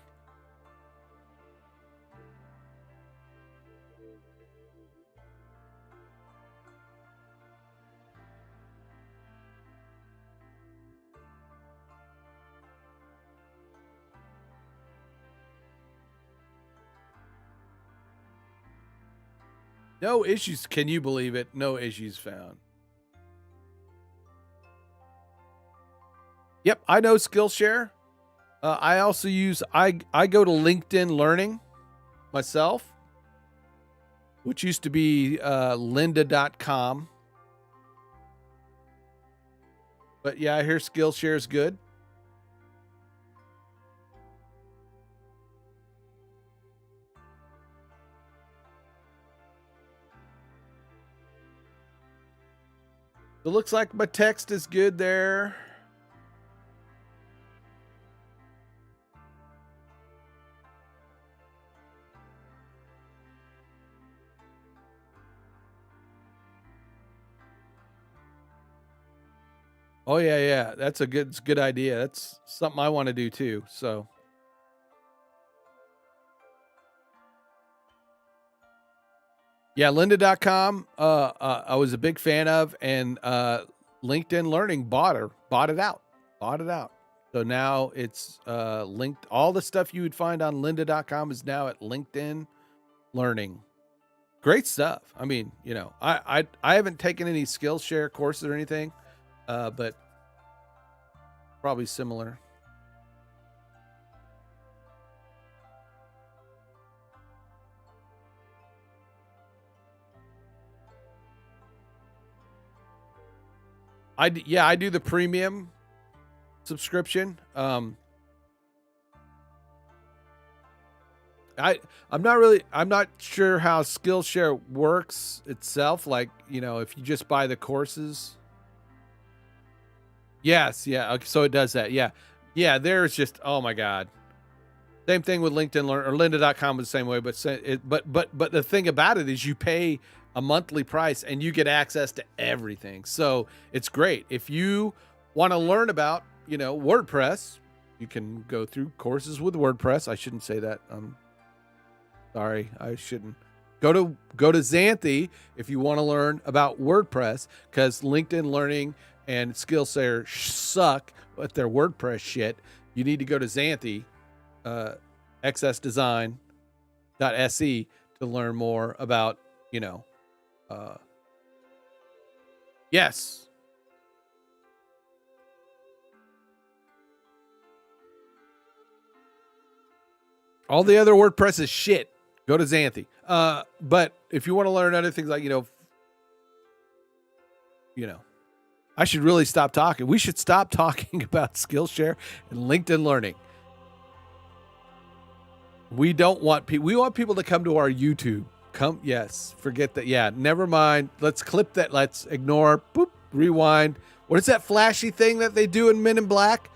No issues. Can you believe it? No issues found. Yep, I know Skillshare. I also use I go to LinkedIn Learning myself, which used to be lynda.com. But yeah, I hear Skillshare is good. It looks like my text is good there. Oh yeah. That's a good idea. That's something I want to do too. So Yeah, lynda.com, I was a big fan of, and LinkedIn Learning bought it out. So now it's linked. All the stuff you would find on lynda.com is now at LinkedIn Learning. Great stuff. I mean, you know, I haven't taken any Skillshare courses or anything, but probably similar. I do the premium subscription. I'm not sure how Skillshare works itself. Like, you know, if you just buy the courses. Yes, yeah. Okay, so it does that. Yeah. Yeah, there's just, oh my God. Same thing with LinkedIn Learn, or lynda.com is the same way, but the thing about it is you pay a monthly price and you get access to everything. So it's great. If you want to learn about, you know, WordPress, you can go through courses with WordPress. I shouldn't say that. Sorry, I shouldn't. Go to Xanthi if you want to learn about WordPress, because LinkedIn Learning and Skillshare suck at their WordPress shit. You need to go to Xanthi, xsdesign.se, to learn more about, you know, yes. All the other WordPress is shit. Go to Xanthi. But if you want to learn other things like, you know, I should really stop talking. We should stop talking about Skillshare and LinkedIn Learning. We want people to come to our YouTube. Yes, forget that. Yeah, never mind. Let's clip that. Let's ignore. Boop, rewind. What is that flashy thing that they do in Men in Black?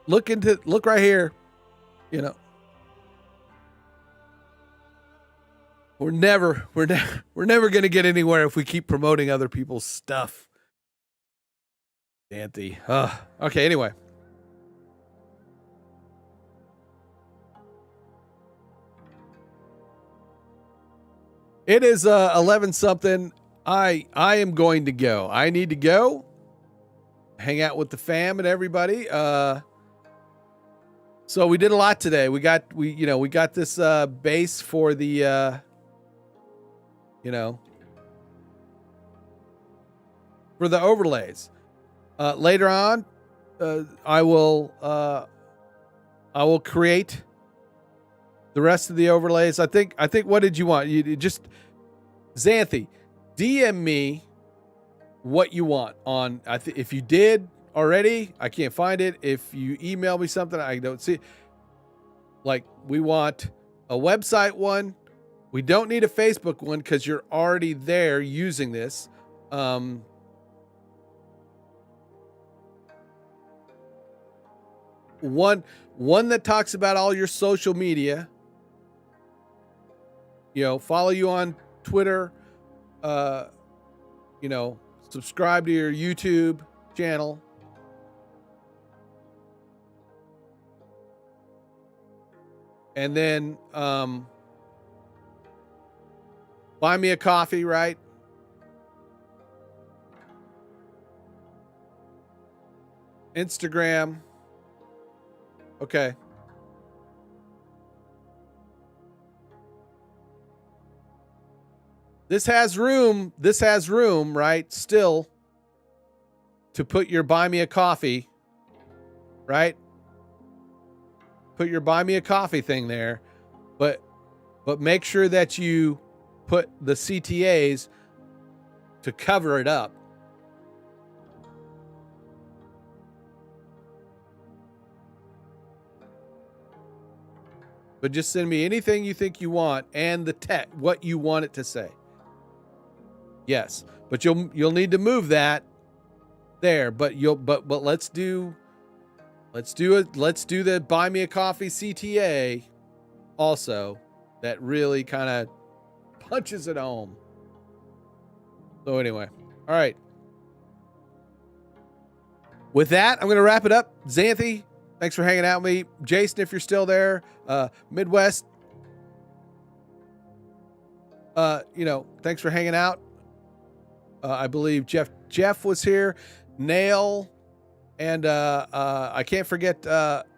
Look right here. You know, we're never going to get anywhere if we keep promoting other people's stuff. Anthony. Okay, anyway. It is 11 something. I am going to go. I need to go hang out with the fam and everybody. So we did a lot today. We got this base for the for the overlays. Later on, I will create the rest of the overlays. I think what did you want? You just, Xanthi, DM me what you want on. If you did already, I can't find it. If you email me something, I don't see it. Like, we want a website one. We don't need a Facebook one because you're already there using this. One that talks about all your social media. You know, follow you on Twitter. Subscribe to your YouTube channel. And then buy me a coffee, right? Instagram. Okay. This has room, right? Still to put your buy me a coffee, right? Put your buy me a coffee thing there, but make sure that you put the CTAs to cover it up. But just send me anything you think you want and the text, what you want it to say. Yes, but you'll need to move that there. But let's do the buy me a coffee CTA also. That really kind of punches it home. So anyway, all right. With that, I'm going to wrap it up. Xanthi, thanks for hanging out with me. Jason, if you're still there, Midwest. thanks for hanging out. I believe Jeff was here, Nail, and I can't forget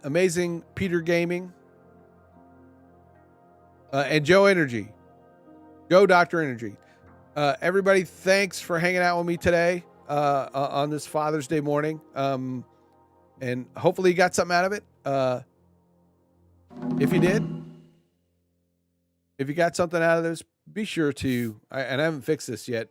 Amazing Peter Gaming, and Joe Energy, Joe Dr. Energy. Everybody, thanks for hanging out with me today on this Father's Day morning. And hopefully you got something out of it. If you did, if you got something out of this, be sure to, and I haven't fixed this yet,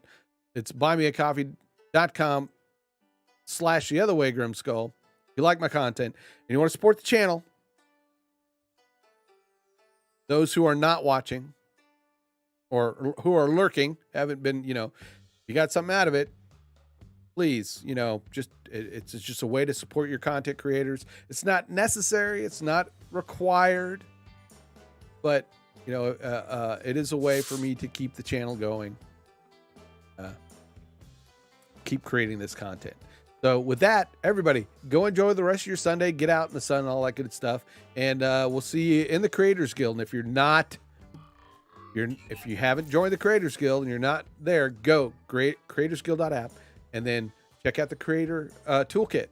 it's buymeacoffee.com/theotherwaygrimskull. If you like my content and you want to support the channel, those who are not watching or who are lurking, haven't been, you got something out of it, please, it's just a way to support your content creators. It's not necessary. It's not required, but it is a way for me to keep the channel going, keep creating this content. So with that, everybody, go enjoy the rest of your Sunday, get out in the sun and all that good stuff. And we'll see you in the Creators Guild. And if if you haven't joined the Creators Guild and you're not there, go creatorsguild.app and then check out the Creator Toolkit.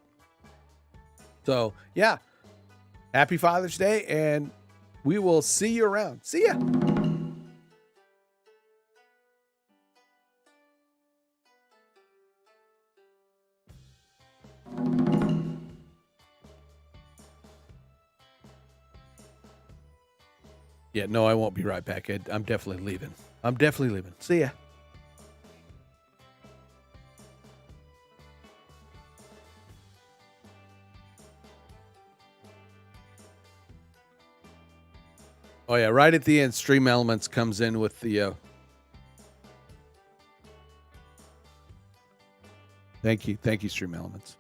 So yeah, happy Father's Day, and we will see you around. See ya. Yeah, no, I won't be right back. I'm definitely leaving. See ya. Oh yeah, right at the end, Stream Elements comes in with the thank you, Stream Elements.